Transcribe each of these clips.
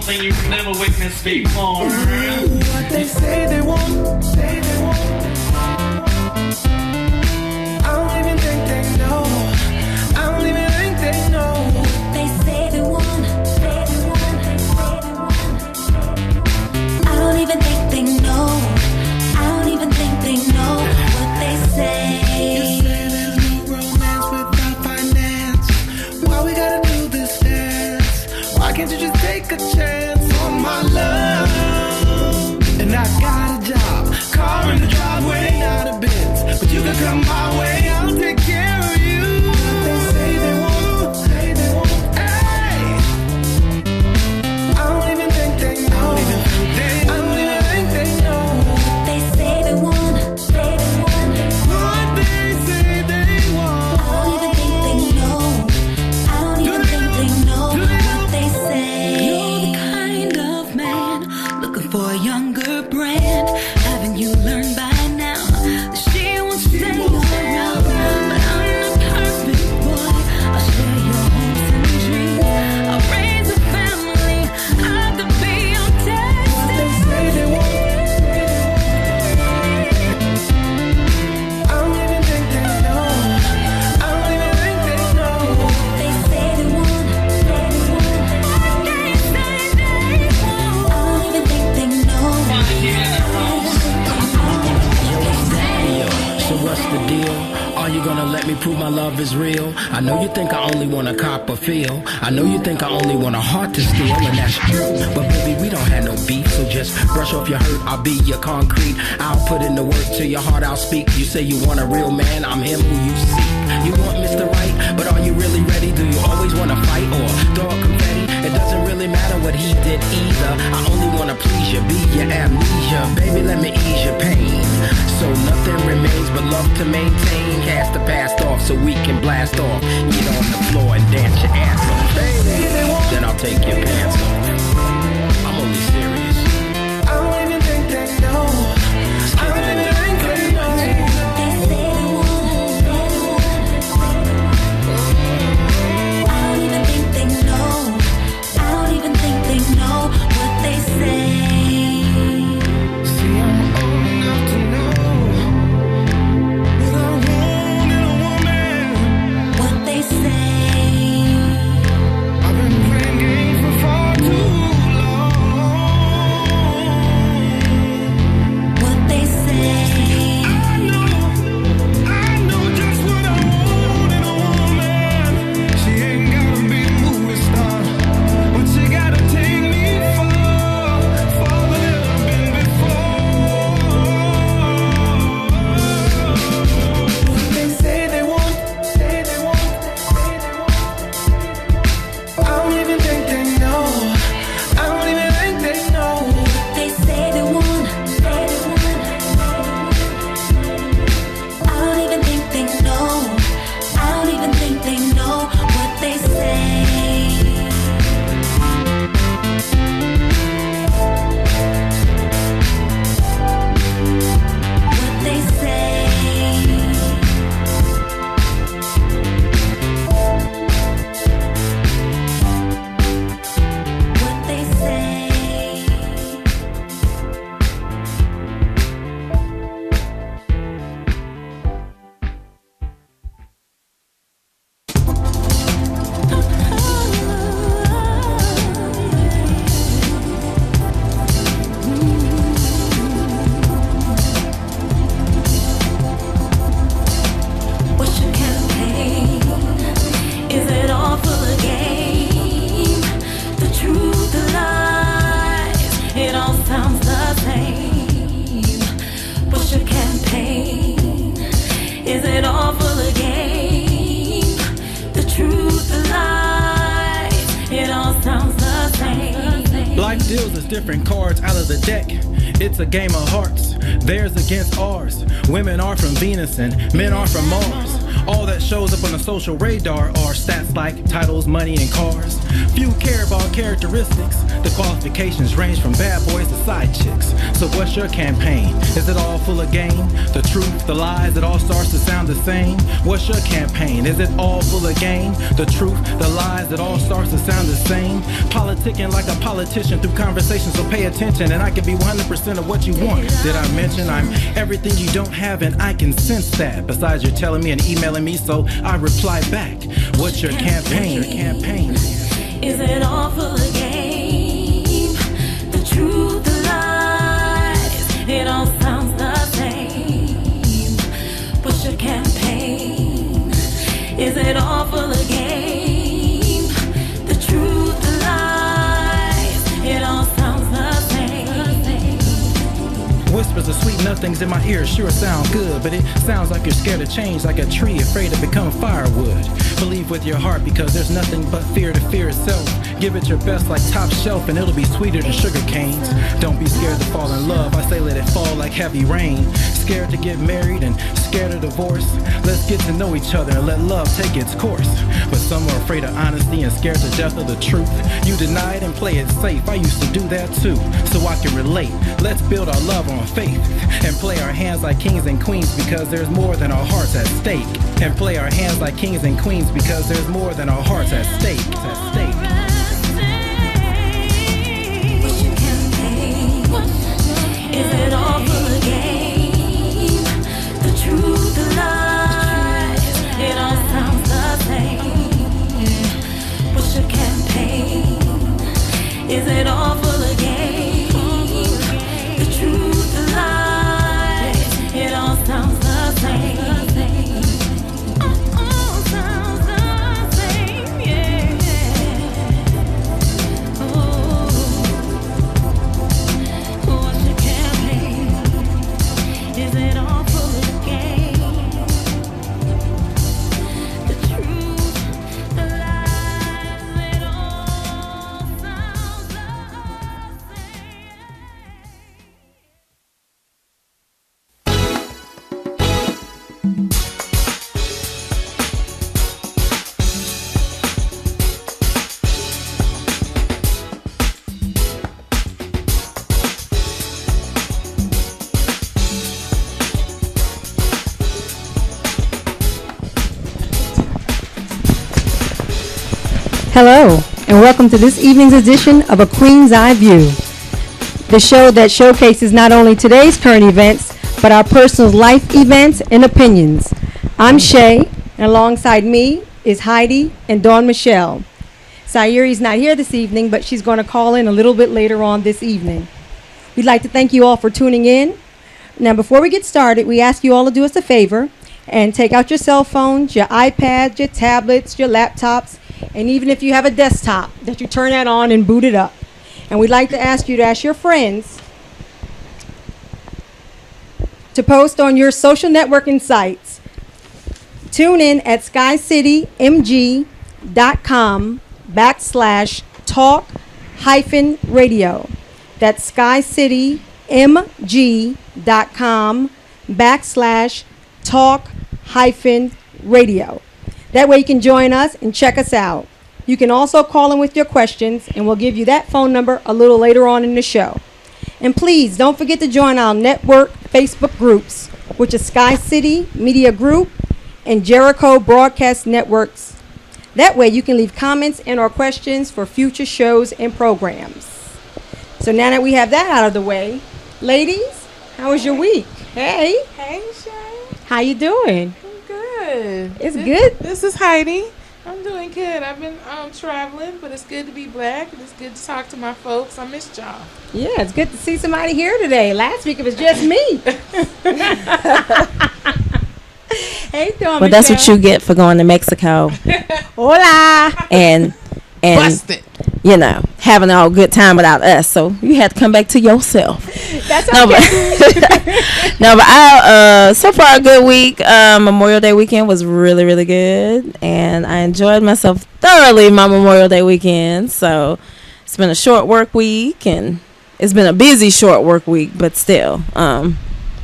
something you've never witnessed before. What they say they want, say they want. I don't even think they know. I don't even think they know. They say they want, say they want, say they want. I don't even think they know. I don't even think they know what they say. You say there's no romance without finance. Why we gotta do this dance? Why can't you just take a chance on my love? And I got a job, car in the driveway, not a Benz, but you can come my way, I'll take care of you. They say they want, say they want. Hey, I don't even think they know. I don't even think they know. They say they want, say they want. What they say they want. I don't even think they know. I don't even think they know what they say. You're the kind of man looking for a younger brand. Haven't you learned by now that she won't stay around? But I'm the perfect boy. I'll share your hopes and dreams. I'll raise a family. I could be your destiny. They say they want. I don't even think they know. I don't even think they know. They say they want, say they want. They say they want. I don't even think they know. So what's the deal? Are you gonna let me prove my love is real? I know you think I only wanna cop or feel. I know you think I only want a heart to steal, and that's true. But baby, we don't have no beef, so just brush off your hurt. I'll be your concrete. I'll put in the work to your heart. I'll speak. You say you want a real man. I'm him who you seek. You want Mr. Right, but are you really ready? Do you always wanna fight or throw a confetti? It doesn't really matter what he did either. I only wanna please you, be your amnesia. Baby, let me ease your pain. So nothing remains but love to maintain. Cast the past off so we can blast off. Get on the floor and dance your ass off, baby. Then I'll take your pants off. I'm only serious. I don't even think they know. I don't even think they know. They say they want, say they want. I don't even think they know. I don't even think they know what they say. See, I'm old enough to know what I want in a woman. What they say. I've been playing games for far too long. What they say. I know just what I want in a woman. She ain't gotta be a movie star, but she gotta take me farther than I've been before. They say they want, say they want, say they want. I don't even think they know. I don't even think they know. They say they want, say they want. I don't even think they know. I don't even think they know what they say. What they say. What they say. What's your campaign? Is it all for the game? The truth, the lies, it all sounds the same. What's your campaign? Is it all for the game? The truth, the lies, it all sounds the same. Life deals us different cards out of the deck. It's a game of hearts, theirs against ours. Women are from Venus and men are from Mars. All that shows up on the social radar are stats like titles, money, and cars. Few care about characteristics. The qualifications range from bad boys to side chicks. So what's your campaign? Is it all full of game? The truth, the lies, it all starts to sound the same. What's your campaign? Is it all full of game? The truth, the lies, it all starts to sound the same. Politicking like a politician through conversation, so pay attention and I can be 100% of what you want. Did I mention I'm everything you don't have and I can sense that? Besides you're telling me and emailing me, so I reply back. What's your campaign? Is it all full of game? The truth, the lies, it all sounds the same. What's your campaign? Is it all full of game? The truth, the lies, it all sounds the same. Whispers of sweet nothings in my ears sure sound good, but it sounds like you're scared of change, like a tree afraid to become firewood. Believe with your heart because there's nothing but fear to fear itself. Give it your best like top shelf and it'll be sweeter than sugar canes. Don't be scared to fall in love, I say let it fall like heavy rain. Scared to get married and scared of divorce. Let's get to know each other and let love take its course. But some are afraid of honesty and scared to death of the truth. You deny it and play it safe, I used to do that too, so I can relate. Let's build our love on faith and play our hands like kings and queens because there's more than our hearts at stake. And play our hands like kings and queens because there's more than our hearts at stake. What's your campaign? Is it all full of game? The truth, the lies, it all sounds the same. What's your campaign? Is it all full of game? The truth, the lies, it all sounds the same. Sounds the same, yeah. What's your campaign? Is it all full of game? The truth, the lies, it all sounds the same. Hello, and welcome to this evening's edition of A Queen's Eye View, the show that showcases not only today's current events, but our personal life events and opinions. I'm Shay, and alongside me is Heidi and Dawn Michelle. Sayuri's not here this evening, but she's going to call in a little bit later on this evening. We'd like to thank you all for tuning in. Now, before we get started, we ask you all to do us a favor and take out your cell phones, your iPads, your tablets, your laptops, and even if you have a desktop, that you turn that on and boot it up. And we'd like to ask you to ask your friends to post on your social networking sites. Tune in at skycitymg.com/talk-radio. That's skycitymg.com/talk-radio. That way you can join us and check us out. You can also call in with your questions, and we'll give you that phone number a little later on in the show. And please don't forget to join our network Facebook groups, which is Sky City Media Group and Jericho Broadcast Networks. That way you can leave comments and or questions for future shows and programs. So now that we have that out of the way, ladies, how was your week? Hey. Hey, Shay. How you doing? I'm good. It's good. This is Heidi. I'm doing good. I've been traveling, but it's good to be back. And it's good to talk to my folks. I missed y'all. Yeah, it's good to see somebody here today. Last week it was just me. Hey, Dawn. Well, that's what you get for going to Mexico. Hola. And Busted. you know, having a good time without us. So you had to come back to yourself. That's No, okay. but I so far a good week. Memorial Day weekend was really, really good, and I enjoyed myself thoroughly my Memorial Day weekend. So it's been a short work week, and it's been a busy short work week, but still,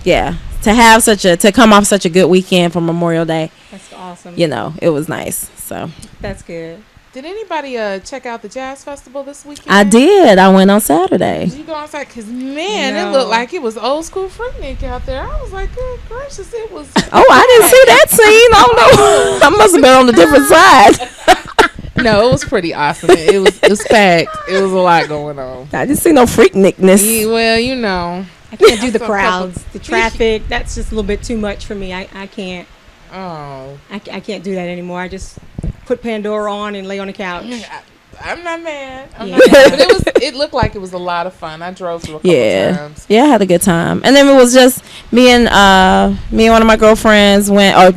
yeah, to come off such a good weekend for Memorial Day. That's awesome. you know, it was nice. So That's good. Did anybody check out the jazz festival this weekend? I did. I went on Saturday. Did you go outside? Because, man, No. it looked like it was old school Freaknik out there. I was like, good gracious, it was. Oh, I didn't see that scene. I don't know. I must have been on a different side. No, it was pretty awesome. It was packed. It was a lot going on. I didn't see no freaknikness. Yeah, well, you know. I can't do the Some crowds, couple- the traffic. That's just a little bit too much for me. I can't. Oh. I can't do that anymore. I just put Pandora on and lay on the couch. I'm not mad. I'm Yeah. not mad. But it looked like it was a lot of fun. I drove through a couple times. Yeah, I had a good time. And then it was just me and one of my girlfriends went, or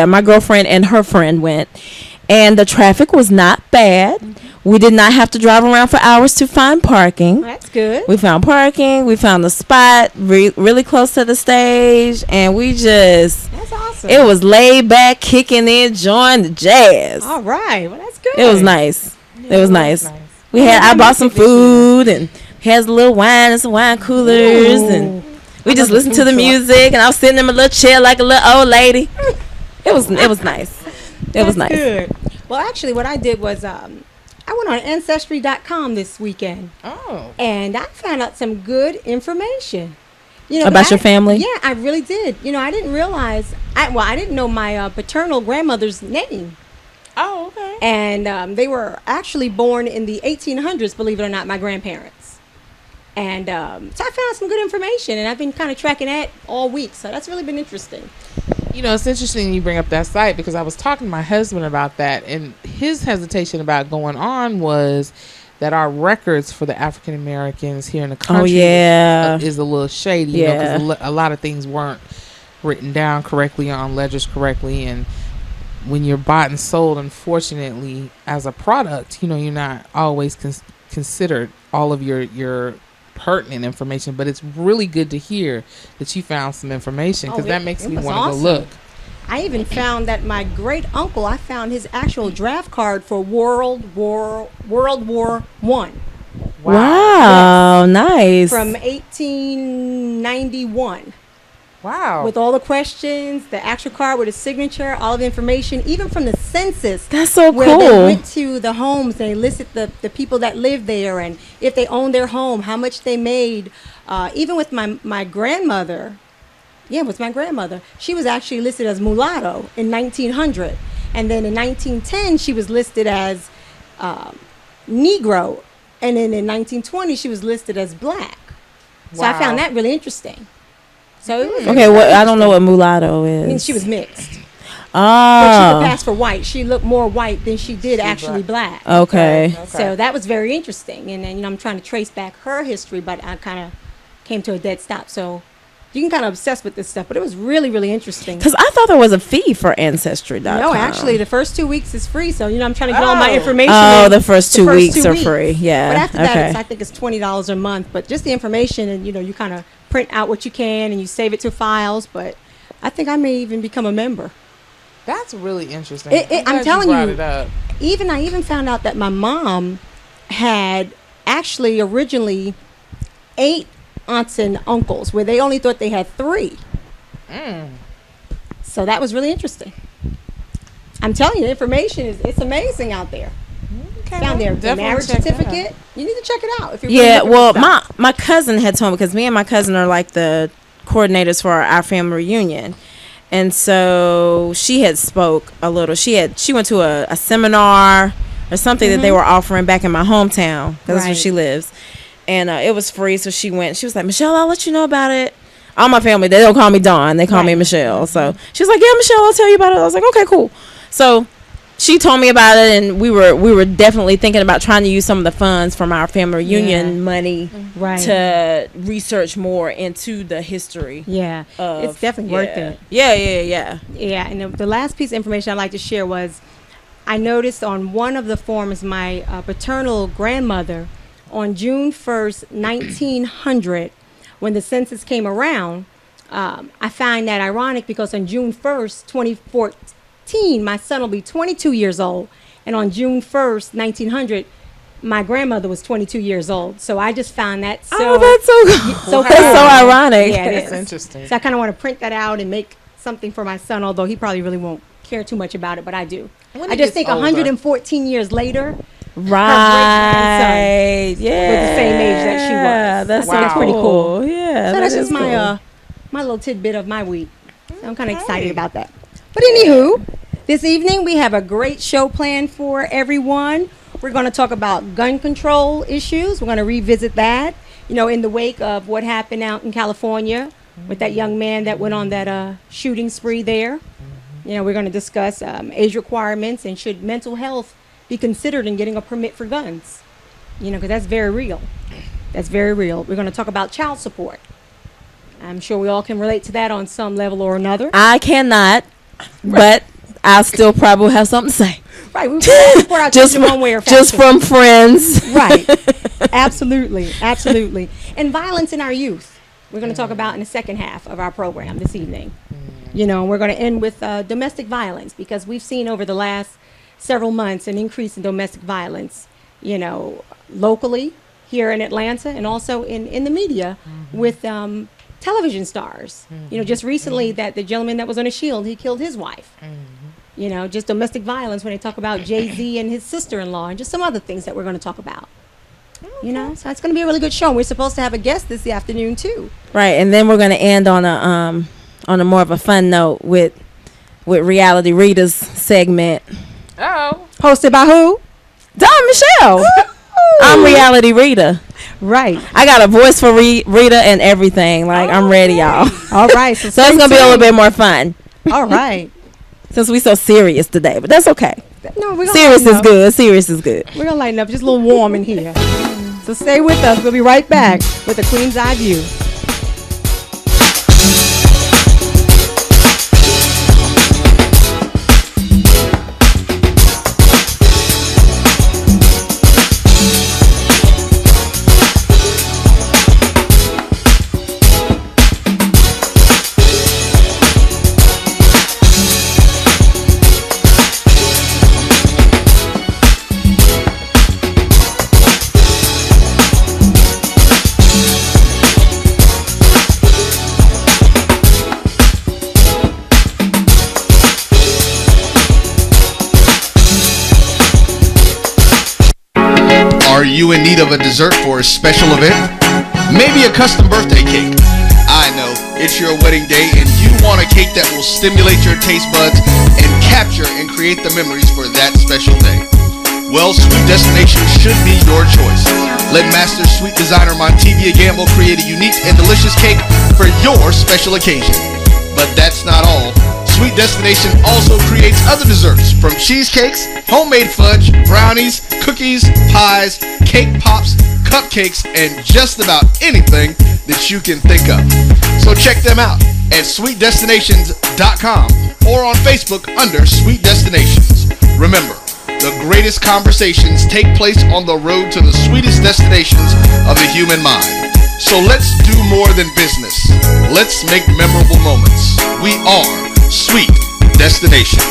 my girlfriend and her friend went, and the traffic was not bad. We did not have to drive around for hours to find parking. That's good. We found parking. We found the spot really close to the stage, and we just, That's awesome. it was laid back, kicking in, enjoying the jazz. All right. Well, that's good. It was nice. It was nice. nice. I bought some food and had a little wine and some wine coolers, and we just listened to the music, and I was sitting in my little chair like a little old lady. It was nice. It was nice. Good. Well, actually, what I did was I went on Ancestry.com this weekend, Oh. and I found out some good information. You know, About your family? Yeah, I really did. You know, I didn't realize. I didn't know my paternal grandmother's name. Oh, okay. And they were actually born in the 1800s, believe it or not, my grandparents. And so I found some good information, and I've been kind of tracking that all week. So that's really been interesting. You know, it's interesting you bring up that site because I was talking to my husband about that, and his hesitation about going on was that our records for the African Americans here in the country is a little shady. You know, because a lot of things weren't written down correctly on ledgers correctly, and when you're bought and sold, unfortunately, as a product, you know, you're not always considered all of your pertinent information. But it's really good to hear that you found some information, because that makes me want to go look. I even found that my great uncle, I found his actual draft card for World War One. Wow, nice. From 1891. Wow. With all the questions, the actual card with his signature, all of the information, even from the census. That's so where cool. They went to the homes, they listed the people that lived there, and if they owned their home, how much they made. Even with my grandmother, with my grandmother, she was actually listed as mulatto in 1900. And then in 1910, she was listed as Negro. And then in 1920, she was listed as black. So I found that really interesting. So it was okay, well, I don't know what mulatto is. I mean, she was mixed. Oh. But she could pass for white. She looked more white than she did actually black. Okay. So that was very interesting. And then, I'm trying to trace back her history, but I kind of came to a dead stop. So you can kind of obsess with this stuff, but it was really, really interesting. Because I thought there was a fee for Ancestry.com. No, actually, the first 2 weeks is free. So, I'm trying to get all my information. Oh, the first two weeks are free. Yeah. But after that, I think it's $20 a month. But just the information, and, you kind of print out what you can and you save it to files. But I think I may even become a member. That's really interesting. I'm telling you, it up. I even found out that my mom had actually originally 8 aunts and uncles, where they only thought they had 3. So that was really interesting. I'm telling you, the information it's amazing out there. Okay, Found their definitely marriage check that out. certificate. You need to check it out if you're Yeah, really well, looking for stuff. my cousin had told me, because me and my cousin are like the coordinators for our family reunion. And so she had spoke a little. She went to a seminar or something that they were offering back in my hometown, because that's where she lives. And it was free, so she went. She was like, Michelle, I'll let you know about it. All my family, they don't call me Dawn. They call me Michelle. So she was like, yeah, Michelle, I'll tell you about it. I was like, okay, cool. So she told me about it, and we were definitely thinking about trying to use some of the funds from our family reunion money to research more into the history. Yeah, it's definitely worth it. Yeah. Yeah, and the last piece of information I'd like to share was I noticed on one of the forms my paternal grandmother, on June 1st, 1900, when the census came around, I find that ironic because on June 1st, 2014, my son will be 22 years old. And on June 1st, 1900, my grandmother was 22 years old. So I just found that so... Oh, that's so cool. That's so ironic. Yeah, That's interesting. So I kind of want to print that out and make something for my son, although he probably really won't care too much about it, but I do. I just think 114 years later, right? Yeah, with the same age that she was. That's pretty cool. Yeah, so that's just my my little tidbit of my week. So I'm kind of excited about that. But anywho, this evening we have a great show planned for everyone. We're going to talk about gun control issues. We're going to revisit that. You know, in the wake of what happened out in California with that young man that went on that shooting spree there. You know, we're going to discuss age requirements and should mental health be considered in getting a permit for guns. You know, because that's very real. That's very real. We're going to talk about child support. I'm sure we all can relate to that on some level or another. I cannot, but I'll still probably have something to say. Right, we support our children one way or fashion. Just from friends. Right, absolutely, absolutely. And violence in our youth. We're going to talk about in the second half of our program this evening. You know, we're going to end with domestic violence, because we've seen over the last several months an increase in domestic violence, you know, locally here in Atlanta and also in the media with television stars. You know, just recently that the gentleman that was on a shield, he killed his wife. You know, just domestic violence when they talk about Jay-Z and his sister-in-law and just some other things that we're going to talk about. You know, so it's going to be a really good show. We're supposed to have a guest this afternoon too. Right, and then we're going to end on a more of a fun note with Reality Rita's segment. Oh, hosted by who? Dawn Michelle. I'm Reality Rita. Right. I got a voice for Rita and everything. Like, I'm ready, y'all. All right. So it's going to be a little bit more fun. All right. Since we so serious today, but that's okay. No, we're serious is good. Serious is good. We're gonna lighten up. Just a little warm in here. So stay with us. We'll be right back with the Queen's Eye View. Are you in need of a dessert for a special event? Maybe a custom birthday cake. I know, it's your wedding day and you want a cake that will stimulate your taste buds and capture and create the memories for that special day. Well, Sweet Destination should be your choice. Let master sweet designer Montevia Gamble create a unique and delicious cake for your special occasion. But that's not all. Sweet Destination also creates other desserts, from cheesecakes, homemade fudge, brownies, cookies, pies, cake pops, cupcakes, and just about anything that you can think of. So check them out at sweetdestinations.com or on Facebook under Sweet Destinations. Remember, the greatest conversations take place on the road to the sweetest destinations of the human mind. So let's do more than business. Let's make memorable moments. We are Sweet Destinations.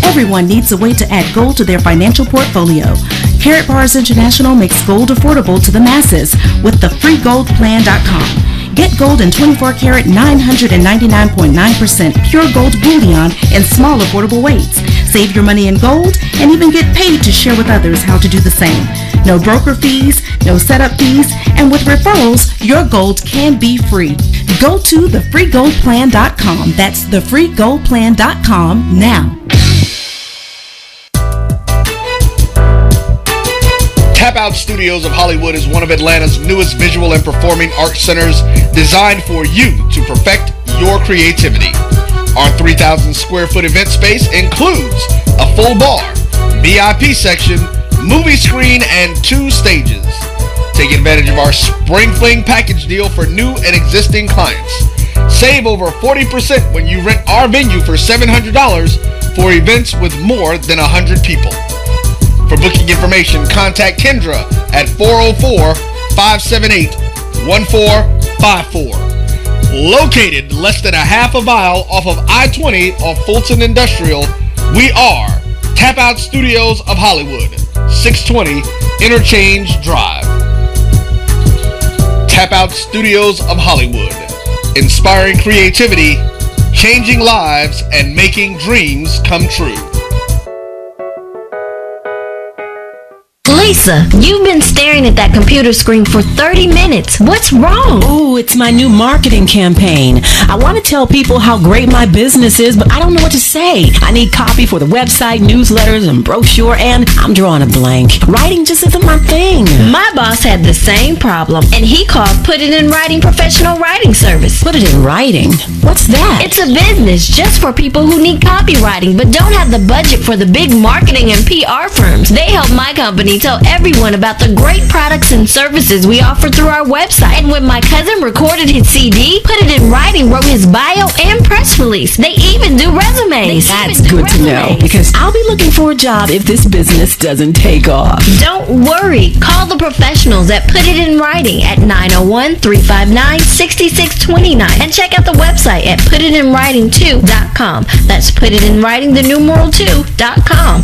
Everyone needs a way to add gold to their financial portfolio. Carrot Bars International makes gold affordable to the masses with the freegoldplan.com. Get gold in 24-karat 999.9% pure gold bullion in small affordable weights. Save your money in gold and even get paid to share with others how to do the same. No broker fees, no setup fees, and with referrals, your gold can be free. Go to thefreegoldplan.com. That's thefreegoldplan.com now. Tap Out Studios of Hollywood is one of Atlanta's newest visual and performing arts centers designed for you to perfect your creativity. Our 3,000 square foot event space includes a full bar, VIP section, movie screen, and 2 stages. Take advantage of our Spring Fling package deal for new and existing clients. Save over 40% when you rent our venue for $700 for events with more than 100 people. For booking information, contact Kendra at 404-578-1454. Located less than a half a mile off of I-20 off Fulton Industrial, we are Tap Out Studios of Hollywood, 620 Interchange Drive. Tap Out Studios of Hollywood. Inspiring creativity, changing lives, and making dreams come true. Lisa, you've been staring at that computer screen for 30 minutes. What's wrong? Oh, it's my new marketing campaign. I want to tell people how great my business is, but I don't know what to say. I need copy for the website, newsletters, and brochure, and I'm drawing a blank. Writing just isn't my thing. My boss had the same problem, and he called Put It in Writing Professional Writing Service. Put it in writing? What's that? It's a business just for people who need copywriting, but don't have the budget for the big marketing and PR firms. They help my company tell everyone about the great products and services we offer through our website. And when my cousin recorded his CD, Put It in Writing wrote his bio and press release. They even do resumes. That's good to know, because I'll be looking for a job if this business doesn't take off. Don't worry. Call the professionals at Put It in Writing at 901-359-6629 and check out the website at putitinwriting2.com. That's putitinwriting, the numeral 2.com.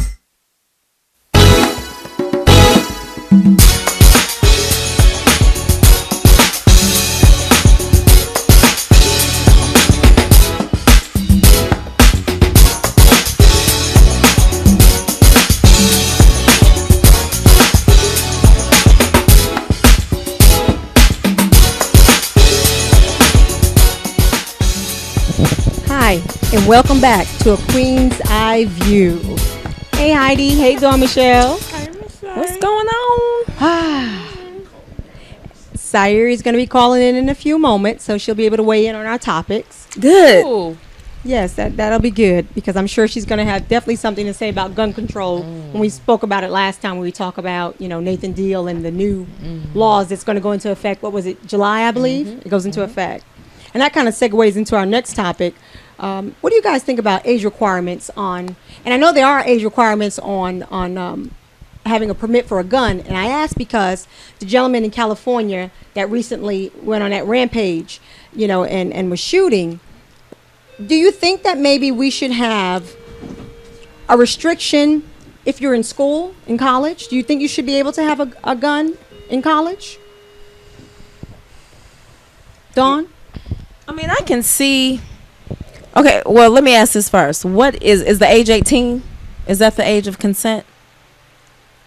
Hi, and welcome back to A Queen's Eye View. Hey Heidi, hey Dawn Michelle. What's going on? Sayuri is going to be calling in a few moments, so she'll be able to weigh in on our topics. Good. Ooh. Yes, that'll be good, because I'm sure she's going to have definitely something to say about gun control. When we spoke about it last time, when we talk about, Nathan Deal and the new laws that's going to go into effect. What was it, July, I believe? It goes into effect. And that kind of segues into our next topic. What do you guys think about age requirements on, and I know there are age requirements on having a permit for a gun, and I ask because the gentleman in California that recently went on that rampage, and was shooting, do you think that maybe we should have a restriction if you're in school, in college? Do you think you should be able to have a gun in college? Dawn? I mean, I can see. Okay, well, let me ask this first. What is the age 18? Is that the age of consent?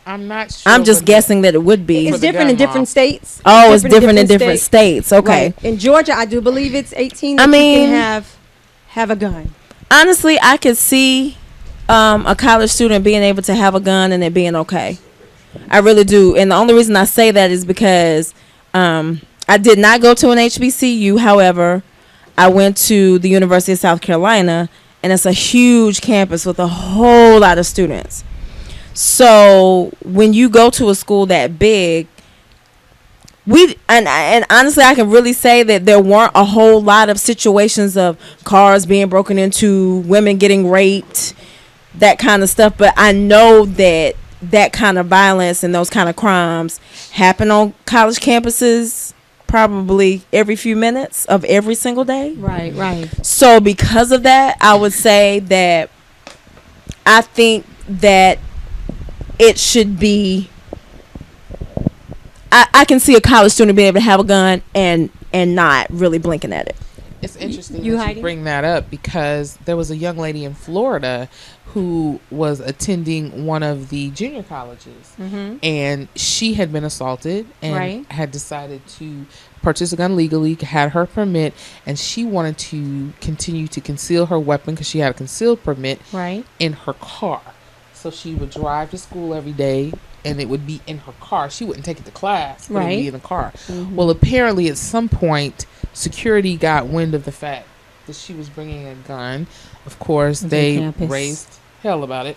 I'm not sure. I'm just guessing that it would be. It's different in different states. Oh, it's different in different states. Okay. Right. In Georgia, I do believe it's 18 that you can have a gun. Honestly, I could see a college student being able to have a gun and it being okay. I really do. And the only reason I say that is because I did not go to an HBCU. However, I went to the University of South Carolina, and it's a huge campus with a whole lot of students. So when you go to a school that big, and honestly, I can really say that there weren't a whole lot of situations of cars being broken into, women getting raped, that kind of stuff. But I know that that kind of violence and those kind of crimes happen on college campuses probably every few minutes of every single day. Right. So because of that, I would say that I think that it should be, I can see a college student being able to have a gun and not really blinking at it. It's interesting You, that Heidi? you bring that up, because there was a young lady in Florida who was attending one of the junior colleges, and she had been assaulted and had decided to purchase a gun legally, had her permit, and she wanted to continue to conceal her weapon because she had a concealed permit in her car. So she would drive to school every day, and it would be in her car. She wouldn't take it to class. It would be in the car. Well, apparently at some point, security got wind of the fact that she was bringing a gun. Of course, they raised hell about it.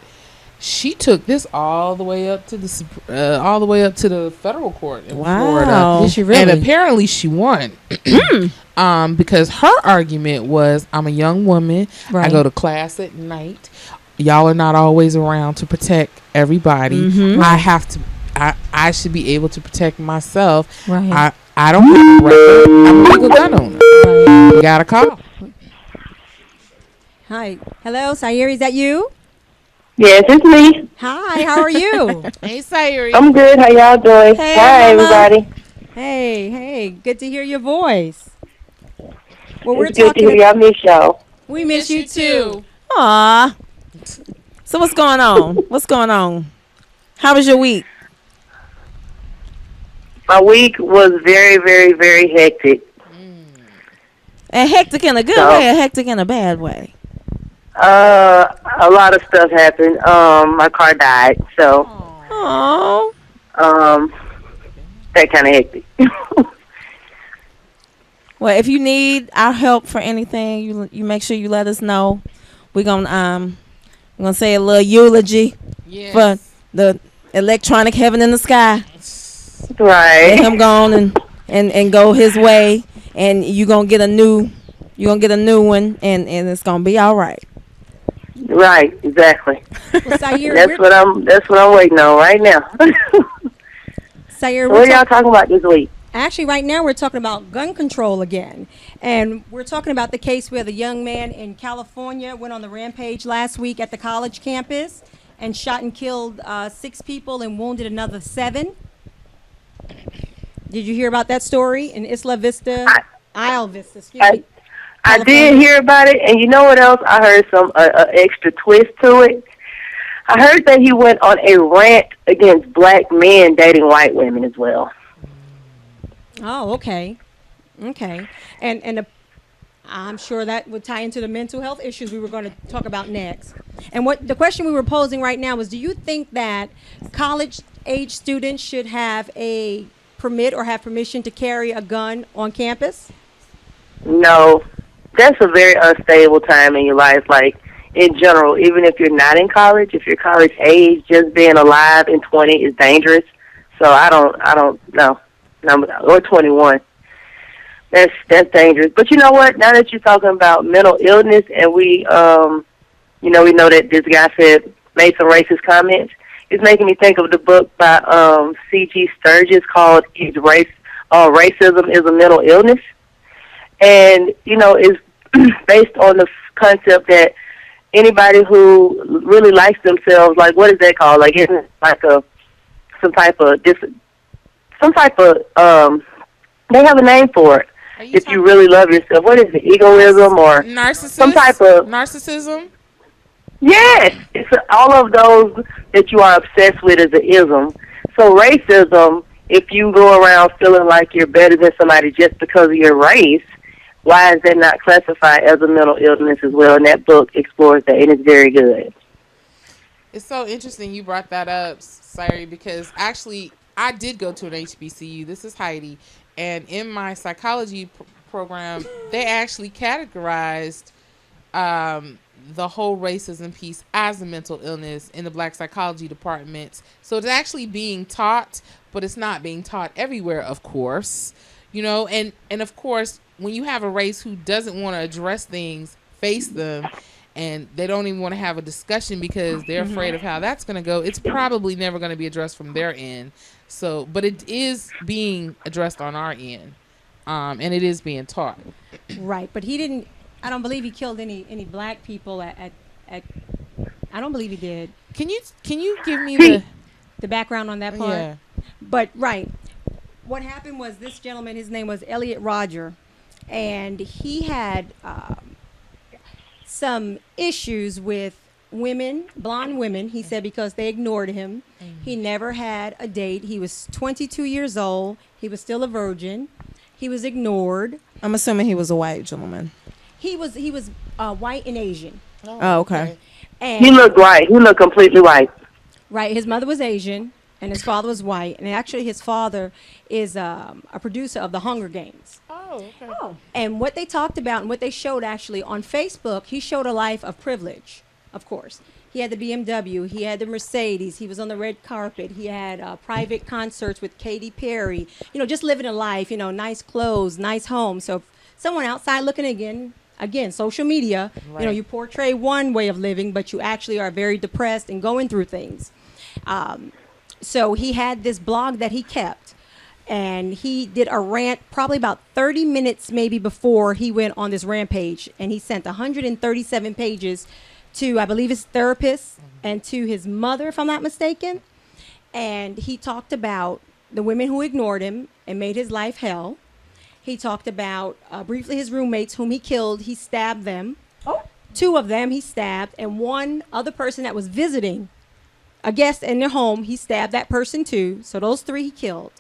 She took this all the way up to the federal court in Florida. Did she really? And apparently she won. Because her argument was, I'm a young woman. I go to class at night. Y'all are not always around to protect everybody. I have to. I should be able to protect myself. I don't have a record. I'm a legal gun owner. You got a call. Hi. Hello, Sayuri, is that you? Yes, it's me. Hi, how are you? Hey, Sayuri. I'm good. How y'all doing? Hey, Hi, Mama. everybody. Hey, good to hear your voice. Well, we're It's good to talking. hear y'all miss y'all. We miss you too. Aw. So what's going on? What's going on? How was your week? My week was very, very, very hectic. A hectic in a good way, a hectic in a bad way? A lot of stuff happened. My car died, so Oh. that kind of hectic. Well, if you need our help for anything, you make sure you let us know. We're gonna say a little eulogy for the electronic heaven in the sky. Right. Let him go on and go his way, and you're gonna get a new one, and it's gonna be all right. Right, exactly. Well, Sayer, That's what I'm waiting on right now. Sayer, What are y'all talking about this week? Actually, right now we're talking about gun control again. And we're talking about the case where the young man in California went on the rampage last week at the college campus and shot and killed 6 people and wounded another 7. Did you hear about that story in Isla Vista? Isle Vista, excuse me. I did hear about it, and you know what else? I heard some extra twist to it. I heard that he went on a rant against black men dating white women as well. Oh, okay. And I'm sure that would tie into the mental health issues we were going to talk about next. And what the question we were posing right now was, do you think that college age students should have a permit or have permission to carry a gun on campus? No, that's a very unstable time in your life. Like, in general, even if you're not in college, if you're college age, just being alive in 20 is dangerous. So I don't know. Or 21. That's dangerous. But you know what? Now that you're talking about mental illness, and we know that this guy made some racist comments, it's making me think of the book by C.G. Sturgis called Racism is a Mental Illness. And, it's based on the concept that anybody who really likes themselves, like, what is that called? Like, isn't it like some type of they have a name for it. If you really love yourself, what is it? Egoism or some type of narcissism? Yes, it's all of those that you are obsessed with is an ism. So racism, if you go around feeling like you're better than somebody just because of your race, why is that not classified as a mental illness as well? And that book explores that, and it's very good. It's so interesting you brought that up, Sari, because actually I did go to an HBCU. This is Heidi. And in my psychology program, they actually categorized the whole racism piece as a mental illness in the black psychology departments. So it's actually being taught, but it's not being taught everywhere, of course. And of course, when you have a race who doesn't want to address things, face them, and they don't even want to have a discussion because they're afraid of how that's going to go, it's probably never going to be addressed from their end. So, but it is being addressed on our end, and it is being taught. Right, but he didn't. I don't believe he killed any black people at I don't believe he did. Can you give me the background on that part? Yeah. But right, what happened was this gentleman. His name was Elliot Roger, and he had some issues with women, blonde women, he said, because they ignored him. He never had a date. He was 22 years old. He was still a virgin. He was ignored. I'm assuming he was a white gentleman. He was white and Asian. Oh, okay. And he looked white. He looked completely white. Right. His mother was Asian, and his father was white. And actually, his father is a producer of the Hunger Games. Oh, okay. And what they talked about and what they showed actually on Facebook, he showed a life of privilege. Of course, he had the BMW, he had the Mercedes, he was on the red carpet, he had private concerts with Katy Perry, just living a life, nice clothes, nice home. So if someone outside looking again, social media, right. You portray one way of living, but you actually are very depressed and going through things. So he had this blog that he kept, and he did a rant probably about 30 minutes maybe before he went on this rampage, and he sent 137 pages to, I believe, his therapist and to his mother, if I'm not mistaken. And he talked about the women who ignored him and made his life hell. He talked about briefly his roommates whom he killed. He stabbed them. Oh. 2 of them he stabbed, and one other person that was visiting a guest in their home, he stabbed that person too. So those 3 he killed.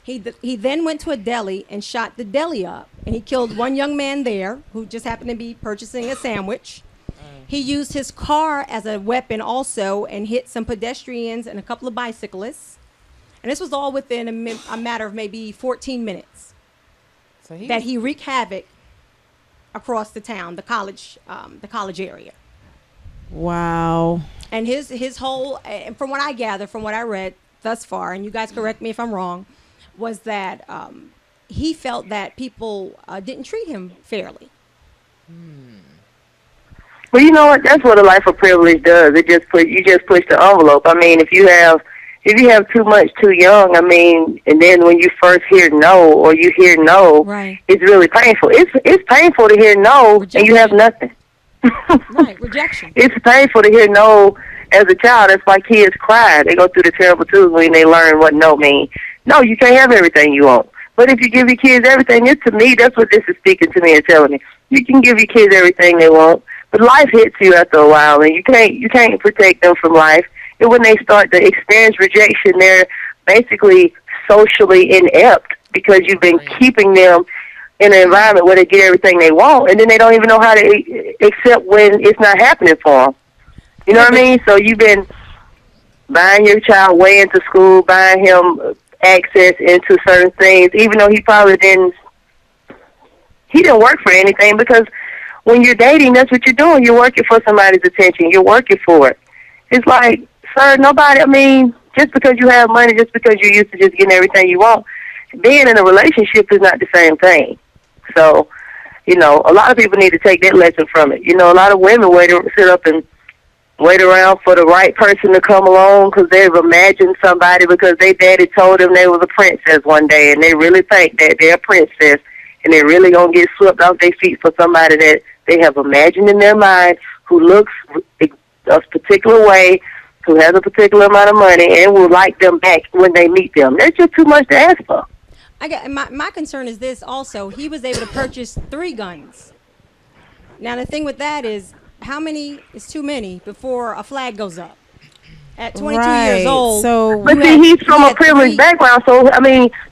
He then went to a deli and shot the deli up, and he killed one young man there who just happened to be purchasing a sandwich. He used his car as a weapon also and hit some pedestrians and a couple of bicyclists. And this was all within a matter of maybe 14 minutes. So he wreaked havoc across the town, the college area. Wow. And his whole, from what I gather, from what I read thus far, and you guys correct me if I'm wrong, was that he felt that people didn't treat him fairly. Well, you know what? That's what a life of privilege does. You just push the envelope. I mean, if you have too much too young, I mean, and then when you first hear no, or you hear no, right, it's really painful. It's painful to hear no, rejection, and you have nothing. Right, rejection. It's painful to hear no as a child. That's why kids cry. They go through the terrible twos when they learn what no means. No, you can't have everything you want. But if you give your kids everything, to me, that's what this is speaking to me and telling me. You can give your kids everything they want, but life hits you after a while, and you can't protect them from life. And when they start to experience rejection, they're basically socially inept because you've been keeping them in an environment where they get everything they want, and then they don't even know how to accept when it's not happening for them. You know what I mean? So you've been buying your child way into school, buying him access into certain things, even though he probably didn't work for anything, because when you're dating, that's what you're doing. You're working for somebody's attention. You're working for it. It's like, sir, just because you have money, just because you're used to just getting everything you want, being in a relationship is not the same thing. So, a lot of people need to take that lesson from it. A lot of women sit up and wait around for the right person to come along because they've imagined somebody because their daddy told them they was a princess one day, and they really think that they're a princess, and they're really going to get swept off their feet for somebody that they have imagined in their mind who looks a particular way, who has a particular amount of money, and will like them back when they meet them. That's just too much to ask for. My concern is this also. He was able to purchase 3 guns. Now, the thing with that is, how many is too many before a flag goes up? At 22 years old. But see, he's from a privileged background, so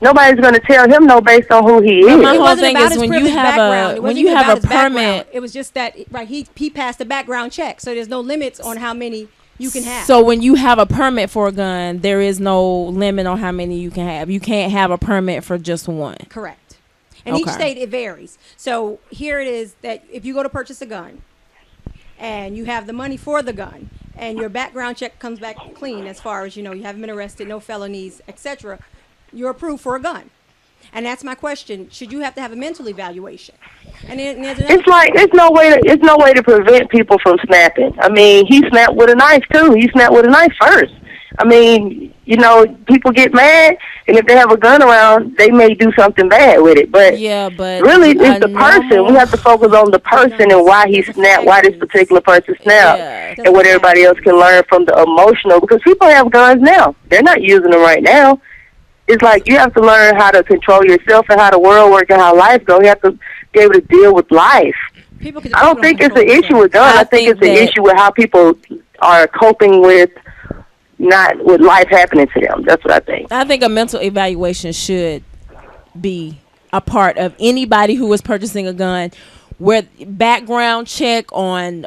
nobody's going to tell him no based on who he is. My whole thing is when you have a permit, it was just that he passed a background check, so there's no limits on how many you can have. So when you have a permit for a gun, there is no limit on how many you can have. You can't have a permit for just one. Correct. And each state, it varies. So here it is that if you go to purchase a gun and you have the money for the gun and your background check comes back clean as far as, you haven't been arrested, no felonies, etc., you're approved for a gun. And that's my question. Should you have to have a mental evaluation? And it's like there's no way to prevent people from snapping. I mean, he snapped with a knife too. He snapped with a knife first. I mean, people get mad, and if they have a gun around, they may do something bad with it. But really, it's the person. We have to focus on the person and why he snapped, why this particular person snapped, and what everybody else can learn from the emotional. Because people have guns now; they're not using them right now. It's like you have to learn how to control yourself and how the world works and how life goes. You have to be able to deal with life. I don't think it's an issue with guns. I think it's an issue with how people are coping with not with life happening to them. That's what I think. I think a mental evaluation should be a part of anybody who is purchasing a gun, where background check on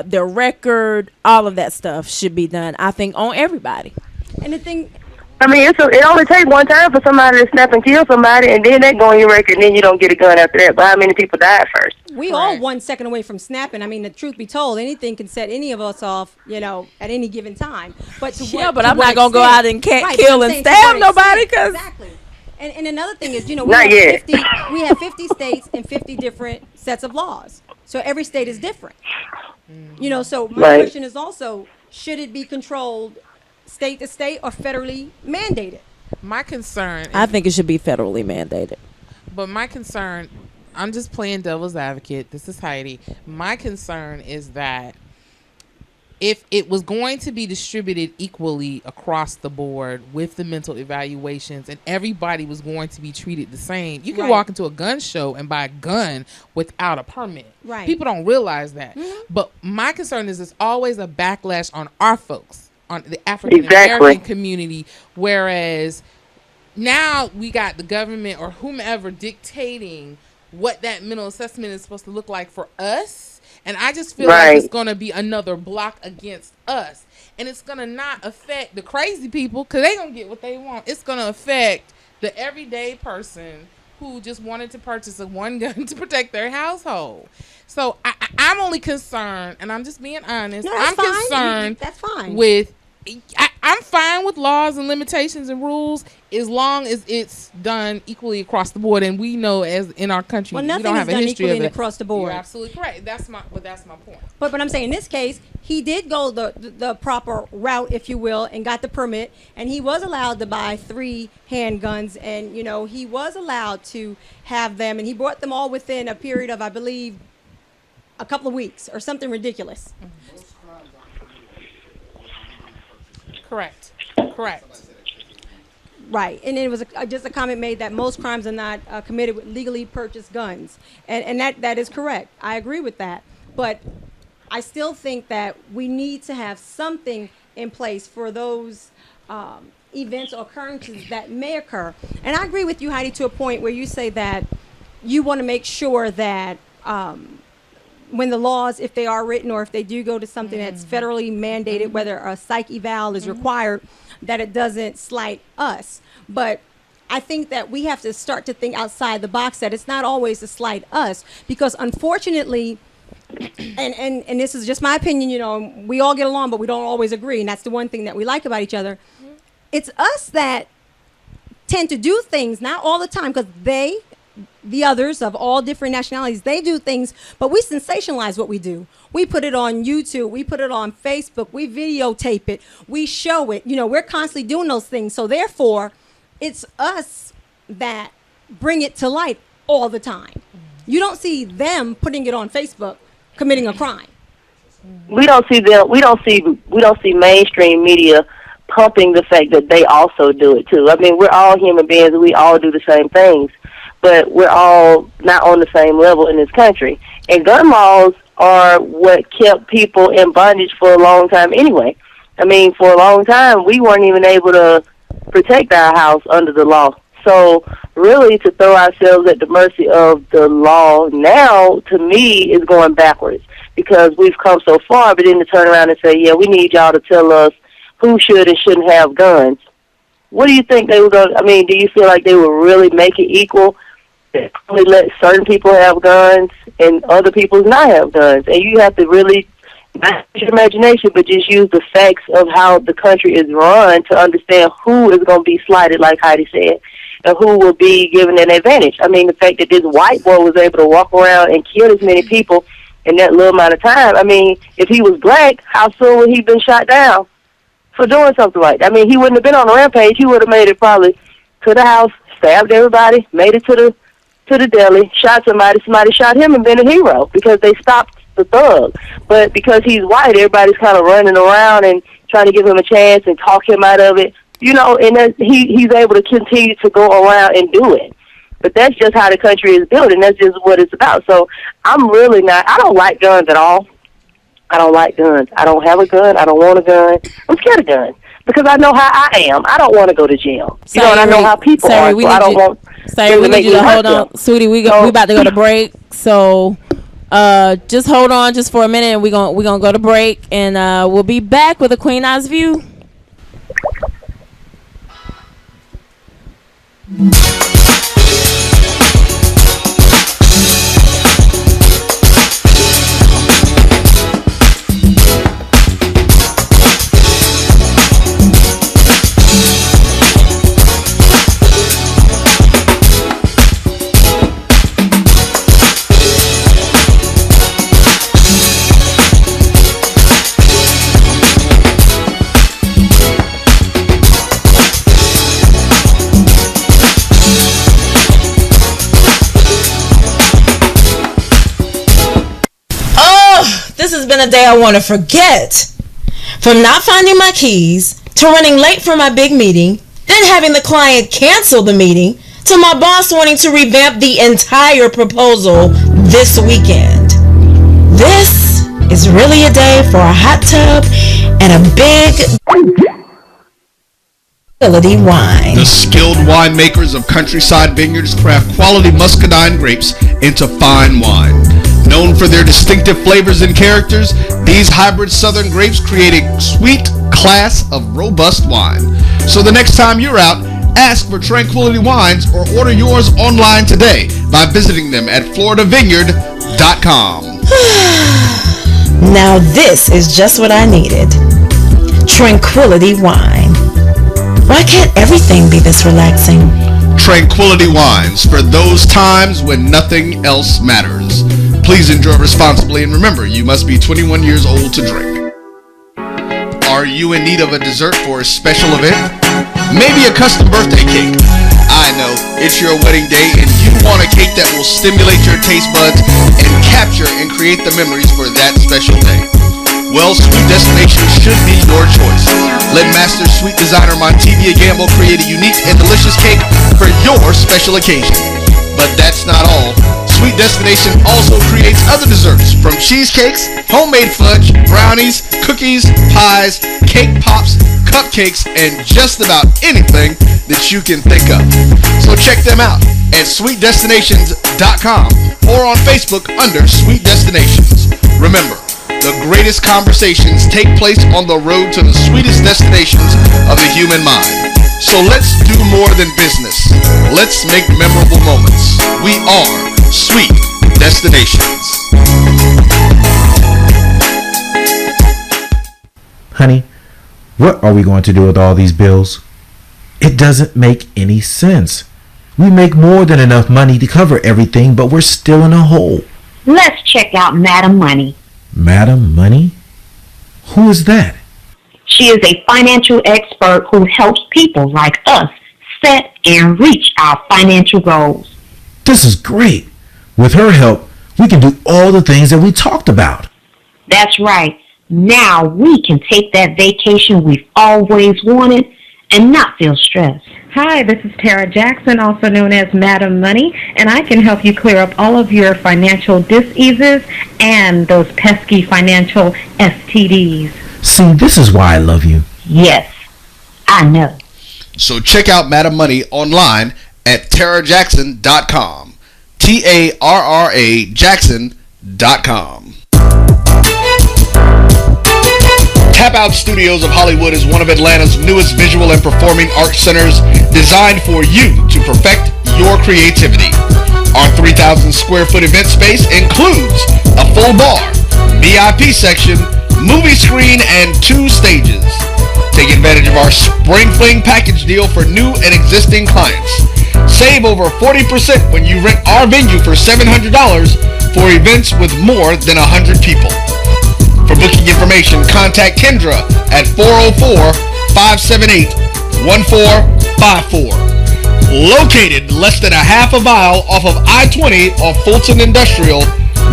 their record, all of that stuff should be done, I think, on everybody. And the thing, I mean, it only takes one time for somebody to snap and kill somebody, and then that go on your record, and then you don't get a gun after that. But how many people died first? We all 1 second away from snapping. I mean, the truth be told, anything can set any of us off, at any given time. But but I'm not gonna go out and kill and stab nobody, because exactly. And another thing is, we have 50 states and 50 different sets of laws. So every state is different. So my question is also, should it be controlled state to state or federally mandated? My concern, I think it should be federally mandated. But my concern, I'm just playing devil's advocate. This is Heidi. My concern is that if it was going to be distributed equally across the board with the mental evaluations and everybody was going to be treated the same, you can walk into a gun show and buy a gun without a permit. Right. People don't realize that. But my concern is it's always a backlash on our folks, on the African American community, whereas now we got the government or whomever dictating what that mental assessment is supposed to look like for us. And I just feel like it's going to be another block against us. And it's going to not affect the crazy people because they're going to get what they want. It's going to affect the everyday person who just wanted to purchase a one gun to protect their household. So I'm only concerned, and I'm just being honest, I'm concerned with... I'm fine with laws and limitations and rules as long as it's done equally across the board. And we know, as in our country, we don't have a history of it across the board. You're absolutely correct. That's my point. But I'm saying in this case, he did go the proper route, if you will, and got the permit, and he was allowed to buy 3 handguns, and he was allowed to have them, and he bought them all within a period of, I believe, a couple of weeks or something ridiculous. Correct. Right, and it was just a comment made that most crimes are not committed with legally purchased guns, and that is correct. I agree with that, but I still think that we need to have something in place for those events or occurrences that may occur. And I agree with you, Heidi, to a point where you say that you want to make sure that when the laws, if they are written or if they do go to something that's federally mandated, whether a psych eval is required, that it doesn't slight us. But I think that we have to start to think outside the box, that it's not always to slight us, because unfortunately, and this is just my opinion, we all get along, but we don't always agree, and that's the one thing that we like about each other. It's us that tend to do things, not all the time, because the others of all different nationalities, they do things, but we sensationalize what we do. We put it on YouTube, we put it on Facebook, we videotape it, we show it. We're constantly doing those things. So therefore, it's us that bring it to light all the time. You don't see them putting it on Facebook, committing a crime. We don't see mainstream media pumping the fact that they also do it too. I mean, we're all human beings and we all do the same things, but we're all not on the same level in this country. And gun laws are what kept people in bondage for a long time anyway. I mean, for a long time, we weren't even able to protect our house under the law. So really, to throw ourselves at the mercy of the law now, to me, is going backwards, because we've come so far, but then to turn around and say, yeah, we need y'all to tell us who should and shouldn't have guns. What do you think they were going to, do you feel like they would really make it equal? Only let certain people have guns and other people not have guns. And you have to really not use your imagination, but just use the facts of how the country is run to understand who is going to be slighted, like Heidi said, and who will be given an advantage. I mean, the fact that this white boy was able to walk around and kill as many people in that little amount of time, if he was black, how soon would he have been shot down for doing something like that? He wouldn't have been on a rampage. He would have made it probably to the house, stabbed everybody, made it to the deli, shot somebody shot him, and been a hero because they stopped the thug. But because he's white, everybody's kind of running around and trying to give him a chance and talk him out of it, and he's able to continue to go around and do it. But that's just how the country is built, and that's just what it's about. So I don't like guns at all. I don't like guns. I don't have a gun. I don't want a gun. I'm scared of guns because I know how I am. I don't want to go to jail. And I know how people are, so I don't want... Sorry, we need you to hold on. Sweetie, we about to go to break, so just hold on just for a minute, and we're gonna go to break, and we'll be back with a Queen Eyes View. This has been a day I want to forget. From not finding my keys, to running late for my big meeting, then having the client cancel the meeting, to my boss wanting to revamp the entire proposal this weekend. This is really a day for a hot tub and a big quality wine. The skilled winemakers of Countryside Vineyards craft quality muscadine grapes into fine wine. Known for their distinctive flavors and characters, these hybrid southern grapes create a sweet class of robust wine. So the next time you're out, ask for Tranquility Wines or order yours online today by visiting them at floridavineyard.com. Now this is just what I needed. Tranquility Wine. Why can't everything be this relaxing? Tranquility Wines, for those times when nothing else matters. Please enjoy responsibly, and remember, you must be 21 years old to drink. Are you in need of a dessert for a special event? Maybe a custom birthday cake. I know, it's your wedding day and you want a cake that will stimulate your taste buds and capture and create the memories for that special day. Well, Sweet Destination should be your choice. Let Master Sweet Designer Montevia Gamble create a unique and delicious cake for your special occasion. But that's not all. Sweet Destination also creates other desserts, from cheesecakes, homemade fudge, brownies, cookies, pies, cake pops, cupcakes, and just about anything that you can think of. So check them out at sweetdestinations.com or on Facebook under Sweet Destinations. Remember, the greatest conversations take place on the road to the sweetest destinations of the human mind. So let's do more than business. Let's make memorable moments. We are Sweet Destinations. Honey, what are we going to do with all these bills? It doesn't make any sense. We make more than enough money to cover everything, but we're still in a hole. Let's check out Madam Money. Madam Money? Who is that? She is a financial expert who helps people like us set and reach our financial goals. This is great. With her help, we can do all the things that we talked about. That's right. Now we can take that vacation we've always wanted and not feel stressed. Hi, this is Tara Jackson, also known as Madam Money, and I can help you clear up all of your financial dis-eases and those pesky financial STDs. See, this is why I love you. Yes, I know. So check out Madam Money online at tarajackson.com. TARRA Jackson.com. Tap Out Studios of Hollywood is one of Atlanta's newest visual and performing arts centers designed for you to perfect your creativity. Our 3,000 square foot event space includes a full bar, VIP section, movie screen, and 2 stages. Take advantage of our Spring Fling package deal for new and existing clients. Save over 40% when you rent our venue for $700 for events with more than 100 people. For booking information, contact Kendra at 404-578-1454. Located less than a half a mile off of I-20 off Fulton Industrial,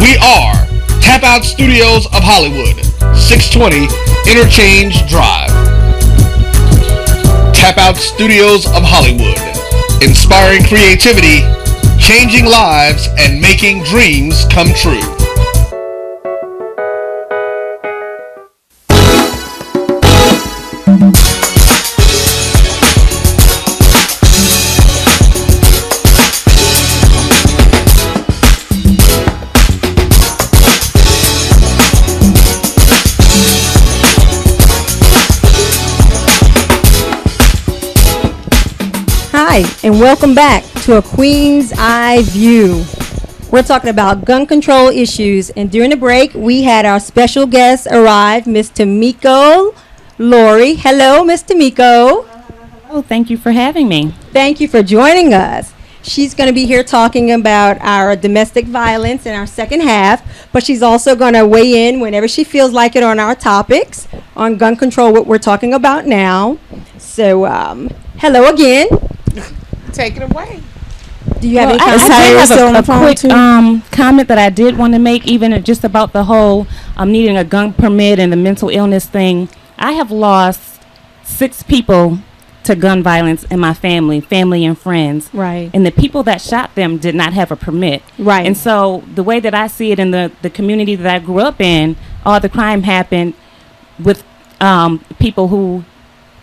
we are Tap Out Studios of Hollywood, 620 Interchange Drive. Tap Out Studios of Hollywood, inspiring creativity, changing lives, and making dreams come true. Hi, and welcome back to A Queen's Eye View. We're talking about gun control issues, and during the break, we had our special guest arrive, Miss Tamiko Lowry. Hello, Miss Tamiko. Oh, thank you for having me. Thank you for joining us. She's going to be here talking about our domestic violence in our second half, but she's also going to weigh in whenever she feels like it on our topics on gun control, what we're talking about now. So, hello again. Take it away. Do you have any I comments? did have a quick comment that I did want to make, even just about the whole needing a gun permit and the mental illness thing. I have lost 6 people to gun violence in my family and friends. Right. And the people that shot them did not have a permit. Right. And so the way that I see it in the community that I grew up in, all the crime happened with people who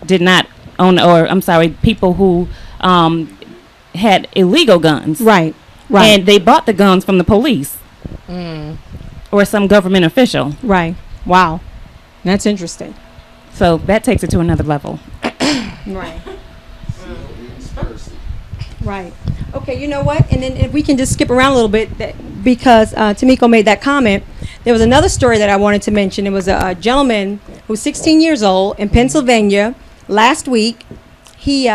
did not own, or I'm sorry, people who had illegal guns. Right. Right. And they bought the guns from the police or some government official. Right. Wow. That's interesting. So that takes it to another level. Right. Right. Okay, you know what? And then if we can just skip around a little bit, because Tamiko made that comment, there was another story that I wanted to mention. It was a gentleman who's 16 years old in Pennsylvania. Last week, he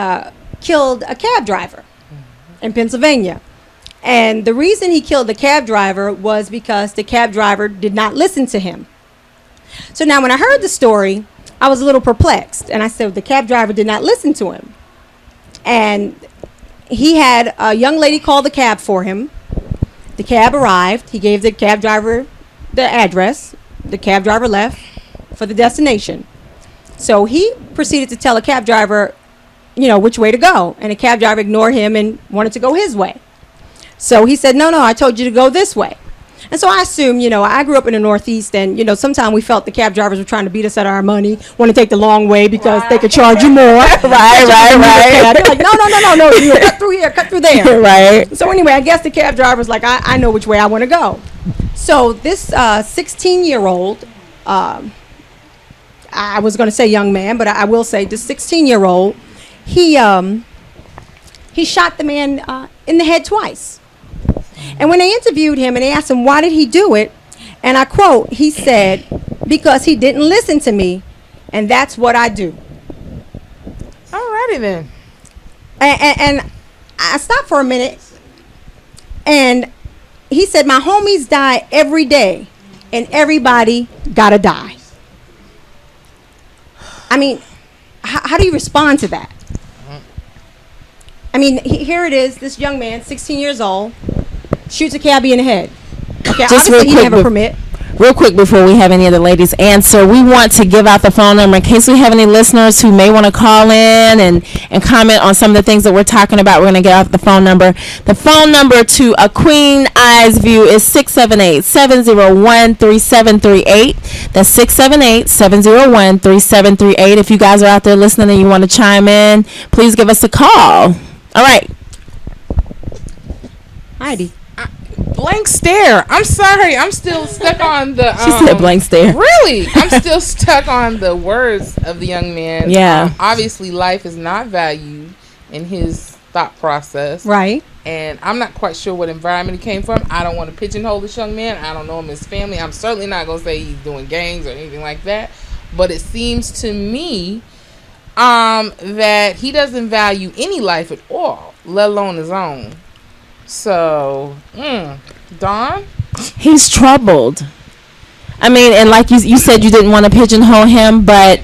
killed a cab driver in Pennsylvania. And the reason he killed the cab driver was because the cab driver did not listen to him. So now when I heard the story, I was a little perplexed. And I said, the cab driver did not listen to him. And he had a young lady call the cab for him. The cab arrived. He gave the cab driver the address. The cab driver left for the destination. So he proceeded to tell the cab driver, which way to go. And the cab driver ignored him and wanted to go his way. So he said, no, I told you to go this way. And so I assume, I grew up in the Northeast, and, sometimes we felt the cab drivers were trying to beat us out of our money, want to take the long way because they could charge you more. Right. They're like, no, you cut through here, cut through there. Right. So anyway, I guess the cab driver's like, I know which way I want to go. So this 16-year-old, I was going to say young man, but I will say this 16-year-old, he shot the man in the head twice. And when they interviewed him and they asked him, why did he do it? And I quote, he said, because he didn't listen to me, and that's what I do. Alrighty then. And I stopped for a minute, and he said, my homies die every day, and everybody gotta die. I mean, how do you respond to that? I mean, here it is, this young man, 16 years old, shoots a cabbie in the head. Okay, Just obviously he didn't have a permit. Real quick before we have any of the ladies answer, we want to give out the phone number in case we have any listeners who may want to call in and comment on some of the things that we're talking about. We're going to get out the phone number. The phone number to A Queen Eyes View is 678-701-3738. That's 678-701-3738. If you guys are out there listening and you want to chime in, please give us a call. All right. Heidi. Blank stare. I'm sorry. I'm still stuck on the. She said blank stare. Really? I'm still stuck on the words of the young man. Yeah. Obviously, life is not valued in his thought process. Right. And I'm not quite sure what environment he came from. I don't want to pigeonhole this young man. I don't know him, his family. I'm certainly not going to say he's doing gangs or anything like that. But it seems to me that he doesn't value any life at all, let alone his own. So, Dawn? He's troubled. I mean, and like you said, you didn't want to pigeonhole him, but,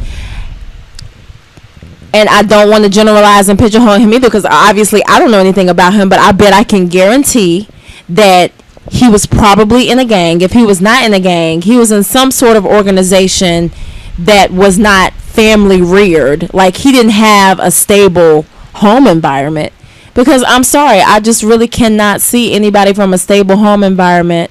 and I don't want to generalize and pigeonhole him either, because obviously I don't know anything about him, but I bet I can guarantee that he was probably in a gang. If he was not in a gang, he was in some sort of organization that was not family reared. Like, he didn't have a stable home environment. Because I'm sorry, I just really cannot see anybody from a stable home environment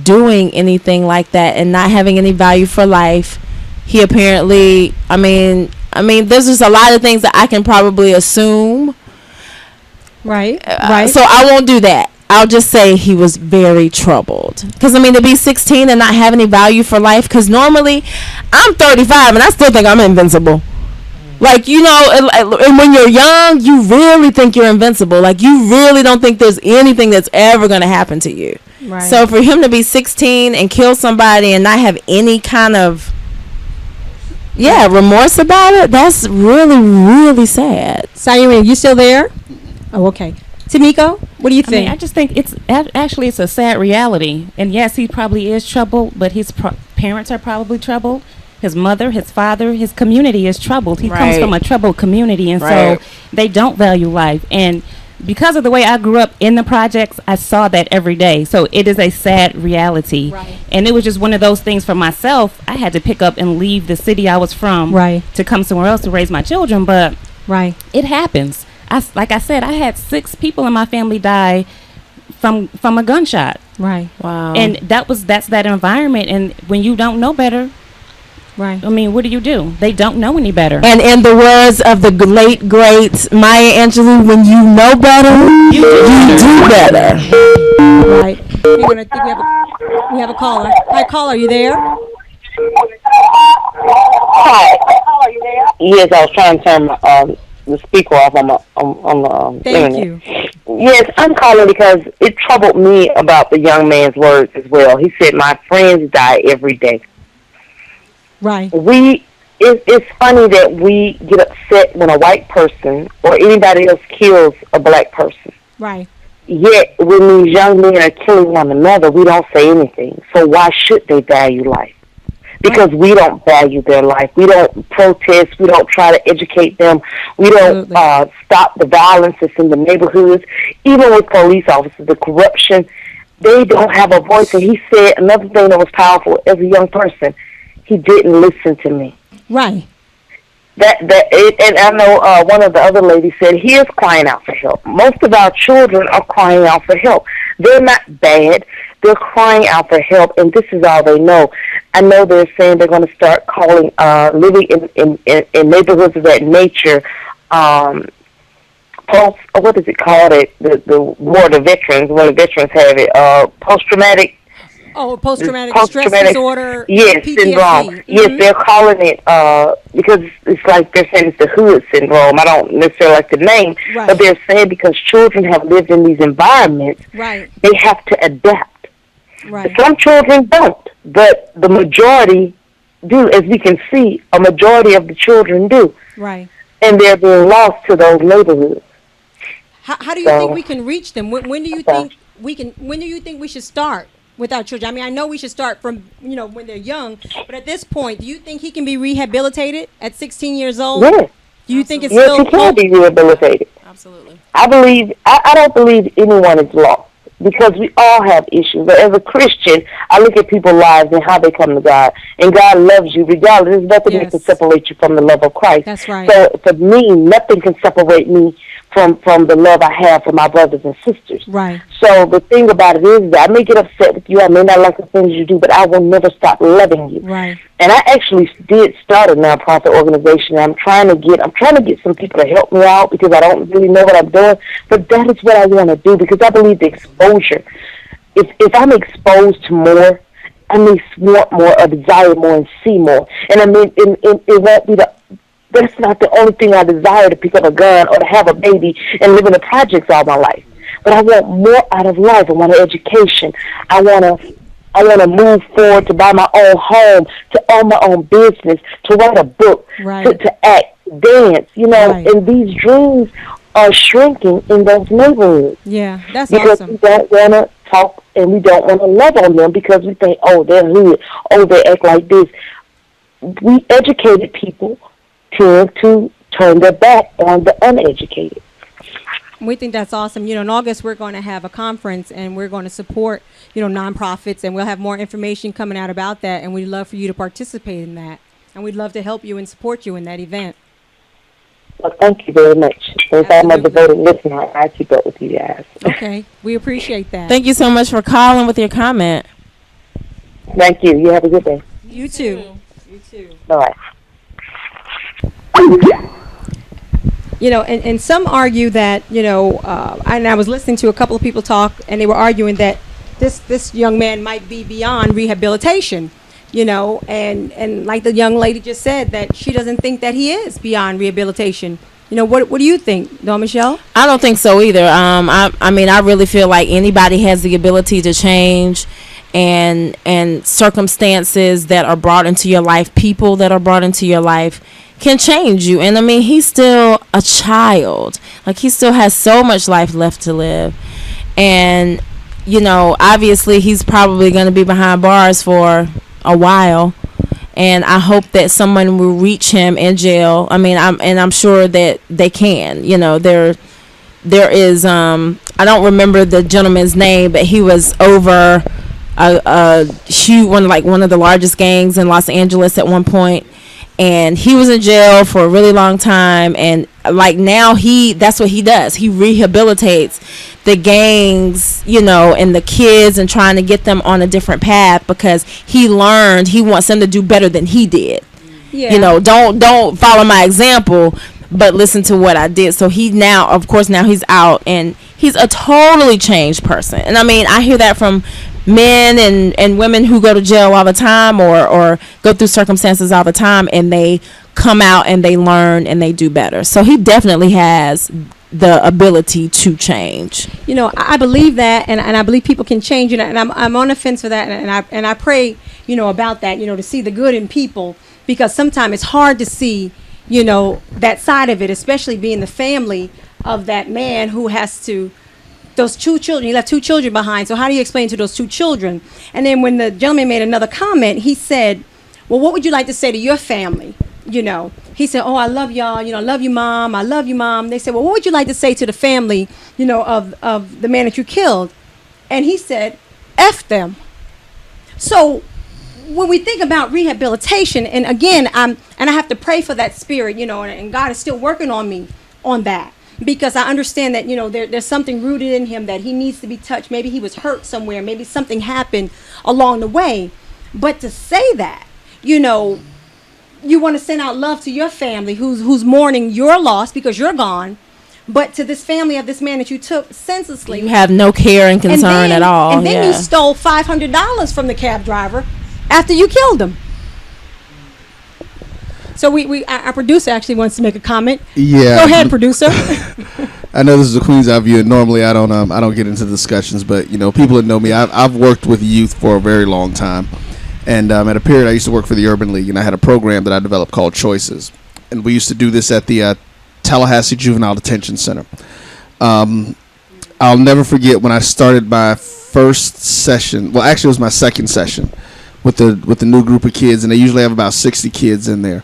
doing anything like that and not having any value for life. He apparently, I mean, there's just a lot of things that I can probably assume. Right. So I won't do that. I'll just say he was very troubled. Because, I mean, to be 16 and not have any value for life, because normally I'm 35 and I still think I'm invincible. Like, and when you're young, you really think you're invincible. Like, you really don't think there's anything that's ever going to happen to you. Right. So for him to be 16 and kill somebody and not have any kind of, remorse about it, that's really, really sad. Sayuri, you still there? Oh, okay. Tamiko, what do you think? I just think it's a sad reality. And yes, he probably is troubled, but his parents are probably troubled. His mother, his father, his community is troubled. He comes from a troubled community, and so they don't value life. And because of the way I grew up in the projects, I saw that every day. So it is a sad reality. Right. And it was just one of those things for myself. I had to pick up and leave the city I was from to come somewhere else to raise my children. But it happens. Like I said, I had 6 people in my family die from a gunshot. Right. Wow. And that's that environment. And when you don't know better, right. I mean, what do? They don't know any better. And in the words of the late great Maya Angelou, when you know better, you do better. Right. I think we have a caller. Hi, caller, are you there? Hi. Yes, I was trying to turn the speaker off on the Thank internet. you. Yes, I'm calling because it troubled me about the young man's words as well. He said, "My friends die every day." Right. It's funny that we get upset when a white person or anybody else kills a black person. Right. Yet, when these young men are killing one another, we don't say anything. So why should they value life? Because we don't value their life. We don't protest. We don't try to educate them. We don't stop the violence that's in the neighborhoods. Even with police officers, the corruption, they don't have a voice. And he said another thing that was powerful as a young person. He didn't listen to me. Right. And I know one of the other ladies said he is crying out for help. Most of our children are crying out for help. They're not bad. They're crying out for help, and this is all they know. I know they're saying they're going to start calling living in neighborhoods of that nature. What is it called? The ward of veterans. When the veterans have it, post-traumatic. Oh, post-traumatic stress disorder. Yes, PTSD. syndrome. Mm-hmm. Yes, they're calling it because it's like they're saying it's the hood syndrome. I don't necessarily like the name, but they're saying because children have lived in these environments, they have to adapt. Right. Some children don't, but the majority do. As we can see, a majority of the children do. Right. And they're being lost to those neighborhoods. How do you think we can reach them? When do you think we can? When do you think we should start with our children? I mean, I know we should start from when they're young, but at this point, do you think he can be rehabilitated at 16 years old? Yes. Do you think it's yes, still? He can be rehabilitated. Absolutely. I don't believe anyone is lost. Because we all have issues. But as a Christian, I look at people's lives and how they come to God. And God loves you regardless. There's nothing that can separate you from the love of Christ. That's right. So for me, nothing can separate me from the love I have for my brothers and sisters. Right. So the thing about it is that I may get upset with you. I may not like the things you do, but I will never stop loving you. Right. And I actually did start a nonprofit organization. I'm trying to get some people to help me out because I don't really know what I'm doing. But that is what I want to do because I believe the exposure. If I'm exposed to more, I may want more, or desire more, and see more. And I mean, it won't be that's not the only thing I desire, to pick up a gun or to have a baby and live in the projects all my life. But I want more out of life. I want an education. I want to move forward, to buy my own home, to own my own business, to write a book, to act, dance, and these dreams are shrinking in those neighborhoods. Yeah, that's because awesome. We don't want to talk and we don't want to love on them because we think, oh, they're hood, oh, they act like this. We educated people tend to turn their back on the uneducated. We think that's awesome. In August, we're going to have a conference and we're going to support, nonprofits, and we'll have more information coming out about that. And we'd love for you to participate in that. And we'd love to help you and support you in that event. Well, thank you very much. Since I'm a devoted listener, I keep up with you guys. Okay. We appreciate that. Thank you so much for calling with your comment. Thank you. You have a good day. You too. You too. Bye. And some argue that, and I was listening to a couple of people talk, and they were arguing that this young man might be beyond rehabilitation, and like the young lady just said, that she doesn't think that he is beyond rehabilitation. What do you think, Dawn Michelle? I don't think so either. I mean, I really feel like anybody has the ability to change, and circumstances that are brought into your life, people that are brought into your life, can change you. And I mean, he's still a child. Like, he still has so much life left to live. And, obviously he's probably going to be behind bars for a while. And I hope that someone will reach him in jail. I mean, I'm sure that they can. there is I don't remember the gentleman's name, but he was over a huge one of the largest gangs in Los Angeles at one point, and he was in jail for a really long time, and like now that's what he does. He rehabilitates the gangs, and the kids, and trying to get them on a different path, because he wants them to do better than he did. Yeah. Don't follow my example, but listen to what I did. So he's out, and he's a totally changed person. And I mean, I hear that from men and women who go to jail all the time, or go through circumstances all the time, and they come out and they learn and they do better. So he definitely has the ability to change. I believe that, and I believe people can change, and I'm on the fence for that, and I pray, about that, to see the good in people, because sometimes it's hard to see, that side of it, especially being the family of that man who has to, those 2 children, he left 2 children behind. So how do you explain to those 2 children? And then when the gentleman made another comment, he said, well, what would you like to say to your family? He said, oh, I love y'all, I love you, mom, I love you, mom. They said, well, what would you like to say to the family, of the man that you killed? And he said, F them. So when we think about rehabilitation, and again, I have to pray for that spirit, and God is still working on me on that, because I understand that, there's something rooted in him that he needs to be touched. Maybe he was hurt somewhere. Maybe something happened along the way. But to say that, you want to send out love to your family who's mourning your loss because you're gone, but to this family of this man that you took senselessly, you have no care and concern at all. And then you stole $500 from the cab driver after you killed him. So our producer actually wants to make a comment. Yeah. Go ahead, producer. I know this is a Queen's Eye view, and normally I don't get into discussions, but people that know me, I've worked with youth for a very long time, and at a period I used to work for the Urban League, and I had a program that I developed called Choices, and we used to do this at the Tallahassee Juvenile Detention Center. I'll never forget when I started my first session. Well, actually, it was my second session with the new group of kids, and they usually have about 60 kids in there.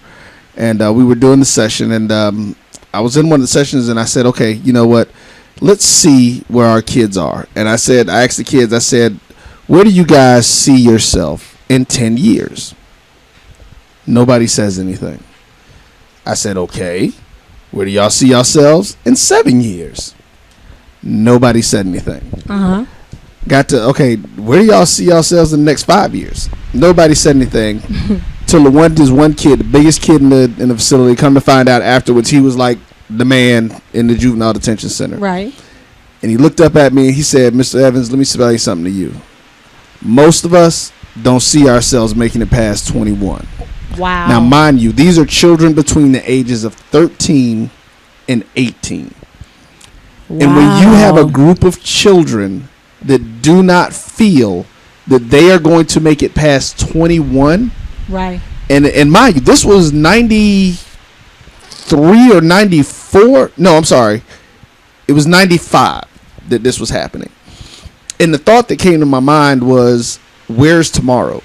And we were doing the session, and I was in one of the sessions, and I said, okay, you know what? Let's see where our kids are. And I asked the kids, I said, where do you guys see yourself in 10 years? Nobody says anything. I said, okay, where do y'all see yourselves in 7 years? Nobody said anything. Uh-huh. Got to, okay, where do y'all see yourselves in the next 5 years? Nobody said anything. Till this one kid, the biggest kid in the facility, come to find out afterwards, he was like the man in the juvenile detention center. Right. And he looked up at me and he said, Mr. Evans, let me tell you something to you. Most of us don't see ourselves making it past 21. Wow. Now, mind you, these are children between the ages of 13 and 18. Wow. And when you have a group of children that do not feel that they are going to make it past 21, right? And mind you, this was 93 or 94. No, I'm sorry. It was 95 that this was happening. And the thought that came to my mind was, where's tomorrow?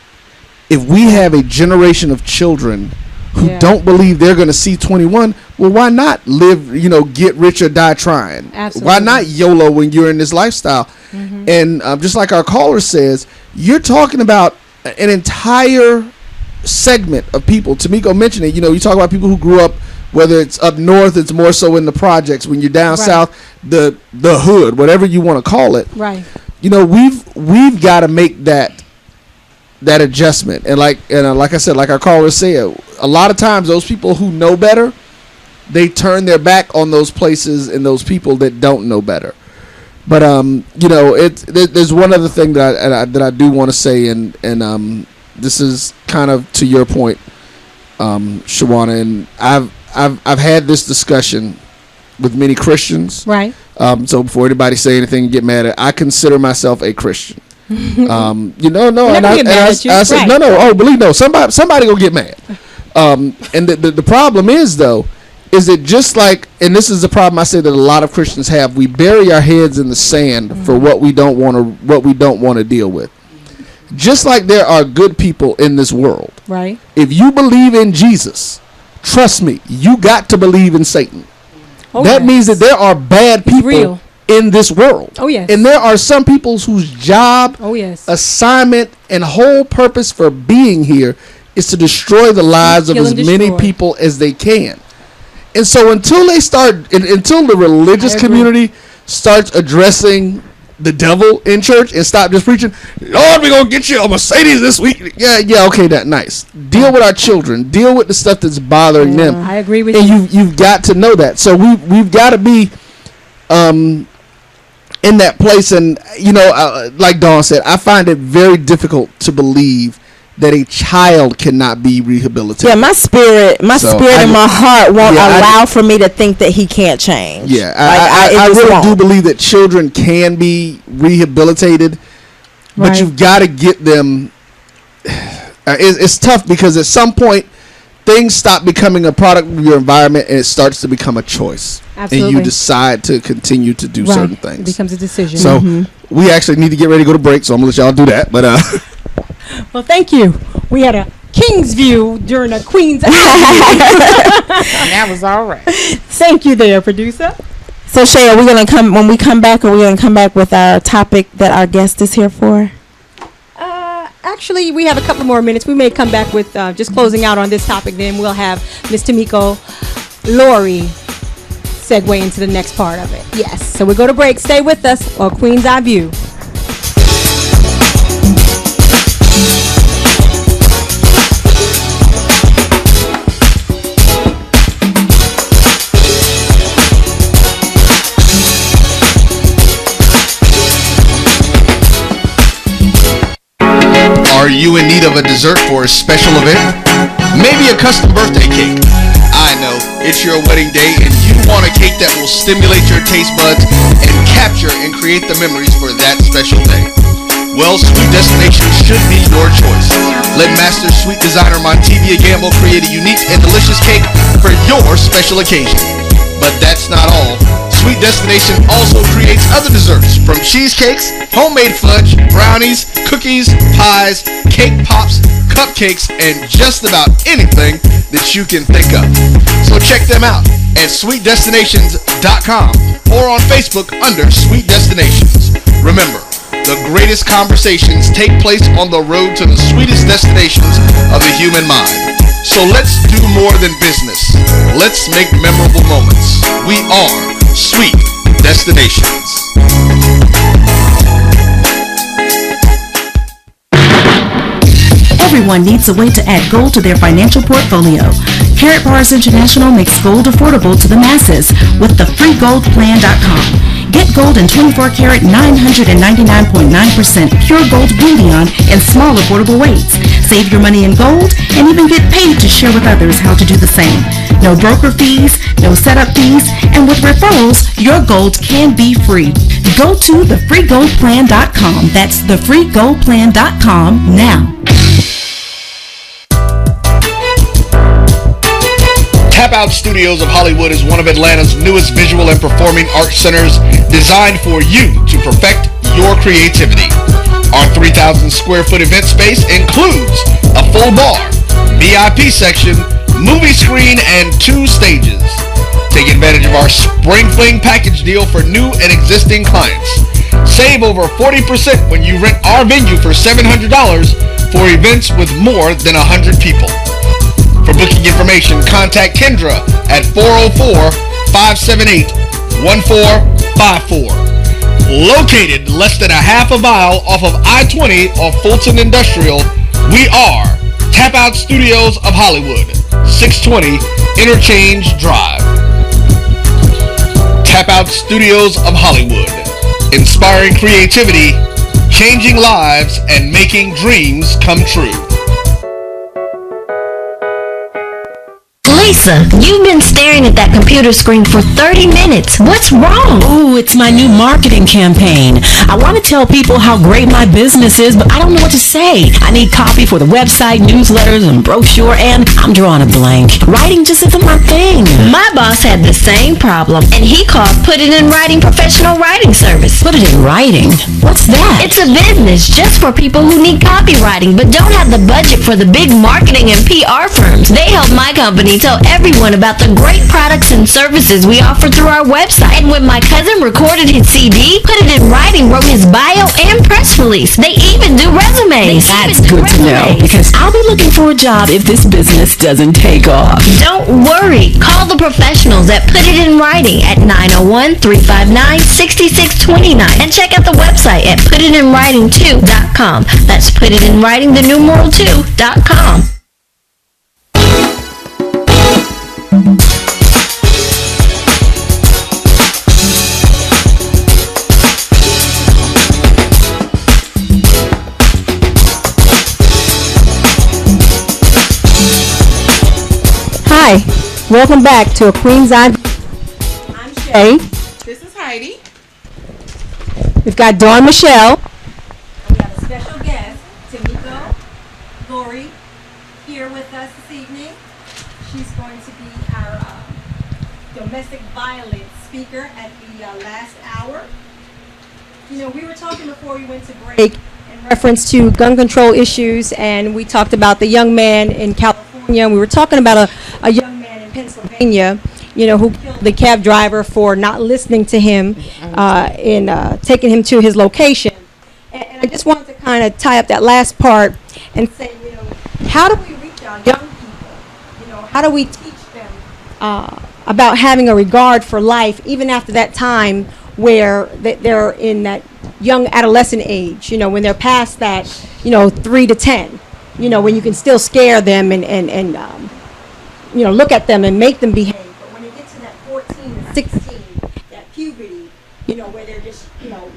If we have a generation of children who don't believe they're going to see 21, well, why not live, get rich or die trying? Absolutely. Why not YOLO when you're in this lifestyle? Mm-hmm. And just like our caller says, you're talking about an entire segment of people. Tamiko mentioned it. You talk about people who grew up, whether it's up north, it's more so in the projects. When you're down south, the hood, whatever you want to call it. Right. We've got to make that adjustment. And like I said, like our caller said, a lot of times those people who know better, they turn their back on those places and those people that don't know better. But there's one other thing that I do want to say, and this is kind of to your point, Shawana, and I've had this discussion with many Christians. Right. So before anybody say anything and get mad at, I consider myself a Christian. No, and I said, no. Oh, believe no. Somebody gonna get mad. And the problem is though, is it just like, and this is the problem I say that a lot of Christians have. We bury our heads in the sand for what we don't want to deal with. Just like there are good people in this world. Right. If you believe in Jesus, trust me, you got to believe in Satan. that means that there are bad people in this world. Oh, yes. And there are some people whose job, assignment, and whole purpose for being here is to destroy the lives of as many people as they can. And so until the religious community starts addressing the devil in church and stop just preaching, Lord, we're going to get you a Mercedes this week. Yeah, okay, that's nice. Deal with our children. Deal with the stuff that's bothering them. I agree with you. And you've got to know that. So we've got to be in that place. And, like Dawn said, I find it very difficult to believe that a child cannot be rehabilitated. Yeah, my spirit and my heart won't allow for me to think that he can't change. Yeah, I really do believe that children can be rehabilitated, but you've got to get them. It's tough because at some point things stop becoming a product of your environment and it starts to become a choice. Absolutely. And you decide to continue to do certain things. It becomes a decision. So we actually need to get ready to go to break, so I'm going to let y'all do that. But well, thank you. We had a King's View during a Queen's and that was all right. Thank you there, producer. So Shay, are we gonna come back with our topic that our guest is here for? Actually, we have a couple more minutes. We may come back with just closing out on this topic. Then we'll have Miss Tamiko, Lowry segue into the next part of it. Yes. So we go to break. Stay with us on Queen's Eye View. Are you in need of a dessert for a special event? Maybe a custom birthday cake. I know, it's your wedding day and you want a cake that will stimulate your taste buds and capture and create the memories for that special day. Well, Sweet Destination should be your choice. Let master sweet designer Montevia Gamble create a unique and delicious cake for your special occasion. But that's not all. Sweet Destination also creates other desserts, from cheesecakes, homemade fudge, brownies, cookies, pies, cake pops, cupcakes, and just about anything that you can think of. So check them out at sweetdestinations.com or on Facebook under Sweet Destinations. Remember, the greatest conversations take place on the road to the sweetest destinations of the human mind. So let's do more than business. Let's make memorable moments. We are Sweet Destinations. Everyone needs a way to add gold to their financial portfolio. Carrot Bars International makes gold affordable to the masses with the freegoldplan.com. Get gold in 24-karat 999.9% pure gold bullion in small affordable weights. Save your money in gold and even get paid to share with others how to do the same. No broker fees, no setup fees, and with referrals, your gold can be free. Go to thefreegoldplan.com. That's thefreegoldplan.com now. Tap Out Studios of Hollywood is one of Atlanta's newest visual and performing arts centers designed for you to perfect your creativity. Our 3,000 square foot event space includes a full bar, VIP section, movie screen, and 2 stages. Take advantage of our Spring Fling package deal for new and existing clients. Save over 40% when you rent our venue for $700 for events with more than 100 people. For booking information, contact Kendra at 404-578-1454. Located less than a half a mile off of I-20 off Fulton Industrial, we are Tap Out Studios of Hollywood, 620 Interchange Drive. Tap Out Studios of Hollywood, inspiring creativity, changing lives, and making dreams come true. Lisa, you've been staring at that computer screen for 30 minutes. What's wrong? Ooh, it's my new marketing campaign. I want to tell people how great my business is, but I don't know what to say. I need copy for the website, newsletters, and brochure, and I'm drawing a blank. Writing just isn't my thing. My boss had the same problem, and he called Put It in Writing Professional Writing Service. Put it in writing? What's that? It's a business just for people who need copywriting but don't have the budget for the big marketing and PR firms. They help my company tell everyone about the great products and services we offer through our website. And when my cousin recorded his CD, put it in writing, wrote his bio and press release. They even do resumes. That's good to know, because I'll be looking for a job if this business doesn't take off. Don't worry. Call the professionals at Put It In Writing at 901-359-6629 and check out the website at putitinwriting2.com. That's putitinwriting, the numeral 2.com. Hi, welcome back to A Queen's Eye. I'm Shay. This is Heidi. We've got Dawn Michelle. We have a special guest, Tamiko, Lowry, here with us this evening. She's going to be our domestic violence speaker at the last hour. You know, we were talking before we went to break in reference to gun control issues, and we talked about the young man in California, and we were talking about a young man in Pennsylvania, you know, who killed the cab driver for not listening to him in taking him to his location. And I just wanted to kind of tie up that last part and say, you know, how do we reach our young people? You know, how do we teach them about having a regard for life, even after that time where they're in that young adolescent age, you know, when they're past that, you know, 3 to 10, you know, when you can still scare them and you know, look at them and make them behave. But when you get to that 14 to 16, that puberty, you know, where they're just, you know,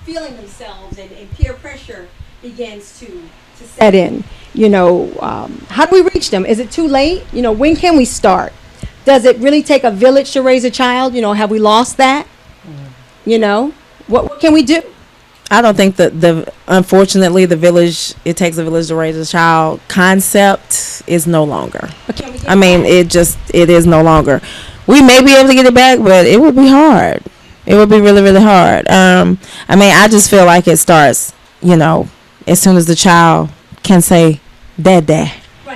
feeling themselves and peer pressure begins to set in, you know, how do we reach them? Is it too late? You know, when can we start? Does it really take a village to raise a child? You know, have we lost that? You know, what can we do? I don't think that unfortunately it takes a village to raise a child concept is no longer. I mean, it is no longer. We may be able to get it back, but it would be hard. It would be really, really hard. I mean, I just feel like it starts, you know, as soon as the child can say dad.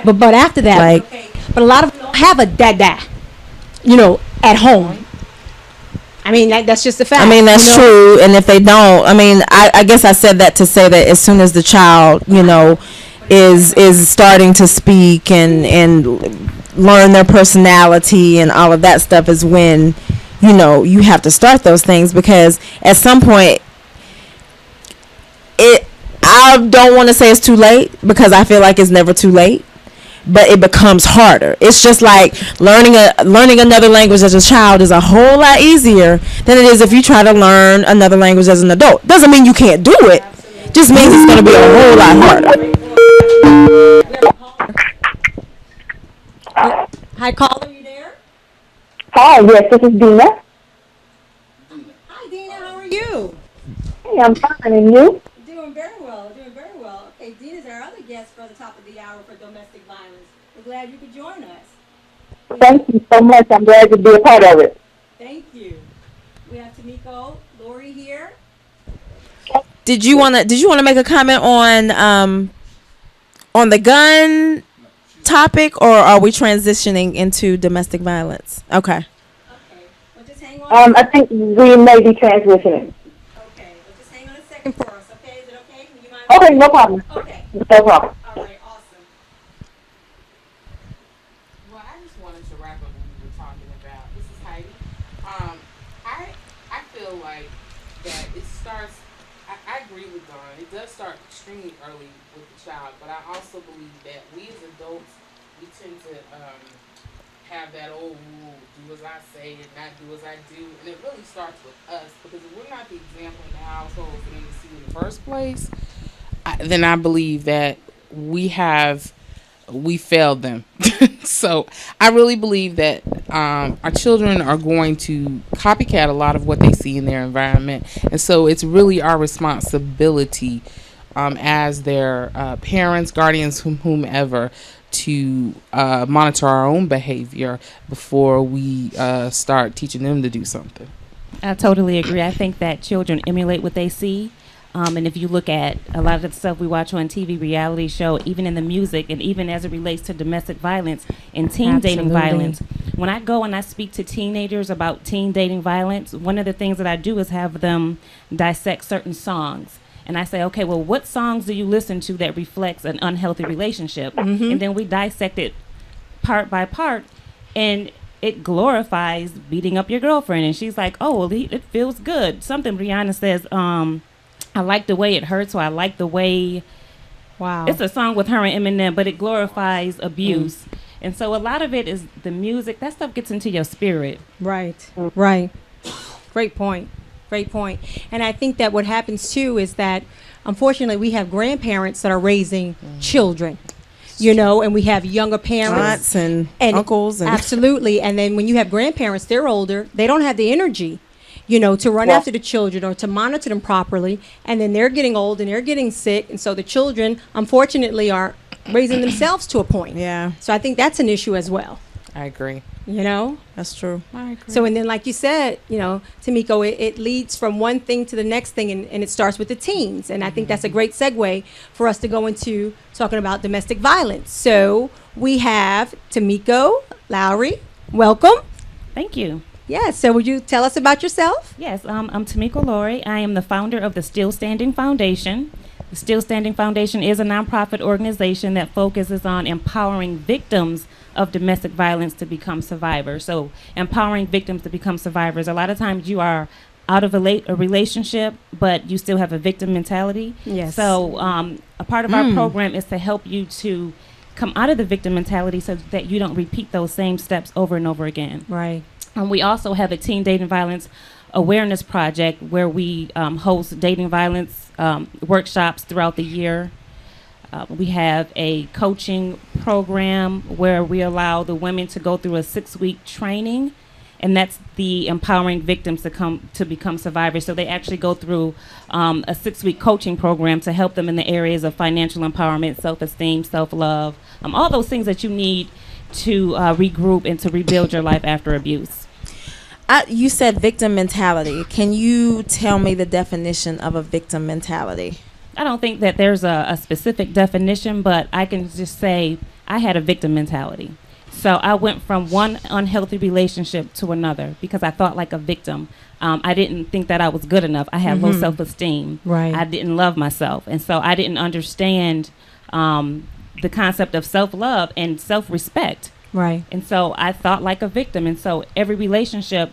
But after that, like, but a lot of them don't have a dad, you know, at home. I mean, that's just a fact. I mean, that's true. And if they don't, I mean, I guess I said that to say that as soon as the child, you know, is starting to speak and learn their personality and all of that stuff is when, you know, you have to start those things, because at some point I don't want to say it's too late, because I feel like it's never too late. But it becomes harder. It's just like learning another language as a child is a whole lot easier than it is if you try to learn another language as an adult. Doesn't mean you can't do it. Just means it's going to be a whole lot harder. Hi, caller, you there? Hi, yes, this is Denna. Hi, Denna, how are you? Hey, I'm fine, and you? Doing very well, Okay, Dena's our other guest for the top of the hour for domestic violence. We're glad you could join us. Thank you so much. I'm glad to be a part of it. Thank you. We have Tamiko, Lowry here. Did you want to make a comment on the gun topic, or are we transitioning into domestic violence? Okay. Well, just hang on. I think we may be transitioning. Okay. Well, just hang on a second for us. Okay. Is it okay? Would you mind? Okay, no problem. Okay. No problem. All right. Awesome. Well, I just wanted to wrap up what we were talking about. This is Heidi. I feel like that it starts. I agree with Dawn. It does start extremely early with the child, but I also believe that we as adults, we tend to have that old rule: do as I say and not do as I do, and it really starts with us, because if we're not the example in the household for them to see in the first place, then I believe that we failed them. So I really believe that our children are going to copycat a lot of what they see in their environment, and so it's really our responsibility as their parents, guardians, whomever, to monitor our own behavior before we start teaching them to do something. I totally agree. I think that children emulate what they see. And if you look at a lot of the stuff we watch on TV, reality show, even in the music, and even as it relates to domestic violence and teen dating violence, when I go and I speak to teenagers about teen dating violence, one of the things that I do is have them dissect certain songs. And I say, okay, well, what songs do you listen to that reflects an unhealthy relationship? And then we dissect it part by part, and it glorifies beating up your girlfriend. And she's like, oh, well, it feels good. Something Rihanna says, I like the way it hurts, or I like the way. Wow. It's a song with her and Eminem, but it glorifies abuse. And so a lot of it is the music. That stuff gets into your spirit. Right. Right. Great point. Great point. And I think that what happens too is that, unfortunately, we have grandparents that are raising children. You know, and we have younger parents. Aunts and uncles. And absolutely. And then when you have grandparents, they're older. They don't have the energy, you know, to run after the children or to monitor them properly. And then they're getting old and they're getting sick. And so the children, unfortunately, are raising themselves to a point. Yeah. So I think that's an issue as well. I agree. You know? That's true. I agree. So, and then like you said, you know, Tamiko, it leads from one thing to the next thing, and it starts with the teens. And I think that's a great segue for us to go into talking about domestic violence. So we have Tamiko, Lowry. Welcome. Thank you. Yes. So would you tell us about yourself? Yes, I'm Tamiko Lowry. I am the founder of the Still Standing Foundation. The Still Standing Foundation is a nonprofit organization that focuses on empowering victims of domestic violence to become survivors. So empowering victims to become survivors. A lot of times you are out of a relationship, but you still have a victim mentality. Yes. So a part of our program is to help you to come out of the victim mentality so that you don't repeat those same steps over and over again. Right. And we also have a teen dating violence awareness project where we host dating violence workshops throughout the year. We have a coaching program where we allow the women to go through a 6-week training, and that's the empowering victims to become survivors. So they actually go through a 6-week coaching program to help them in the areas of financial empowerment, self-esteem, self-love, all those things that you need to regroup and to rebuild your life after abuse. You said victim mentality. Can you tell me the definition of a victim mentality? I don't think that there's a specific definition, but I can just say I had a victim mentality. So I went from one unhealthy relationship to another because I thought like a victim. I didn't think that I was good enough. I had low self-esteem. Right. I didn't love myself. And so I didn't understand the concept of self-love and self-respect. Right. And so I thought like a victim. And so every relationship,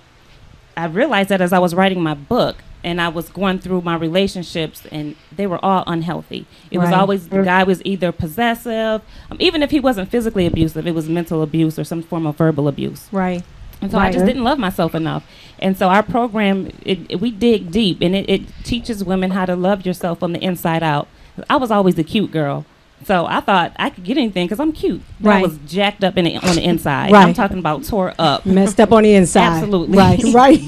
I realized that as I was writing my book, and I was going through my relationships, and they were all unhealthy. It was always, the guy was either possessive, even if he wasn't physically abusive, it was mental abuse or some form of verbal abuse. Right. And so I just didn't love myself enough. And so our program, we dig deep, and it teaches women how to love yourself from the inside out. I was always the cute girl. So I thought I could get anything because I'm cute. But I was jacked up on the inside. Right. I'm talking about tore up. Messed up on the inside. Absolutely. Right, right.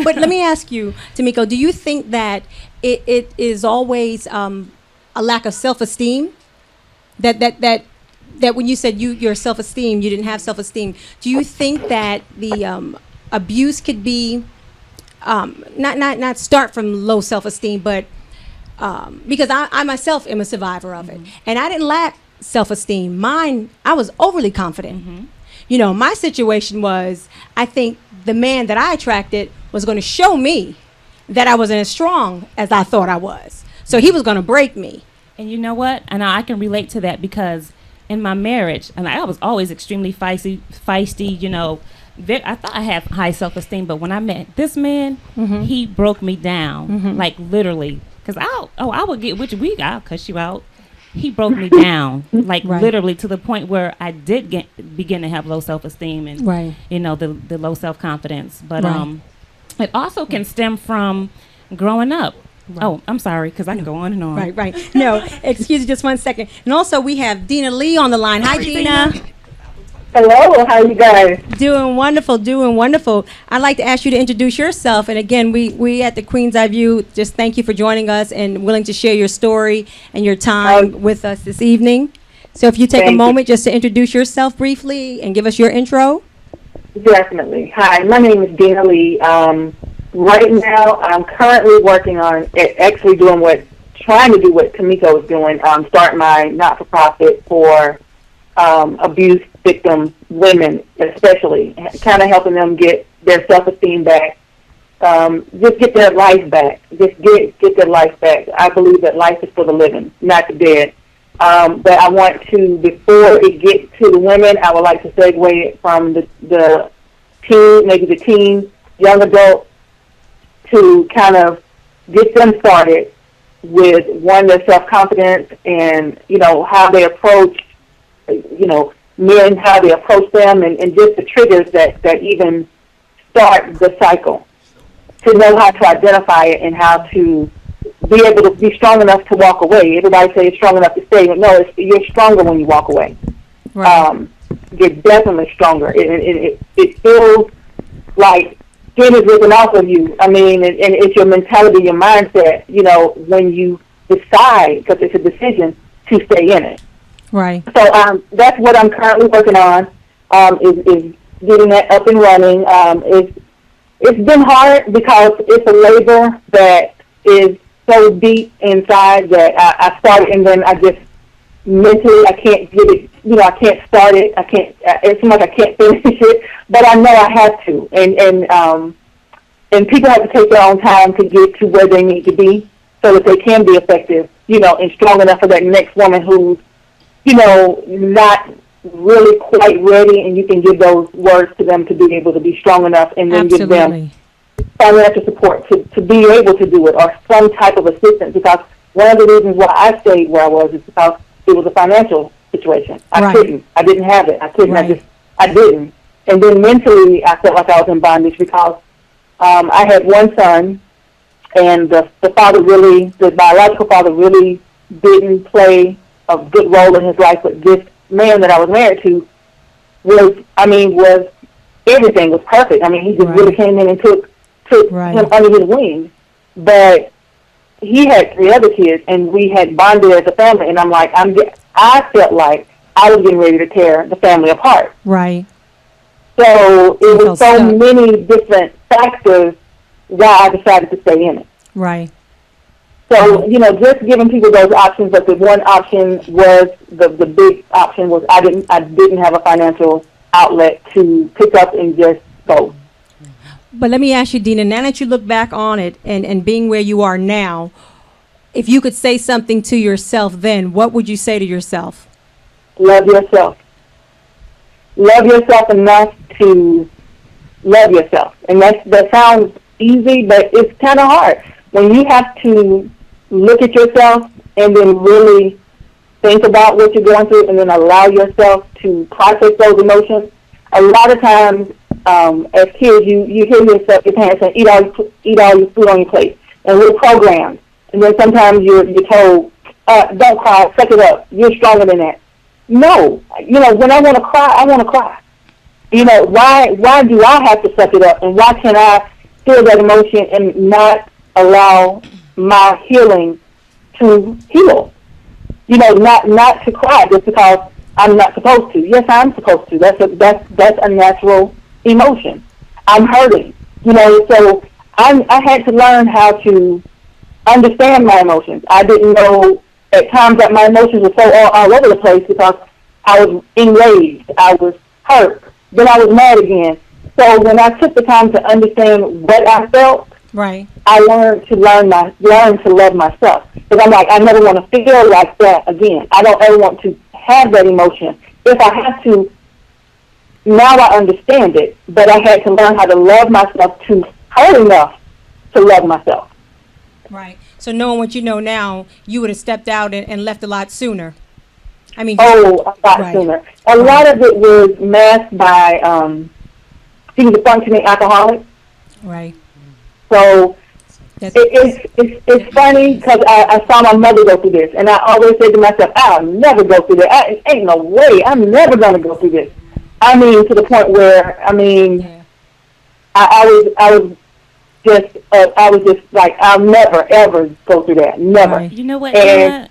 But let me ask you, Tamiko, do you think that it is always a lack of self-esteem? That when you said your self-esteem, you didn't have self-esteem. Do you think that the abuse could be not start from low self-esteem, but because I myself am a survivor of it, and I didn't lack self-esteem. Mine, I was overly confident. You know, my situation was, I think the man that I attracted was going to show me that I wasn't as strong as I thought I was. So he was going to break me. And you know what? And I can relate to that because in my marriage, and I was always extremely feisty, you know, I thought I had high self-esteem, but when I met this man, he broke me down, like literally. Because I would get with you, I'll cuss you out. He broke me down, like literally to the point where I did begin to have low self-esteem and, you know, the low self-confidence. But it also can stem from growing up. Oh, I'm sorry, because I can go on and on. Right. No, excuse me just 1 second. And also we have Denna Lee on the line. Hi, Denna. Hello, how are you guys? Doing wonderful, doing wonderful. I'd like to ask you to introduce yourself. And again, we at the Queen's Eye View just thank you for joining us and willing to share your story and your time with us this evening. So if you take a moment just to introduce yourself briefly and give us your intro. Definitely. Hi, my name is Denna Lee. Right now, I'm currently working on actually trying to do what Tamiko is doing. Start my not-for-profit for abuse victim women, especially, kind of helping them get their self-esteem back, just get their life back, just get their life back. I believe that life is for the living, not the dead. But I want to, before it gets to the women, I would like to segue it from the teen, maybe the teen, young adult, to kind of get them started with, one, their self-confidence and, how they approach, men, how they approach them, and just the triggers that even start the cycle, to know how to identify it and how to be able to be strong enough to walk away. Everybody says it's strong enough to stay, but no, you're stronger when you walk away. Right. You're definitely stronger. It feels like skin is ripping off of you. I mean, and it's your mentality, your mindset, when you decide, because it's a decision, to stay in it. Right. So that's what I'm currently working on, is getting that up and running. It's been hard because it's a labor that is so deep inside that I started, and then I just mentally, I can't get it, I can't start it. It seems like I can't finish it, but I know I have to. And people have to take their own time to get to where they need to be so that they can be effective, and strong enough for that next woman who's, not really quite ready, and you can give those words to them to be able to be strong enough, and then give them financial support to be able to do it, or some type of assistance. Because one of the reasons why I stayed where I was is because it was a financial situation. I didn't have it. I couldn't. I didn't. And then mentally, I felt like I was in bondage because I had one son, and the biological father really didn't play a good role in his life. But this man that I was married to was everything was perfect. I mean, he just really came in and took him under his wing. But he had 3 other kids, and we had bonded as a family. And I'm like, I felt like I was getting ready to tear the family apart. Right. So it was so many different factors why I decided to stay in it. Right. So, just giving people those options, but the one option was, the big option was I didn't have a financial outlet to pick up and just go. But let me ask you, Denna, now that you look back on it and being where you are now, if you could say something to yourself then, what would you say to yourself? Love yourself. Love yourself enough to love yourself. And that sounds easy, but it's kind of hard. When you have to look at yourself and then really think about what you're going through and then allow yourself to process those emotions. A lot of times, as kids, you hear your parents saying, eat all your food on your plate. And we're programmed. And then sometimes you're told, don't cry, suck it up. You're stronger than that. No. When I want to cry, I want to cry. Why do I have to suck it up? And why can't I feel that emotion and not allow my healing to heal? Not to cry just because I'm not supposed to. Yes, I'm supposed to. That's a natural emotion. I'm hurting. So I had to learn how to understand my emotions. I didn't know at times that my emotions were so all over the place because I was enraged. I was hurt. Then I was mad again. So when I took the time to understand what I felt, right, I learned to learn to love myself. Because I'm like, I never want to feel like that again. I don't ever want to have that emotion. If I have to, now I understand it, but I had to learn how to love myself to hurt enough to love myself. Right. So knowing what you know now, you would have stepped out and left a lot sooner. I mean, a lot sooner. A lot of it was masked by he was a functioning alcoholic. Right. So it's funny because I saw my mother go through this, and I always say to myself, I'll never go through that. Ain't no way. I'm never going to go through this. I mean, to the point where I was just like, I'll never ever go through that. Never. Right. You know what? Denna,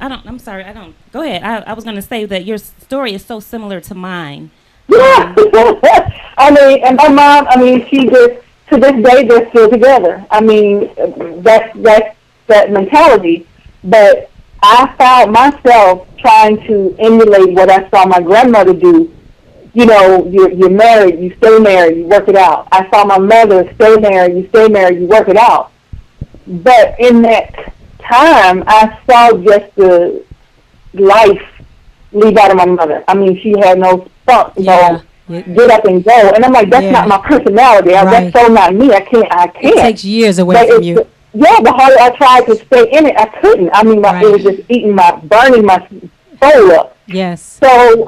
I'm sorry. I don't. Go ahead. I was going to say that your story is so similar to mine. Yeah. I mean, and my mom, to this day, they're still together. I mean, that's that mentality. But I found myself trying to emulate what I saw my grandmother do. You know, you're married, you stay married, you work it out. I saw my mother stay married, you stay married, you work it out. But in that time, I saw just the life leave out of my mother. I mean, she had no spunk, no get up and go. And I'm like, that's not my personality. That's so not me. I can't. It takes years away from you. Yeah, the harder I tried to stay in it, I couldn't. I mean, it was just burning my soul up. Yes. So,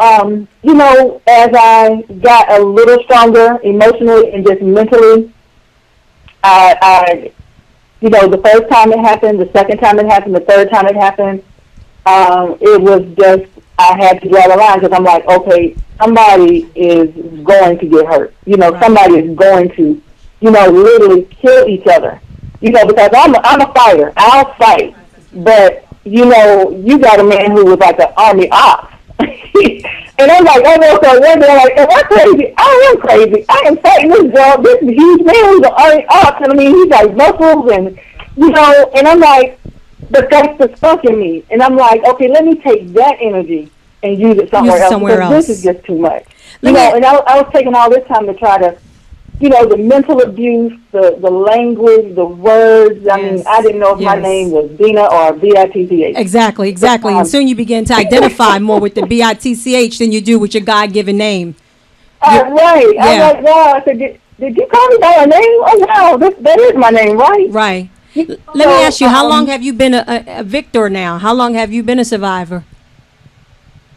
you know, as I got a little stronger emotionally and just mentally, I you know, the first time it happened, the second time it happened, the third time it happened, it was just, I had to draw the line because I'm like, okay, somebody is going to get hurt. You know, somebody is going to, you know, literally kill each other. You know, because I'm a fighter. I'll fight. But, you know, you got a man who was like an army ops. And I'm like, almost like one day, like, am I crazy? I am crazy. I am fighting this girl, this huge man who's an army ops. And I mean, he's like muscles and, you know, and I'm like, but that's the stuff in me. And I'm like, okay, let me take that energy and use it somewhere else. Because this is just too much. You know, and I was taking all this time to try to, you know, the mental abuse, the language, the words. I mean, I didn't know if my name was Denna or B-I-T-C-H. Exactly. And soon you begin to identify more with the B-I-T-C-H than you do with your God-given name. Right. Yeah. I'm like, wow. I said, did you call me by my name? Oh, wow. That is my name, right? Right. Let me ask you, how long have you been a victor now? How long have you been a survivor?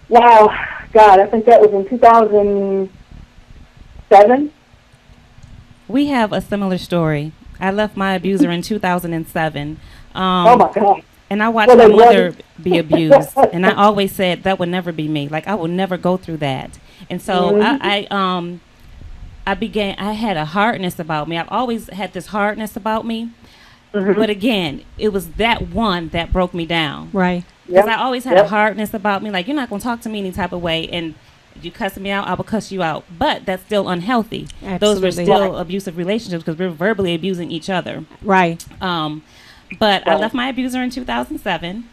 Wow. God, I think that was in 2007. We have a similar story. I left my abuser in 2007. Oh, my God. And I watched my mother be abused. And I always said that would never be me. Like, I would never go through that. And so I had a hardness about me. I've always had this hardness about me. But again, it was that one that broke me down. Right. Because I always had a hardness about me. Like, you're not going to talk to me any type of way. And you cuss me out, I will cuss you out. But that's still unhealthy. Absolutely. Those were still abusive relationships because we're verbally abusing each other. Right. But I left my abuser in 2007.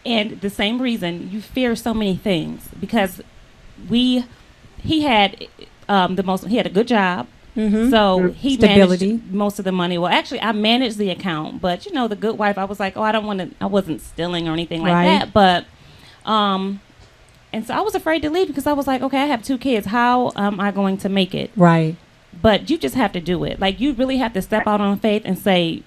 And the same reason, you fear so many things. Because he had he had a good job. So he managed most of the money. Well, actually, I managed the account, but you know, the good wife, I was like, oh, I wasn't stealing or anything like that. But, and so I was afraid to leave because I was like, okay, I have 2 kids. How am I going to make it? Right. But you just have to do it. Like, you really have to step out on faith and say,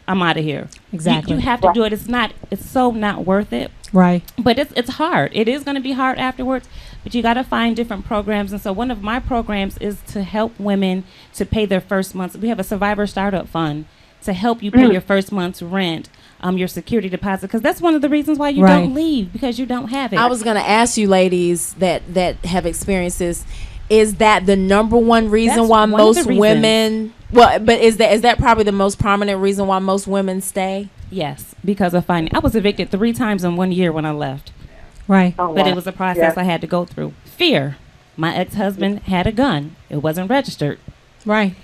I'm out of here. Exactly. You have to do it. It's so not worth it. Right. But it's hard. It is going to be hard afterwards. But you got to find different programs. And so one of my programs is to help women to pay their first month's. We have a survivor startup fund to help you pay your first month's rent, your security deposit, because that's one of the reasons why you don't leave, because you don't have it. I was going to ask you ladies that have experienced this, is that the number one reason why most women, but is that probably the most prominent reason why most women stay? Yes, because of finance. I was evicted 3 times in 1 year when I left. Right. But it was a process I had to go through. Fear. My ex-husband had a gun. It wasn't registered. Right.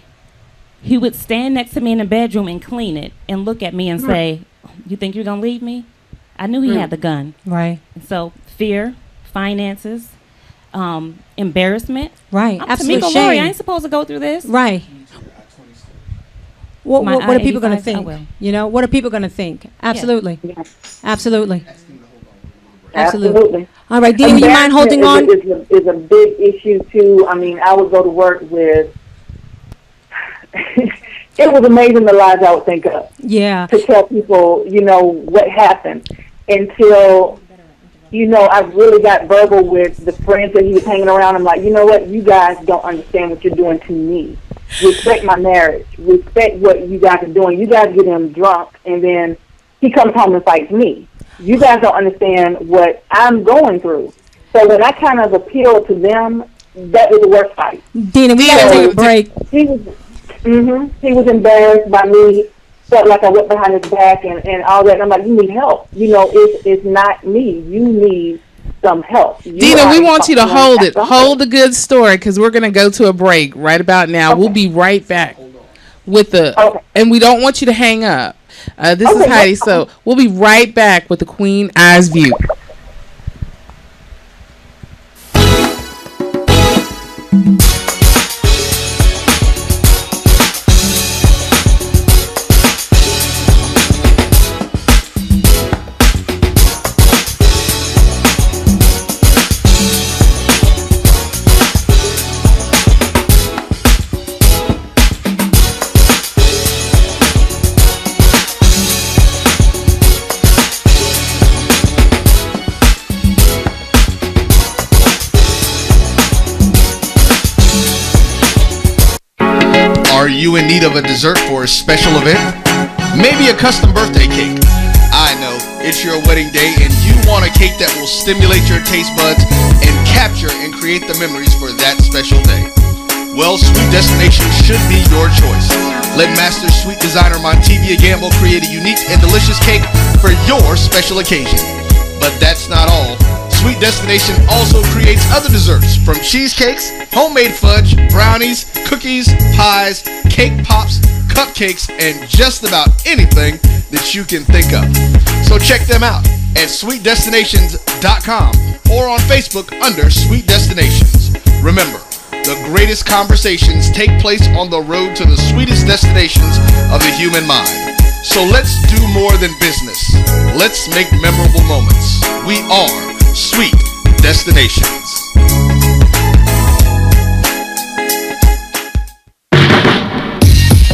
He would stand next to me in the bedroom and clean it and look at me and say, you think you're going to leave me? I knew he had the gun. Right. So fear, finances, embarrassment. Right. I'm Absolutely. Tamiko, Lowry, I ain't supposed to go through this. Right. What are people going to think? You know, what are people going to think? Absolutely. Yeah. Absolutely. Absolutely. All right, Denna, would you mind holding on? Is a big issue too. I mean, I would go to work with. It was amazing the lies I would think of. Yeah. To tell people, you know, what happened until, you know, I really got verbal with the friends that he was hanging around. I'm like, you know what? You guys don't understand what you're doing to me. Respect my marriage. Respect what you guys are doing. You guys get him drunk, and then he comes home and fights me. You guys don't understand what I'm going through. So when I kind of appealed to them, that was the worst fight. Denna, we got to take a break. He was embarrassed by me, felt like I went behind his back and all that. And I'm like, you need help. You know, it's not me. You need some help. Denna, we want you to hold it. Hold the good story, because we're going to go to a break right about now. Okay. We'll be right back. with the, and we don't want you to hang up. This is Heidi, so we'll be right back with the Queen Eyes View. Are you in need of a dessert for a special event? Maybe a custom birthday cake. I know, it's your wedding day and you want a cake that will stimulate your taste buds and capture and create the memories for that special day. Well, Sweet Destination should be your choice. Let master sweet designer Montevia Gamble create a unique and delicious cake for your special occasion. But that's not all. Sweet Destination also creates other desserts, from cheesecakes, homemade fudge, brownies, cookies, pies, cake pops, cupcakes, and just about anything that you can think of. So check them out at sweetdestinations.com or on Facebook under Sweet Destinations. Remember, the greatest conversations take place on the road to the sweetest destinations of the human mind. So let's do more than business. Let's make memorable moments. We are Sweet Destinations.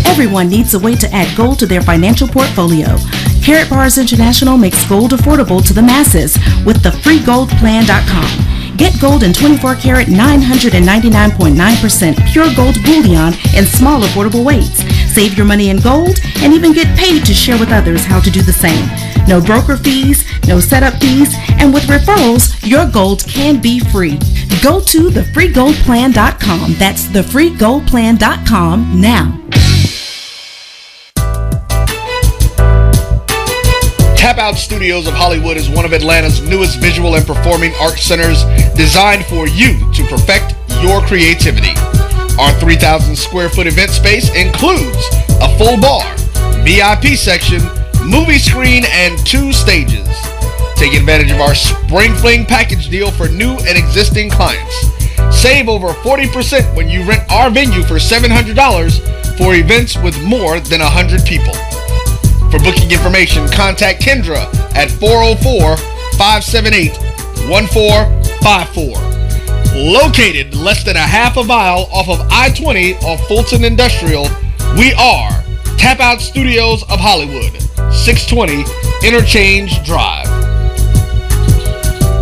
Everyone needs a way to add gold to their financial portfolio. Carrot Bars International makes gold affordable to the masses with the freegoldplan.com. Get gold in 24-karat 999.9% pure gold bullion in small affordable weights. Save your money in gold and even get paid to share with others how to do the same. No broker fees, no setup fees, and with referrals, your gold can be free. Go to thefreegoldplan.com. That's thefreegoldplan.com now. Tap Out Studios of Hollywood is one of Atlanta's newest visual and performing arts centers designed for you to perfect your creativity. Our 3,000 square foot event space includes a full bar, VIP section, movie screen, and 2 stages. Take advantage of our Spring Fling package deal for new and existing clients. Save over 40% when you rent our venue for $700 for events with more than 100 people. For booking information, contact Kendra at 404-578-1454. Located less than a half a mile off of I-20 off Fulton Industrial, we are Tap Out Studios of Hollywood, 620 Interchange Drive.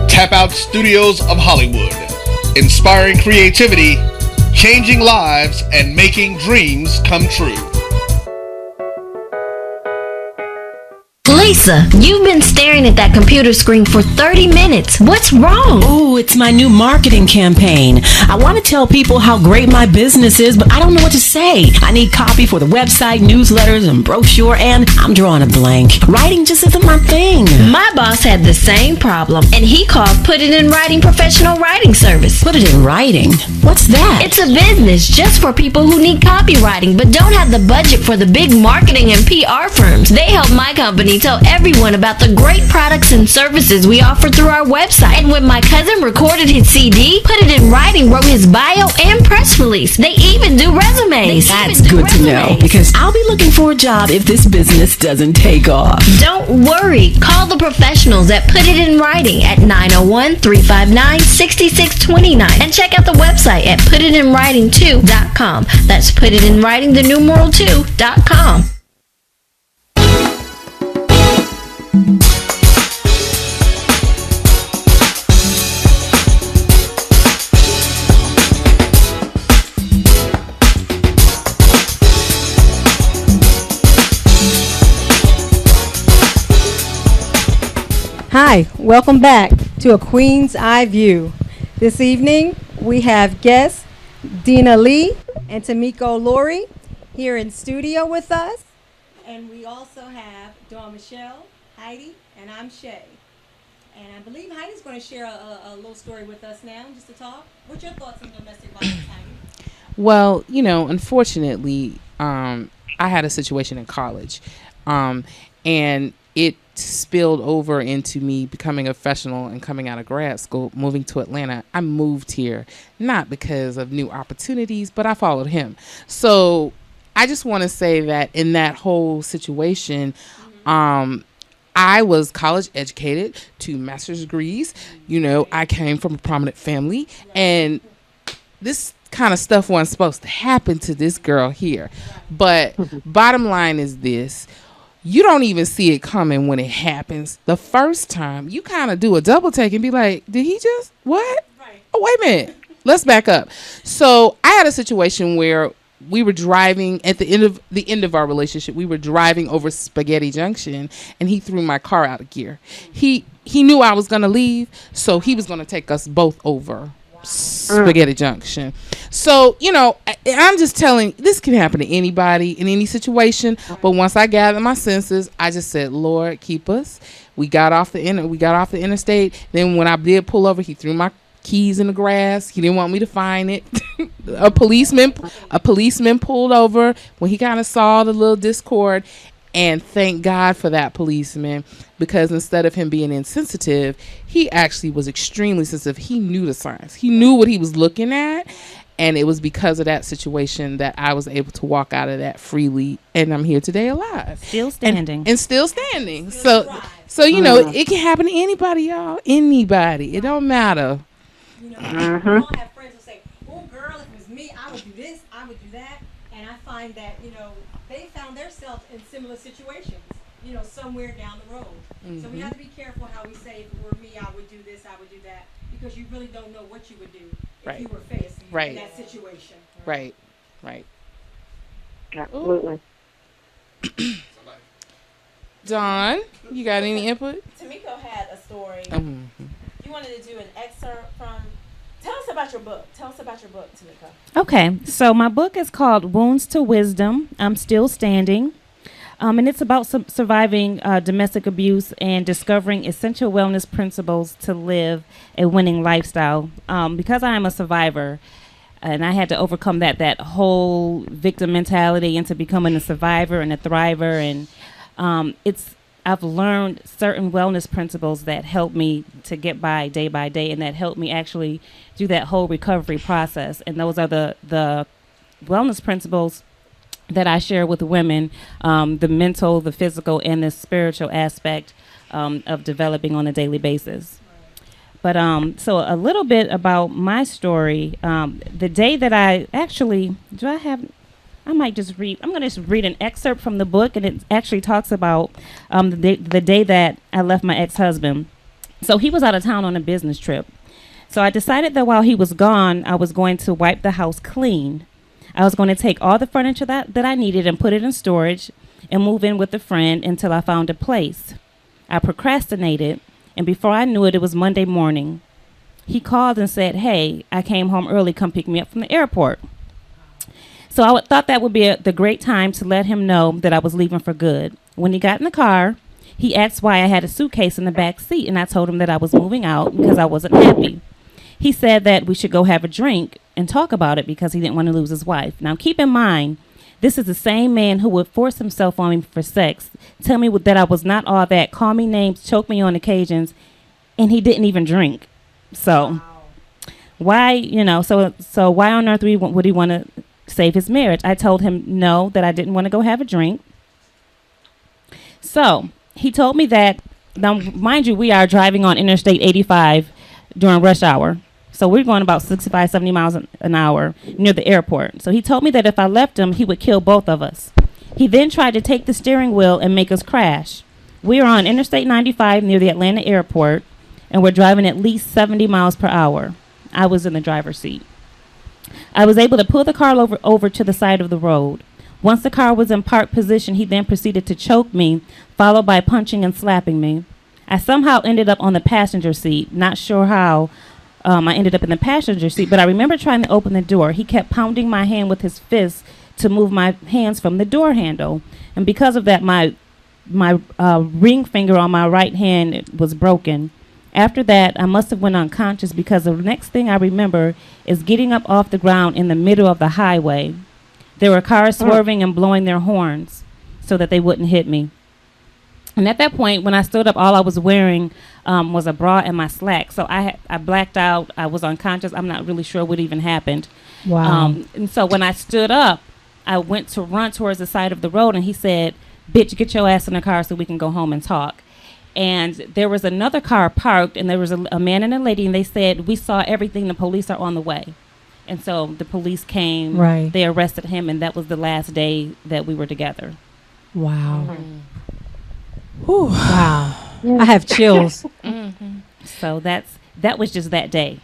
Tap Out Studios of Hollywood, inspiring creativity, changing lives, and making dreams come true. Lisa, you've been staring at that computer screen for 30 minutes. What's wrong? Oh, it's my new marketing campaign. I want to tell people how great my business is, but I don't know what to say. I need copy for the website, newsletters, and brochure, and I'm drawing a blank. Writing just isn't my thing. My boss had the same problem, and he called Put It in Writing Professional Writing Service. Put it in writing? What's that? It's a business just for people who need copywriting, but don't have the budget for the big marketing and PR firms. They help my company tell everyone about the great products and services we offer through our website. And when my cousin recorded his CD, Put It in Writing wrote his bio and press release. They even do resumes. That's good to know, because I'll be looking for a job if this business doesn't take off. Don't worry. Call the professionals at Put It in Writing at 901-359-6629 and check out the website at putitinwriting2.com. That's putitinwriting, the numeral 2.com. Hi, welcome back to A Queen's Eye View. This evening, we have guests Denna Lee and Tamiko Lowry here in studio with us. And we also have Dawn Michelle, Heidi, and I'm Shay. And I believe Heidi's going to share a little story with us now, just to talk. What's your thoughts on domestic violence, Heidi? Well, unfortunately, I had a situation in college, and it spilled over into me becoming a professional and coming out of grad school, moving to Atlanta. I moved here not because of new opportunities, but I followed him. So I just want to say that in that whole situation, I was college educated, 2 master's degrees. I came from a prominent family, and this kind of stuff wasn't supposed to happen to this girl here. But bottom line is this. You don't even see it coming when it happens. The first time, you kind of do a double take and be like, did he just, what? Right. Oh, wait a minute. Let's back up. So I had a situation where we were driving at the end of our relationship. We were driving over Spaghetti Junction, and he threw my car out of gear. He knew I was going to leave, so he was going to take us both over Spaghetti Junction. So, I'm just telling, this can happen to anybody in any situation. But once I gathered my senses, I just said, Lord, keep us. We got off the interstate. Then when I did pull over, he threw my keys in the grass. He didn't want me to find it. A policeman pulled over when he kind of saw the little discord. And thank God for that policeman, because instead of him being insensitive, he actually was extremely sensitive. He knew the signs. He knew what he was looking at. And it was because of that situation that I was able to walk out of that freely. And I'm here today alive. Still standing. And still standing. So it can happen to anybody, y'all. Anybody. It don't matter. We all have friends who say, oh, girl, if it was me, I would do this, I would do that. And I find that, they found themselves in similar situations, somewhere down the road. So we have to be careful how we say, if it were me, I would do this, I would do that. Because you really don't know what you would do if you were faced in that situation. Right. Absolutely. Dawn, you got any input? Tamiko had a story. You wanted to do an excerpt from. Tell us about your book. Tamiko. Okay, so my book is called Wounds to Wisdom. I'm Still Standing. And it's about surviving domestic abuse and discovering essential wellness principles to live a winning lifestyle. Because I am a survivor, and I had to overcome that whole victim mentality into becoming a survivor and a thriver. And I've learned certain wellness principles that help me to get by day, and that help me actually do that whole recovery process. And those are the wellness principles that I share with women, the mental, the physical, and the spiritual aspect of developing on a daily basis. But so a little bit about my story. The day that I actually, I'm going to just read an excerpt from the book, and it actually talks about the day that I left my ex-husband. So he was out of town on a business trip. So I decided that while he was gone, I was going to wipe the house clean. I was going to take all the furniture that I needed and put it in storage and move in with a friend until I found a place. I procrastinated, and before I knew it, it was Monday morning. He called and said, hey, I came home early, come pick me up from the airport. So I thought that would be the great time to let him know that I was leaving for good. When he got in the car, he asked why I had a suitcase in the back seat, and I told him that I was moving out because I wasn't happy. He said that we should go have a drink and talk about it because he didn't want to lose his wife. Now, keep in mind, this is the same man who would force himself on me for sex, tell me that I was not all that, call me names, choke me on occasions, and he didn't even drink. So, why, so why on earth would he want to save his marriage? I told him no, that I didn't want to go have a drink. So, he told me that, now, mind you, we are driving on Interstate 85 during rush hour. So we're going about 65, 70 miles an hour near the airport. So he told me that if I left him, he would kill both of us. He then tried to take the steering wheel and make us crash. We are on Interstate 95 near the Atlanta airport, and we're driving at least 70 miles per hour. I was in the driver's seat. I was able to pull the car over to the side of the road. Once the car was in park position, he then proceeded to choke me, followed by punching and slapping me. I somehow ended up on the passenger seat, not sure how. I ended up in the passenger seat, but I remember trying to open the door. He kept pounding my hand with his fist to move my hands from the door handle. And because of that, my ring finger on my right hand was broken. after that, I must have went unconscious because the next thing I remember is getting up off the ground in the middle of the highway. There were cars swerving and blowing their horns so that they wouldn't hit me. And at that point, when I stood up, all I was wearing was a bra and my slacks. So I blacked out. I was unconscious. I'm not really sure what even happened. Wow. And so when I stood up, I went to run towards the side of the road, and he said, "Bitch, get your ass in the car so we can go home and talk." And there was another car parked, and there was a man and a lady, and they said, "We saw everything. The police are on the way." And so the police came. Right. They arrested him, and that was the last day that we were together. Wow. Whew. Wow. I have chills. So that was just that day.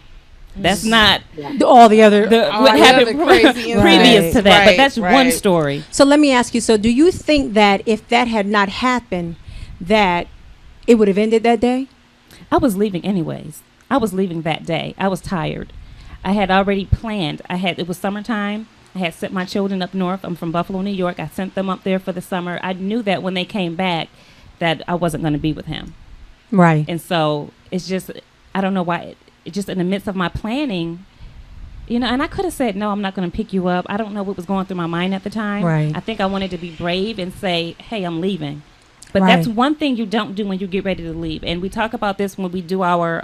That's not all the other what happened previous to that, but that's one story. So let me ask you, so do you think that if that had not happened, that it would have ended that day? I was leaving anyways. I was leaving that day. I was tired. I had already planned. It was summertime. I had sent my children up north. I'm from Buffalo, New York. I sent them up there for the summer. I knew that when they came back that I wasn't going to be with him. Right. And so it's just, I don't know why, it just in the midst of my planning, you know, and I could have said, no, I'm not going to pick you up. I don't know what was going through my mind at the time. Right. I think I wanted to be brave and say, hey, I'm leaving. But Right. that's one thing you don't do when you get ready to leave. And we talk about this when we do our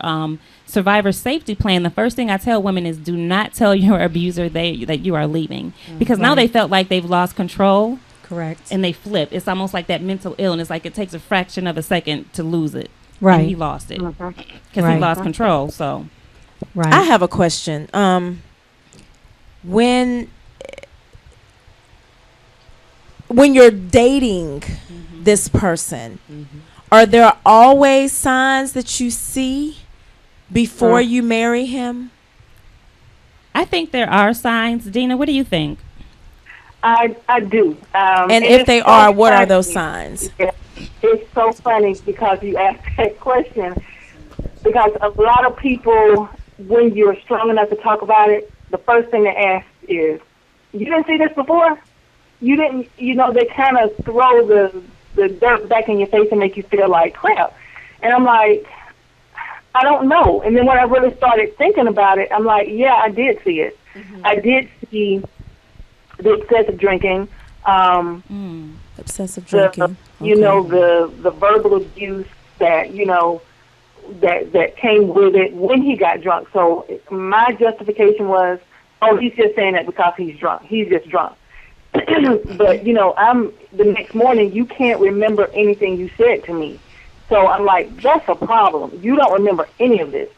survivor safety plan. The first thing I tell women is do not tell your abuser that you are leaving. Because now they felt like they've lost control. Correct. And they flip. It's almost like that mental illness. Like it takes a fraction of a second to lose it. Right. And he lost it. Because he lost control. So. Right. I have a question. When you're dating this person, are there always signs that you see before you marry him? I think there are signs. Dina, what do you think? I do. And if they are, what are those signs? It's so funny because you asked that question. Because a lot of people, when you're strong enough to talk about it, the first thing they ask is, you didn't see this before? You didn't, you know, they kind of throw the dirt back in your face and make you feel like crap. And I'm like, I don't know. And then when I really started thinking about it, I'm like, yeah, I did see it. I did see the excessive drinking. Excessive drinking. You know, the verbal abuse that, you know, that came with it when he got drunk. So my justification was, oh, he's just saying that because he's drunk. He's just drunk. But, you know, the next morning, you can't remember anything you said to me. So I'm like, that's a problem. You don't remember any of this.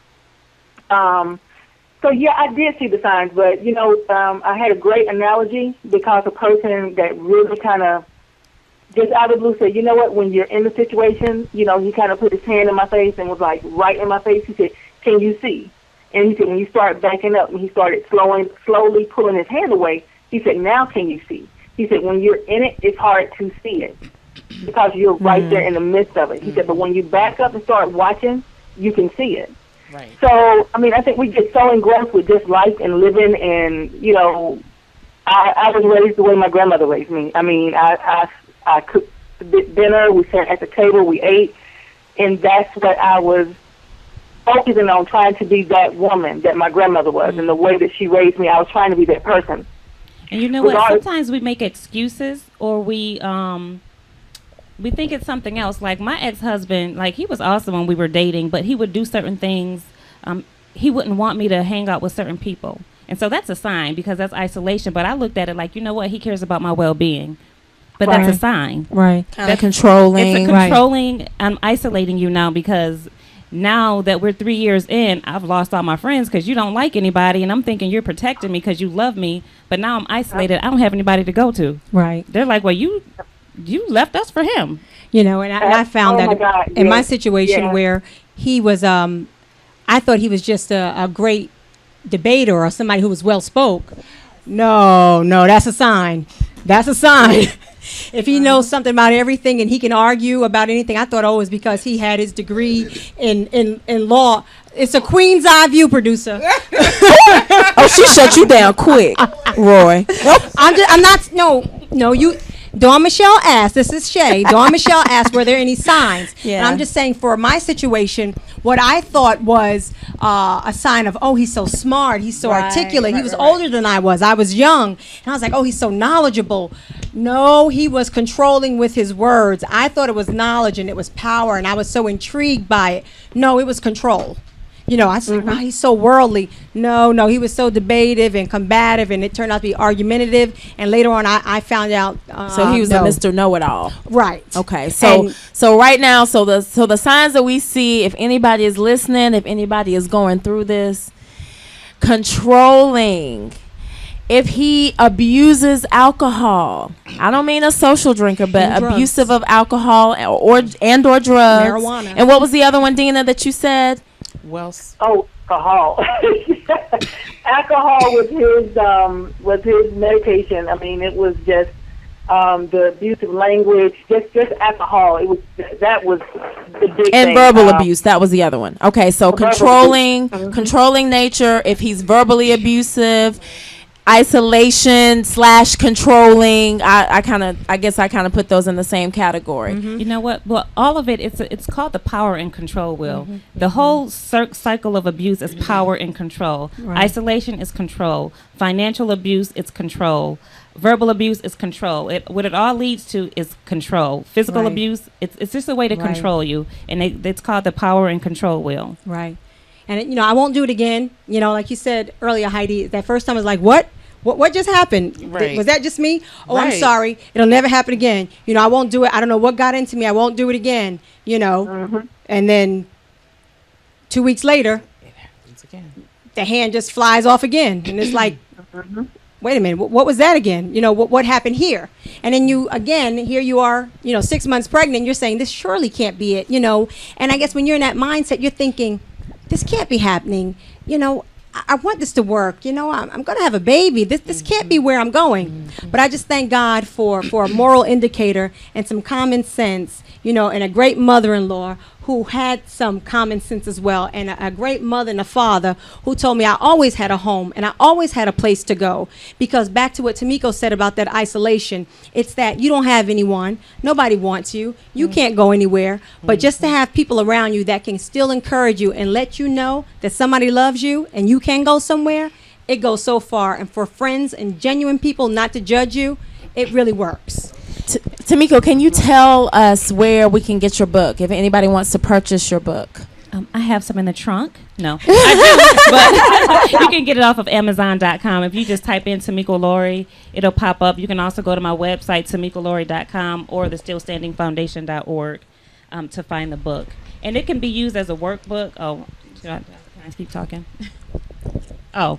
So, yeah, I did see the signs. But, you know, I had a great analogy because a person that really kind of just out of the blue said, you know what, when you're in the situation, you know, he kind of put his hand in my face and was like right in my face. He said, can you see? And he said, when you start backing up, and he started slowly pulling his hand away, he said, now can you see? He said, when you're in it, it's hard to see it because you're right there in the midst of it. He said, but when you back up and start watching, you can see it. Right. So, I mean, I think we get so engrossed with just life and living and, you know, I was raised the way my grandmother raised me. I mean, I cooked dinner, we sat at the table, we ate, and that's what I was focusing on, trying to be that woman that my grandmother was, and the way that she raised me, I was trying to be that person. And you know what? Sometimes we make excuses, or we think it's something else. Like my ex-husband, like he was awesome when we were dating, but he would do certain things. He wouldn't want me to hang out with certain people, and so that's a sign because that's isolation. But I looked at it like, you know what? He cares about my well-being. But that's a sign. Right. Kind of controlling. It's a controlling. I'm isolating you now because now that we're 3 years in, I've lost all my friends because you don't like anybody. And I'm thinking you're protecting me because you love me. But now I'm isolated. I don't have anybody to go to. Right. They're like, well, you left us for him. You know, and I found that in my situation where he was, I thought he was just a great debater or somebody who was well-spoke. No, that's a sign. That's a sign. If he knows something about everything and he can argue about anything, I thought, it's because he had his degree in law. It's a queen's eye view, producer. Oh, she shut you down quick, Roy. Dawn Michelle asked, this is Shay. Dawn Michelle asked, were there any signs? Yeah. And I'm just saying, for my situation, what I thought was a sign of, oh, he's so smart, he's so articulate. He was older than I was. I was young. And I was like, oh, he's so knowledgeable. No, he was controlling with his words. I thought it was knowledge and it was power, and I was so intrigued by it. No, it was control. You know, I was like, wow, he's so worldly. No, he was so debative and combative, and it turned out to be argumentative. And later on, I found out. So he was a Mr. Know-it-all. Right. Okay. So right now, so the signs that we see, if anybody is listening, if anybody is going through this, controlling. If he abuses alcohol, I don't mean a social drinker, but abusive of alcohol or drugs. Marijuana. And what was the other one, Dina, that you said? Alcohol. Alcohol was his medication. I mean, it was just the abusive language, just alcohol. It was that was the big thing. And verbal abuse, that was the other one. Okay, so controlling nature. If he's verbally abusive, isolation / controlling. I guess I kind of put those in the same category. You know what? Well, all of it, it's called the power and control will. The whole cycle of abuse is power and control. Right. Isolation is control. Financial abuse is control. Verbal abuse is control. What it all leads to is control. Physical abuse, it's just a way to control you, and it's called the power and control will. Right. And I won't do it again. Like you said earlier, Heidi, that first time I was like, what just happened? Right. Was that just me? Oh, Right. I'm sorry. It'll never happen again. I won't do it. I don't know what got into me. I won't do it again, And then 2 weeks later, the hand just flies off again. And it's like, wait a minute, what was that again? What happened here? And then here you are, 6 months pregnant. You're saying, this surely can't be it, And I guess when you're in that mindset, you're thinking, this can't be happening. I want this to work. I'm going to have a baby. This can't be where I'm going. But I just thank God for a moral indicator and some common sense, and a great mother-in-law who had some common sense as well, and a great mother and a father who told me I always had a home and I always had a place to go. Because back to what Tamiko said about that isolation, it's that you don't have anyone, nobody wants you, you can't go anywhere, but just to have people around you that can still encourage you and let you know that somebody loves you and you can go somewhere, it goes so far. And for friends and genuine people not to judge you, it really works. Tamiko, can you tell us where we can get your book if anybody wants to purchase your book? I have some in the trunk. No, I do, but you can get it off of Amazon.com. If you just type in Tamiko Lowry, it'll pop up. You can also go to my website, TamikoLowry.com, or the StillStandingFoundation.org to find the book. And it can be used as a workbook. Oh, can I keep talking? Oh,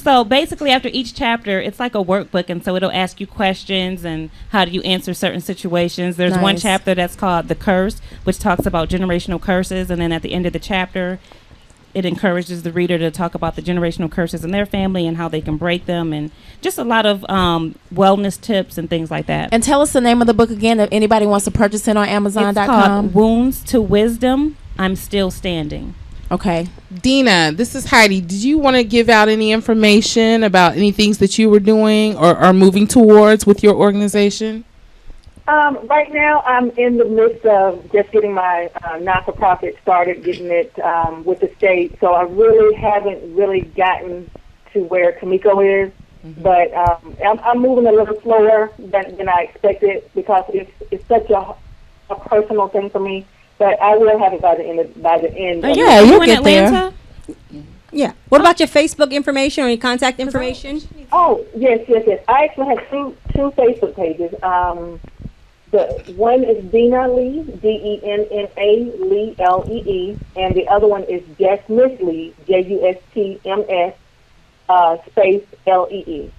so basically after each chapter, it's like a workbook, and so it'll ask you questions and how do you answer certain situations. There's one chapter that's called The Curse, which talks about generational curses, and then at the end of the chapter, it encourages the reader to talk about the generational curses in their family and how they can break them, and just a lot of wellness tips and things like that. And tell us the name of the book again if anybody wants to purchase it on Amazon.com. It's called Wounds to Wisdom, I'm Still Standing. Okay. Dina, this is Heidi. Did you want to give out any information about any things that you were doing or are moving towards with your organization? Right now, I'm in the midst of just getting my not-for-profit started, getting it with the state. So I really haven't gotten to where Tamiko is. But I'm moving a little slower than I expected because it's such a personal thing for me. But I will have it by the end. Yeah, you'll get there. Yeah. What about your Facebook information or your contact information? Oh, yes. I actually have two Facebook pages. The one is Denna Lee, Denna Lee, Lee, and the other one is Just Miss Lee, JUSTMS space LEE.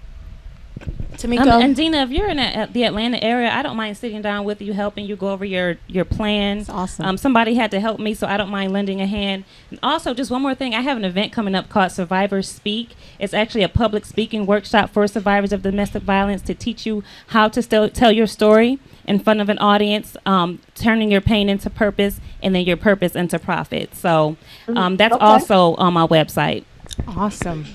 Tamiko? And Dina, if you're in the Atlanta area, I don't mind sitting down with you, helping you go over your plan. That's awesome. Somebody had to help me, so I don't mind lending a hand. And also, just one more thing, I have an event coming up called Survivors Speak. It's actually a public speaking workshop for survivors of domestic violence to teach you how to still tell your story in front of an audience, turning your pain into purpose and then your purpose into profit. So that's also on my website. Awesome.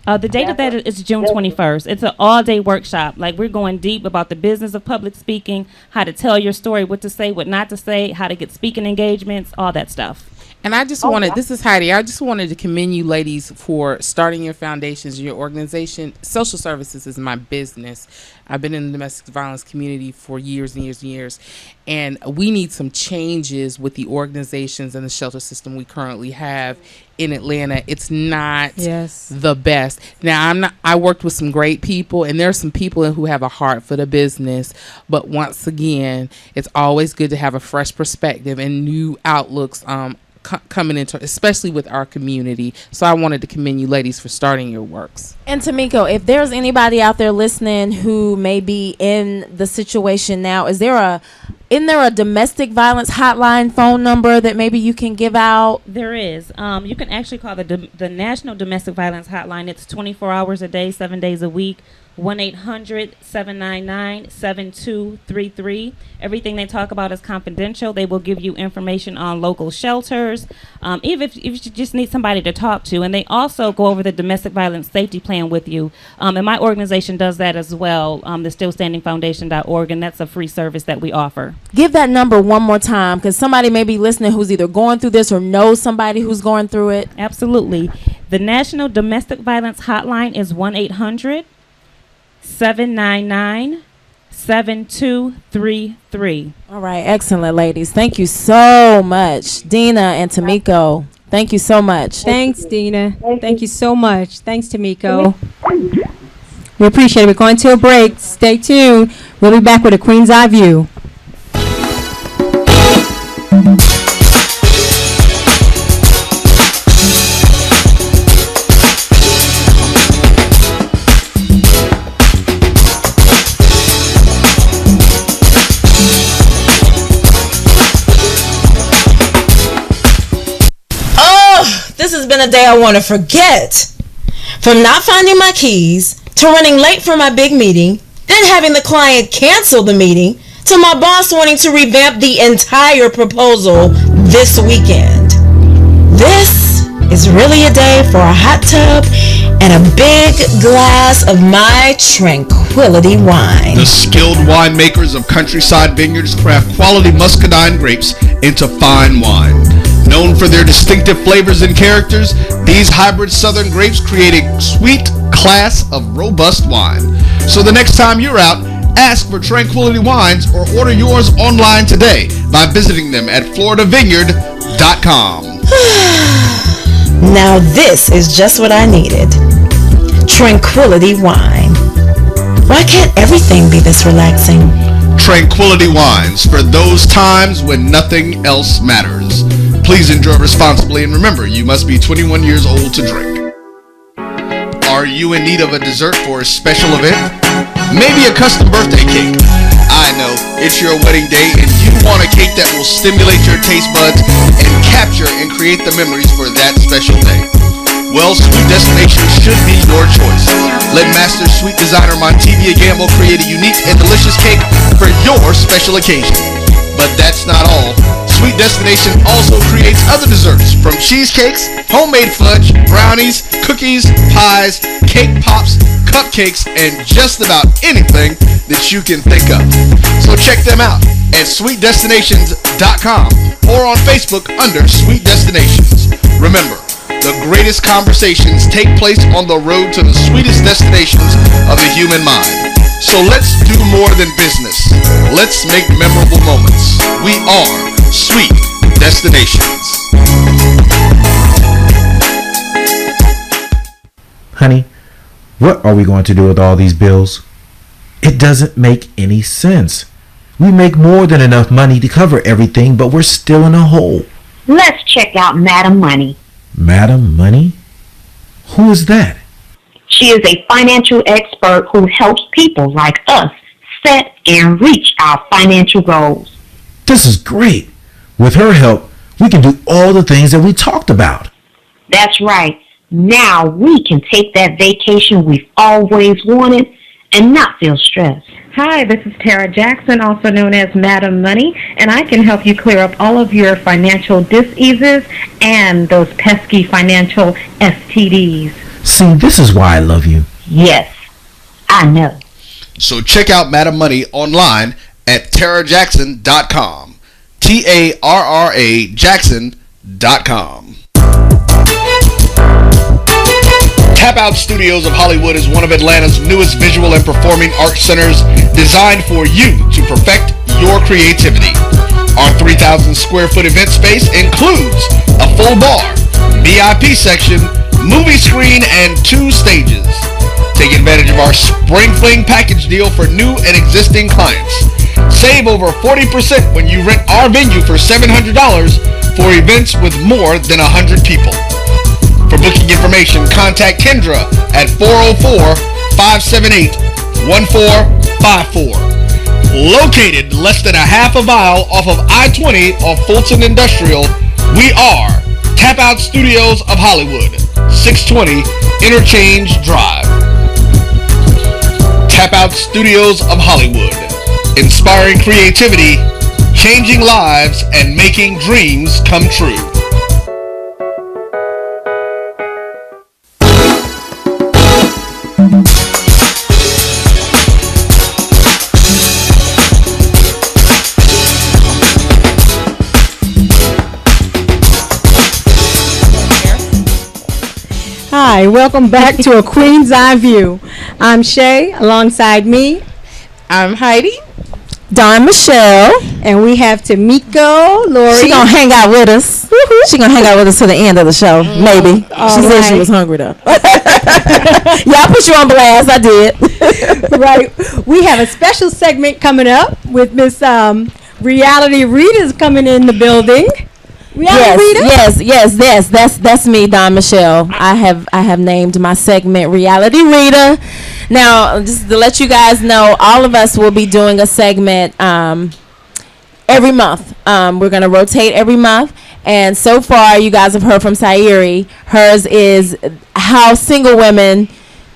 The date of that is June 21st. It's an all-day workshop. Like, we're going deep about the business of public speaking, how to tell your story, what to say, what not to say, how to get speaking engagements, all that stuff. And I just wanted, this is Heidi, I just wanted to commend you ladies for starting your foundations, your organization. Social services is my business. I've been in the domestic violence community for years and years and years. And we need some changes with the organizations and the shelter system we currently have in Atlanta. It's not the best. Now, I worked with some great people, and there are some people who have a heart for the business. But once again, it's always good to have a fresh perspective and new outlooks coming into, especially with our community. So I wanted to commend you ladies for starting your works. And Tamiko, if there's anybody out there listening who may be in the situation now, isn't there a domestic violence hotline phone number that maybe you can give out? There is. You can actually call the National Domestic Violence Hotline. It's 24 hours a day, 7 days a week. 1-800-799-7233. Everything they talk about is confidential. They will give you information on local shelters, even if you just need somebody to talk to. And they also go over the domestic violence safety plan with you. And my organization does that as well, the stillstandingfoundation.org, and that's a free service that we offer. Give that number one more time, because somebody may be listening who's either going through this or knows somebody who's going through it. Absolutely. The National Domestic Violence Hotline is 1-800-799-7233. All right, excellent, ladies. Thank you so much, Denna and Tamiko. Thank you so much. Thanks, Denna. Thank you so much. Thanks, Tamiko. We appreciate it. We're going to a break. Stay tuned. We'll be back with a Queen's Eye View. This has been a day I want to forget. From not finding my keys, to running late for my big meeting, then having the client cancel the meeting, to my boss wanting to revamp the entire proposal this weekend. This is really a day for a hot tub and a big glass of my tranquility wine. The skilled winemakers of Countryside Vineyards craft quality muscadine grapes into fine wine. Known for their distinctive flavors and characters, these hybrid southern grapes create a sweet class of robust wine. So the next time you're out, ask for Tranquility Wines or order yours online today by visiting them at floridavineyard.com. Now this is just what I needed. Tranquility Wine. Why can't everything be this relaxing? Tranquility Wines, for those times when nothing else matters. Please enjoy responsibly, and remember, you must be 21 years old to drink. Are you in need of a dessert for a special event? Maybe a custom birthday cake. I know, it's your wedding day and you want a cake that will stimulate your taste buds and capture and create the memories for that special day. Well, Sweet Destination should be your choice. Let Master Sweet Designer Montevia Gamble create a unique and delicious cake for your special occasion. But that's not all. Sweet Destination also creates other desserts, from cheesecakes, homemade fudge, brownies, cookies, pies, cake pops, cupcakes, and just about anything that you can think of. So check them out at sweetdestinations.com or on Facebook under Sweet Destinations. Remember, the greatest conversations take place on the road to the sweetest destinations of the human mind. So let's do more than business. Let's make memorable moments. We are Sweet Destinations. Honey, what are we going to do with all these bills? It doesn't make any sense. We make more than enough money to cover everything, but we're still in a hole. Let's check out Madam Money. Madam Money? Who is that? She is a financial expert who helps people like us set and reach our financial goals. This is great. With her help, we can do all the things that we talked about. That's right. Now we can take that vacation we've always wanted and not feel stressed. Hi, this is Tara Jackson, also known as Madam Money, and I can help you clear up all of your financial diseases and those pesky financial STDs. See, this is why I love you. Yes, I know. So check out Madam Money online at TaraJackson.com. TARRA Jackson.com. Tap Out Studios of Hollywood is one of Atlanta's newest visual and performing art centers designed for you to perfect your creativity. Our 3,000 square foot event space includes a full bar, VIP section, movie screen, and 2 stages. Take advantage of our Spring Fling package deal for new and existing clients. Save over 40% when you rent our venue for $700 for events with more than 100 people. For booking information, contact Kendra at 404-578-1454. Located less than a half a mile off of I-20 off Fulton Industrial, we are Tap Out Studios of Hollywood, 620 Interchange Drive. Tap Out Studios of Hollywood, inspiring creativity, changing lives, and making dreams come true. Hi, welcome back to A Queen's Eye View. I'm Shay, alongside me. I'm Heidi. Don Michelle. And we have Tamiko, Lowry. She gonna hang out with us. She gonna hang out with us to the end of the show, maybe. She said she was hungry though. Yeah, I put you on blast. I did. Right. We have a special segment coming up with Miss Reality Rita's coming in the building. Yes. That's me, Don Michelle. I have named my segment Reality Rita. Now, just to let you guys know, all of us will be doing a segment every month. We're gonna rotate every month, and so far, you guys have heard from Sairi. Hers is how single women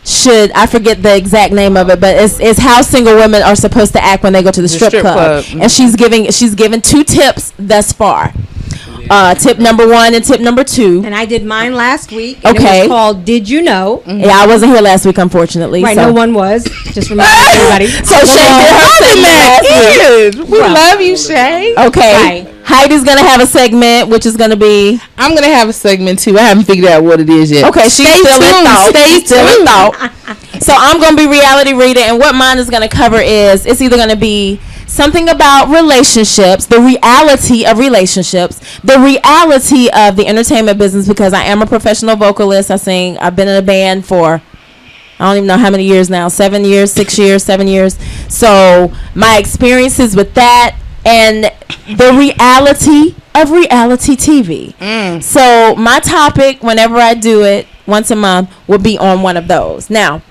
should, I forget the exact name of it, but it's how single women are supposed to act when they go to the strip club. Mm-hmm. And she's given 2 tips thus far. Tip number 1 and tip number 2. And I did mine last week. And Okay. It was called Did You Know? Mm-hmm. Yeah, I wasn't here last week, unfortunately. Right, so. no one was. Just remember everybody. So Shay did her segment last week. We love you, Shay. Okay. Right. Heidi's going to have a segment, which is going to be... I'm going to have a segment, too. I haven't figured out what it is yet. Okay, she's still in thought. Stay tuned. So I'm going to be Reality Rita, and what mine is going to cover is, it's either going to be something about relationships, the reality of relationships, the reality of the entertainment business, because I am a professional vocalist. I sing. I've been in a band for, I don't even know how many years now, 7 years, 6 years, 7 years. So my experiences with that and the reality of reality TV. So my topic, whenever I do it once a month, will be on one of those. Now,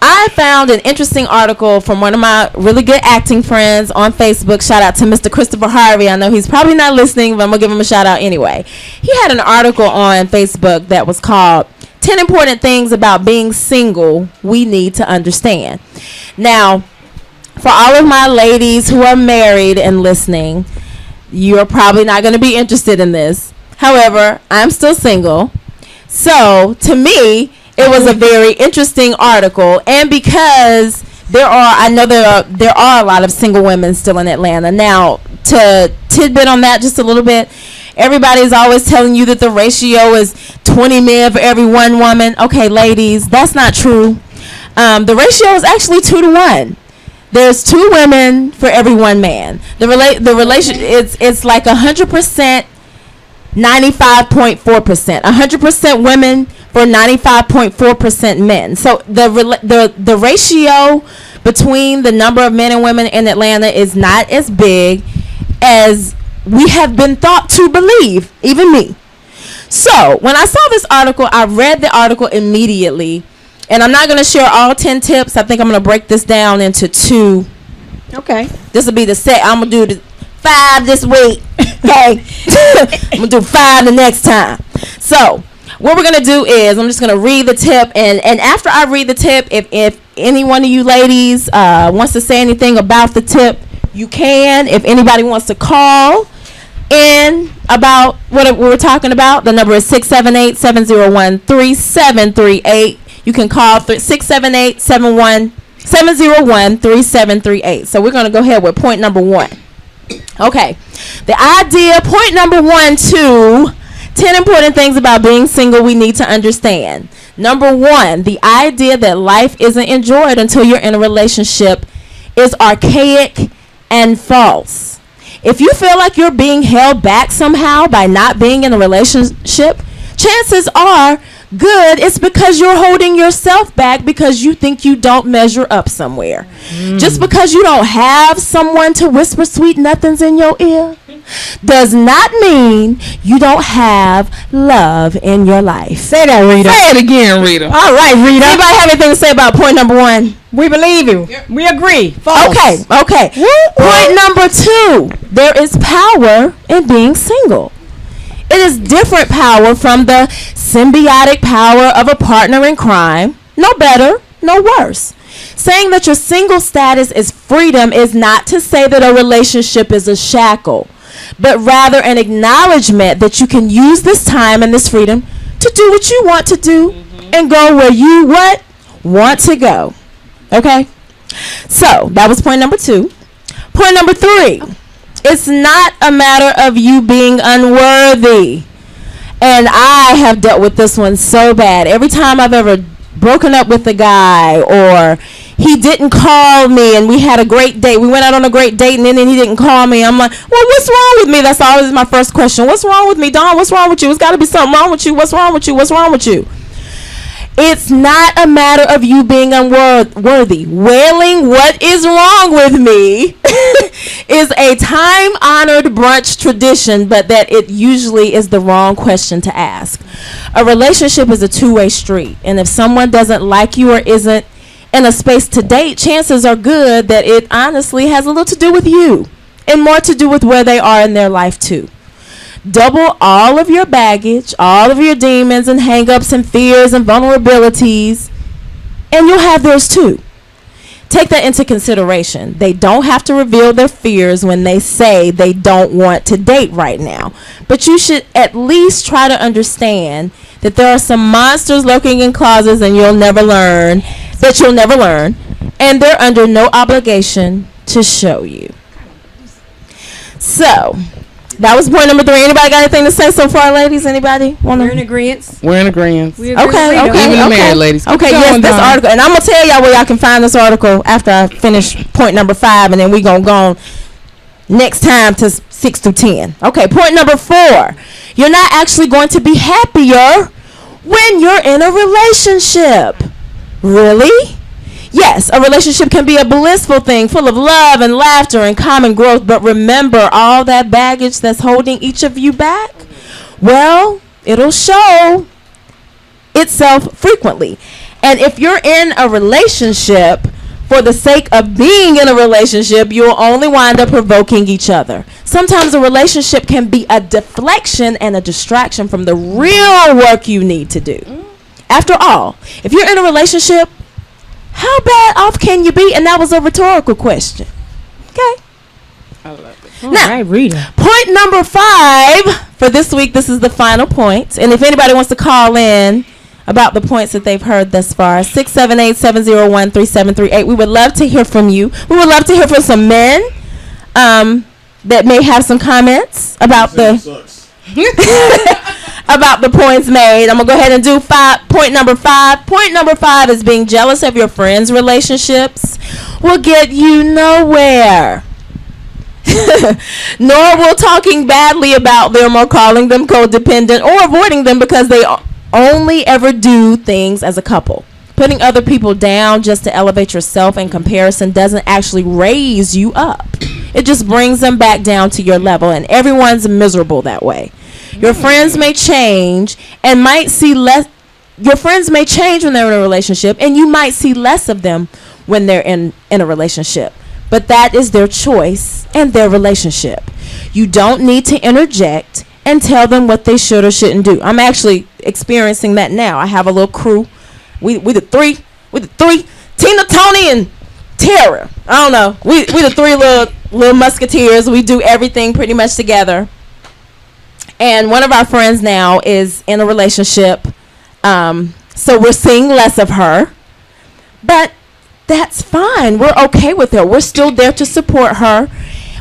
I found an interesting article from one of my really good acting friends on Facebook. Shout out to Mr. Christopher Harvey. I know he's probably not listening, but I'm going to give him a shout out anyway. He had an article on Facebook that was called 10 Important Things About Being Single We Need to Understand. Now, for all of my ladies who are married and listening, you're probably not going to be interested in this. However, I'm still single. So, to me, it was a very interesting article, and because I know there are a lot of single women still in Atlanta. Now, to tidbit on that just a little bit, everybody's always telling you that the ratio is 20 men for every 1 woman. Okay, ladies, that's not true. The ratio is actually 2 to 1. There's 2 women for every 1 man. The relation it's like 100%. 95.4%, 100% women for 95.4% men. So the ratio between the number of men and women in Atlanta is not as big as we have been thought to believe, even me. So when I saw this article, I read the article immediately, and I'm not going to share all 10 tips. I think I'm going to break this down into 2. Okay. This will be the set. I'm going to do the 5 this week. Okay. I'm going to do 5 the next time. So, what we're gonna do is I'm just gonna read the tip, and after I read the tip, if any one of you ladies wants to say anything about the tip, you can. If anybody wants to call in about what we're talking about, the number is 678-701-3738. You can call 678-701-3738. So we're going to go ahead with point number 1. Okay. The idea, point number 1, 2, 10 important things about being single we need to understand. Number 1, the idea that life isn't enjoyed until you're in a relationship is archaic and false. If you feel like you're being held back somehow by not being in a relationship, chances are good it's because you're holding yourself back because you think you don't measure up somewhere. Just because you don't have someone to whisper sweet nothings in your ear does not mean you don't have love in your life. Say that, Rita. Say it again, Rita. All right, Rita. Anybody have anything to say about point number 1? We believe you. Yep. We agree. False. Okay. Point number 2. There is power in being single. It is different power from the symbiotic power of a partner in crime. No better, no worse. Saying that your single status is freedom is not to say that a relationship is a shackle, but rather an acknowledgement that you can use this time and this freedom to do what you want to do and go where you want to go. Okay? So, that was point number 2. Point number 3. It's not a matter of you being unworthy. And I have dealt with this one so bad. Every time I've ever broken up with a guy, or he didn't call me and we had a great date, we went out on a great date and then he didn't call me, I'm like, well, what's wrong with me? That's always my first question. What's wrong with me, Dawn? What's wrong with you? It's got to be something wrong with you. What's wrong with you? What's wrong with you? It's not a matter of you being unworthy. Wailing what is wrong with me is a time-honored brunch tradition, but that it usually is the wrong question to ask. A relationship is a two-way street, and if someone doesn't like you or isn't in a space to date, chances are good that it honestly has a little to do with you and more to do with where they are in their life too. Double all of your baggage, all of your demons and hang-ups and fears and vulnerabilities, and you'll have theirs too. Take that into consideration. They don't have to reveal their fears when they say they don't want to date right now. But you should at least try to understand that there are some monsters lurking in closets and you'll never learn, and they're under no obligation to show you. So, that was point number 3. Anybody got anything to say so far, ladies? Anybody? We're in agreement. We're in agreement. We agree. Okay. Even the married ladies. Okay, yes, this article. And I'm going to tell y'all where y'all can find this article after I finish point number 5, and then we're going to go on next time to 6 through 10. Okay, point number 4. You're not actually going to be happier when you're in a relationship. Really? Yes, a relationship can be a blissful thing, full of love and laughter and common growth, but remember all that baggage that's holding each of you back? Well, it'll show itself frequently. And if you're in a relationship for the sake of being in a relationship, you'll only wind up provoking each other. Sometimes a relationship can be a deflection and a distraction from the real work you need to do. After all, if you're in a relationship, how bad off can you be? And that was a rhetorical question. Okay. I love it. Now, right, Rita. Point number 5 for this week. This is the final point. And if anybody wants to call in about the points that they've heard thus far, 678-701-3738. We would love to hear from you. We would love to hear from some men that may have some comments about about the points made. I'm going to go ahead and do point number 5. Point number 5 is being jealous of your friends' relationships will get you nowhere. Nor will talking badly about them or calling them codependent or avoiding them because they only ever do things as a couple. Putting other people down just to elevate yourself in comparison doesn't actually raise you up. It just brings them back down to your level, and everyone's miserable that way. Your friends may change and might see less. Your friends may change when they're in a relationship, and you might see less of them when they're in a relationship. But that is their choice and their relationship. You don't need to interject and tell them what they should or shouldn't do. I'm actually experiencing that now. I have a little crew. We the three, Tina, Tony, and Tara. I don't know. We the three little musketeers. We do everything pretty much together. And one of our friends now is in a relationship. So we're seeing less of her. But that's fine. We're okay with her. We're still there to support her.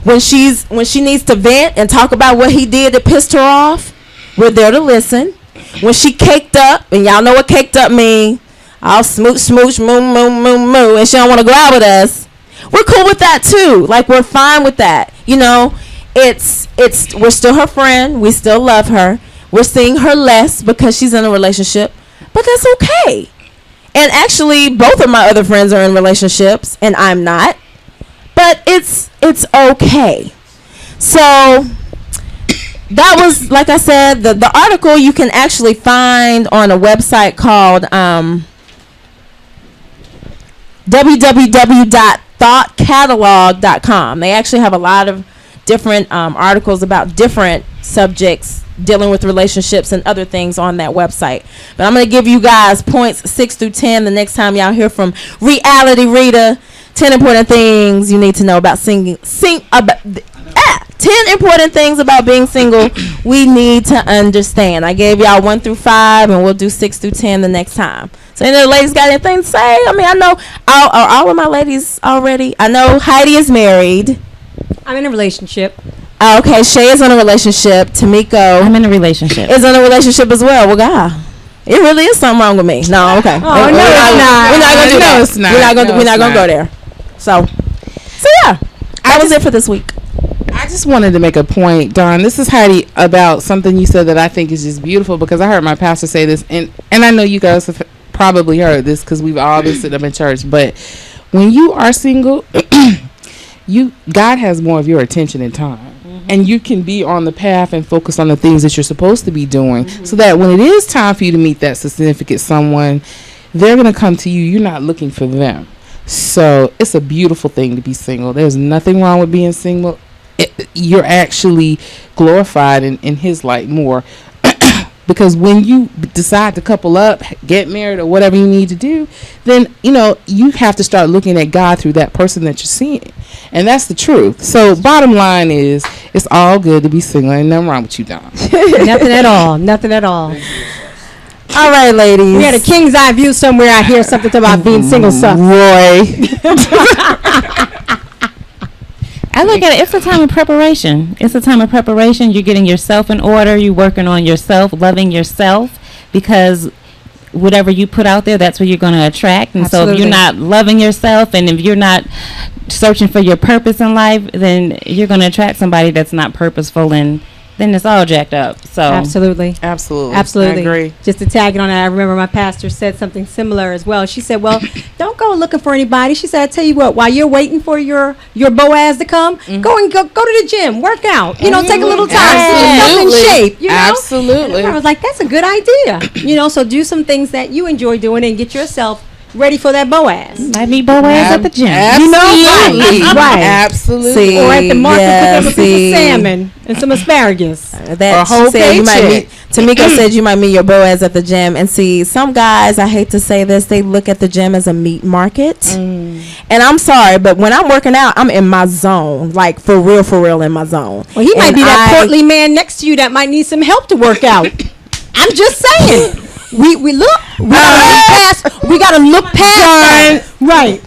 When she needs to vent and talk about what he did that pissed her off, we're there to listen. When she caked up, and y'all know what caked up mean, I'll smooch, moo, moo, moo, moo, and she don't want to go out with us, we're cool with that too. Like, we're fine with that. You know, we're still her friend. We still love her. We're seeing her less because she's in a relationship, but that's okay. And actually, both of my other friends are in relationships, and I'm not. But it's okay. So that was, like I said, the article you can actually find on a website called www.thoughtcatalog.com. They actually have a lot of different articles about different subjects dealing with relationships and other things on that website. But I'm going to give you guys points 6 through 10 the next time y'all hear from Reality Rita. 10 important things you need to know about 10 important things about being single we need to understand. I gave y'all 1 through 5, and we'll do 6 through 10 the next time. So any of the ladies got anything to say? I mean, I know all of my ladies already. I know Heidi is married. I'm in a relationship. Okay, Shay is in a relationship. Tamiko, I'm in a relationship. Is in a relationship as well. Well, God, it really is something wrong with me. No, okay. Oh, no, it's not. We're not gonna do that. It's not. We're not gonna go there. So yeah, that was it for this week. I just wanted to make a point, Dawn. This is Heidi, about something you said that I think is just beautiful, because I heard my pastor say this, and I know you guys have probably heard this because we've all been sitting up in church. But when you are single, God has more of your attention and time. And you can be on the path and focus on the things that you're supposed to be doing, so that when it is time for you to meet that significant someone, they're going to come to you. You're not looking for them. So it's a beautiful thing to be single. There's nothing wrong with being single. You're actually glorified in his light more. Because when you decide to couple up, get married, or whatever you need to do, then, you have to start looking at God through that person that you're seeing. And that's the truth. So bottom line is, it's all good to be single. Ain't nothing wrong with you, Dom. Nothing at all. Nothing at all. All right, ladies. We had a king's eye view somewhere. I hear something about being single sucks. Roy. I look at it, it's a time of preparation. It's a time of preparation. You're getting yourself in order. You're working on yourself, loving yourself, because whatever you put out there, that's what you're going to attract. And Absolutely. So if you're not loving yourself, and if you're not searching for your purpose in life, then you're going to attract somebody that's not purposeful, and then it's all jacked up. So Absolutely. I agree. Just to tag it on that, I remember my pastor said something similar as well. She said, well, don't go looking for anybody. She said, I tell you what, while you're waiting for your Boaz to come, go to the gym, work out, take a little time, get yourself in shape, Absolutely. And I was like, that's a good idea. So do some things that you enjoy doing and get yourself ready for that Boaz. Might meet Boaz at the gym. Absolutely. Right. Absolutely. See, Or at the market, yeah, pick up a piece of salmon and some asparagus. That whole said, you might paycheck. Tamiko said you might meet your Boaz at the gym. And see, some guys, I hate to say this, they look at the gym as a meat market. And I'm sorry, but when I'm working out, I'm in my zone, like for real in my zone. Well, he might be that portly man next to you that might need some help to work out. I'm just saying. We gotta look past that. Right.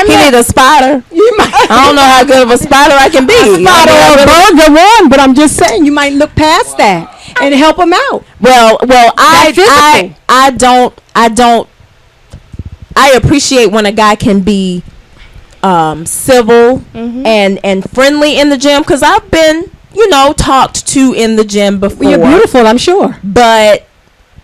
He need a spotter. I don't know how good of a spotter I can be. Spotter or a burger one, but I'm just saying you might look past that and help him out. Well, I appreciate when a guy can be civil and friendly in the gym, because I've been, talked to in the gym before. You're beautiful, I'm sure. But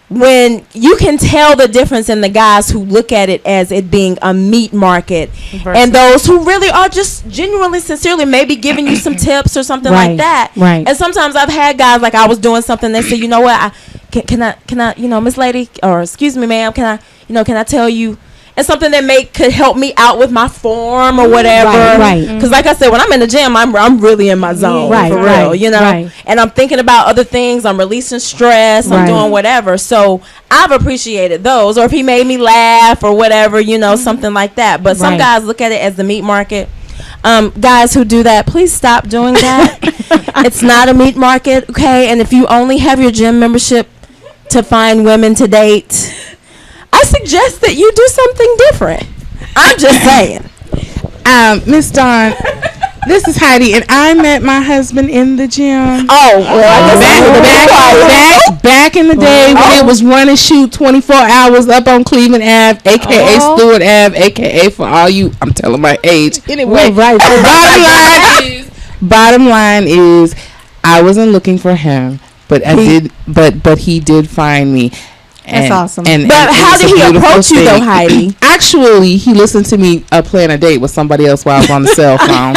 when you can tell the difference in the guys who look at it as it being a meat market and those who really are just genuinely, sincerely, maybe giving you some tips or something like that. Right. And sometimes I've had guys, like I was doing something, they say, you know what, can I, Miss Lady, or excuse me, ma'am, can I tell you? and something that could help me out with my form or whatever. Right. Because like I said, when I'm in the gym, I'm really in my zone. Right, For right, real, you know. right. And I'm thinking about other things. I'm releasing stress. I'm Right. doing whatever. So I've appreciated those. Or if he made me laugh or whatever, you know, something like that. But some Right. guys look at it as the meat market. Guys who do that, please stop doing that. It's not a meat market, okay? And if you only have your gym membership to find women to date, I suggest that you do something different. I'm just saying. Miss Dawn, this is Heidi, and I met my husband in the gym. Oh, well, back in the day when it was run and shoot 24 hours up on Cleveland Ave, aka Stewart Ave, aka for all you, I'm telling my age. Anyway, bottom line is, I wasn't looking for him, but he did find me. That's awesome. But how did he approach you though, Heidi? Actually, he listened to me plan a date with somebody else while I was on the cell phone.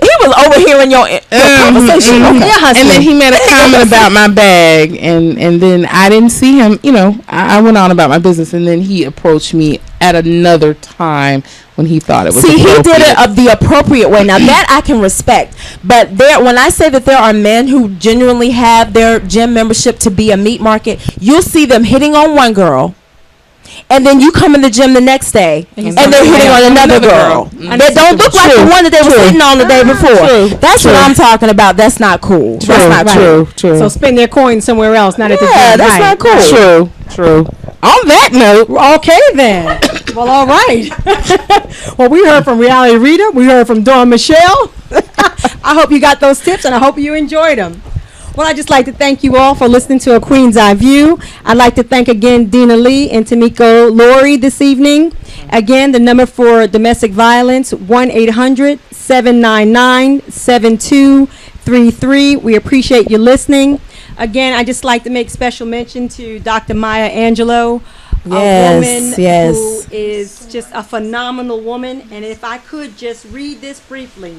He was overhearing your conversation. Okay. And then he made a comment about my bag, and then I didn't see him. You know, I went on about my business, and then he approached me at another time when he thought it was he did it of the appropriate way. Now that I can respect, but when I say that there are men who genuinely have their gym membership to be a meat market, you'll see them hitting on one girl, and then you come in the gym the next day and they're hitting on another girl that don't look like the one that they were sitting on the day before. That's what I'm talking about. That's not cool. That's not true. So spend their coins somewhere else, not at the gym. Yeah, that's not cool. True. On that note, okay then. Well, all right. Well, we heard from Reality Rita. We heard from Dawn Michelle. I hope you got those tips, and I hope you enjoyed them. Well, I'd just like to thank you all for listening to A Queen's Eye View. I'd like to thank again Denna Lee and Tamiko Lowry this evening. Again, the number for domestic violence, 1-800-799-7233. We appreciate you listening. Again, I'd just like to make special mention to Dr. Maya Angelou, a woman who is just a phenomenal woman. And if I could just read this briefly.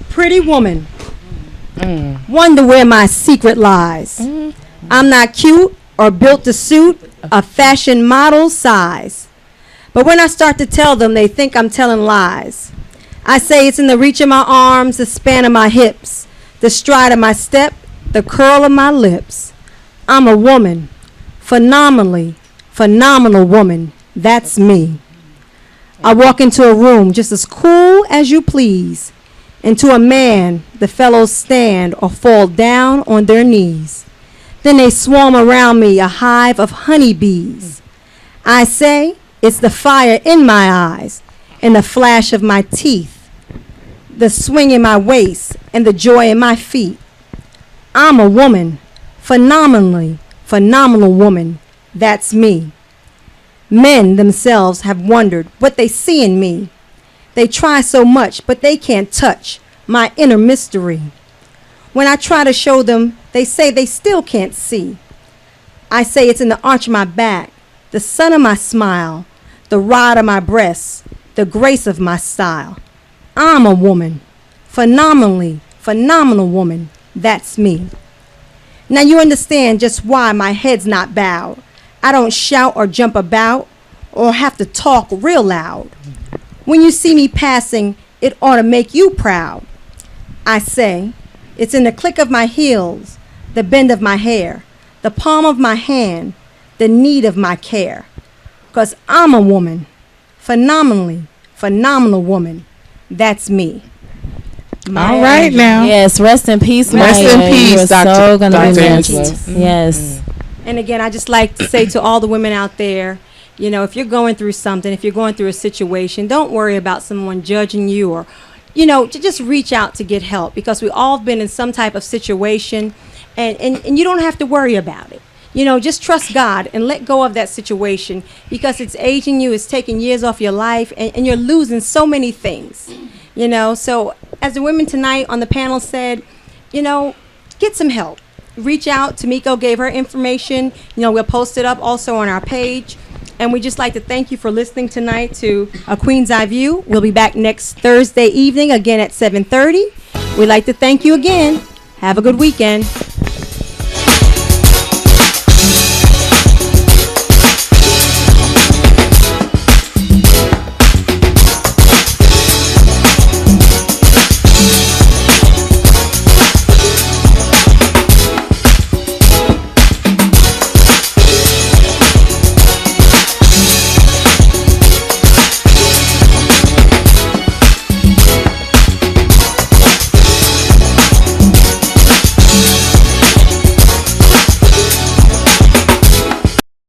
Pretty woman, wonder where my secret lies. I'm not cute or built to suit a fashion model size. But when I start to tell them, they think I'm telling lies. I say it's in the reach of my arms, the span of my hips, the stride of my step, the curl of my lips. I'm a woman, phenomenal woman. That's me. I walk into a room just as cool as you please. And to a man, the fellows stand or fall down on their knees. Then they swarm around me, a hive of honeybees. I say it's the fire in my eyes and the flash of my teeth, the swing in my waist and the joy in my feet. I'm a woman, phenomenal woman. That's me. Men themselves have wondered what they see in me. They try so much, but they can't touch my inner mystery. When I try to show them, they say they still can't see. I say it's in the arch of my back, the sun of my smile, the rod of my breasts, the grace of my style. I'm a woman, phenomenal woman. That's me. Now you understand just why my head's not bowed. I don't shout or jump about or have to talk real loud. When you see me passing, it ought to make you proud. I say, it's in the click of my heels, the bend of my hair, the palm of my hand, the need of my care. 'Cause I'm a woman, phenomenal woman. That's me. All right now. Yes, rest in peace, Maya. Rest in peace, You're Dr. so gonna be Dr. missed. Angelou. Yes. And again, I just like to say to all the women out there, you know, if you're going through something, if you're going through a situation, don't worry about someone judging you or, you know, to just reach out to get help, because we all have been in some type of situation, and you don't have to worry about it. You know, just trust God and let go of that situation, because it's aging you, it's taking years off your life, and you're losing so many things, you know. So as the women tonight on the panel said, you know, get some help. Reach out. Tamiko gave her information. You know, we'll post it up also on our page. And we just like to thank you for listening tonight to A Queen's Eye View. We'll be back next Thursday evening again at 7:30. We'd like to thank you again. Have a good weekend.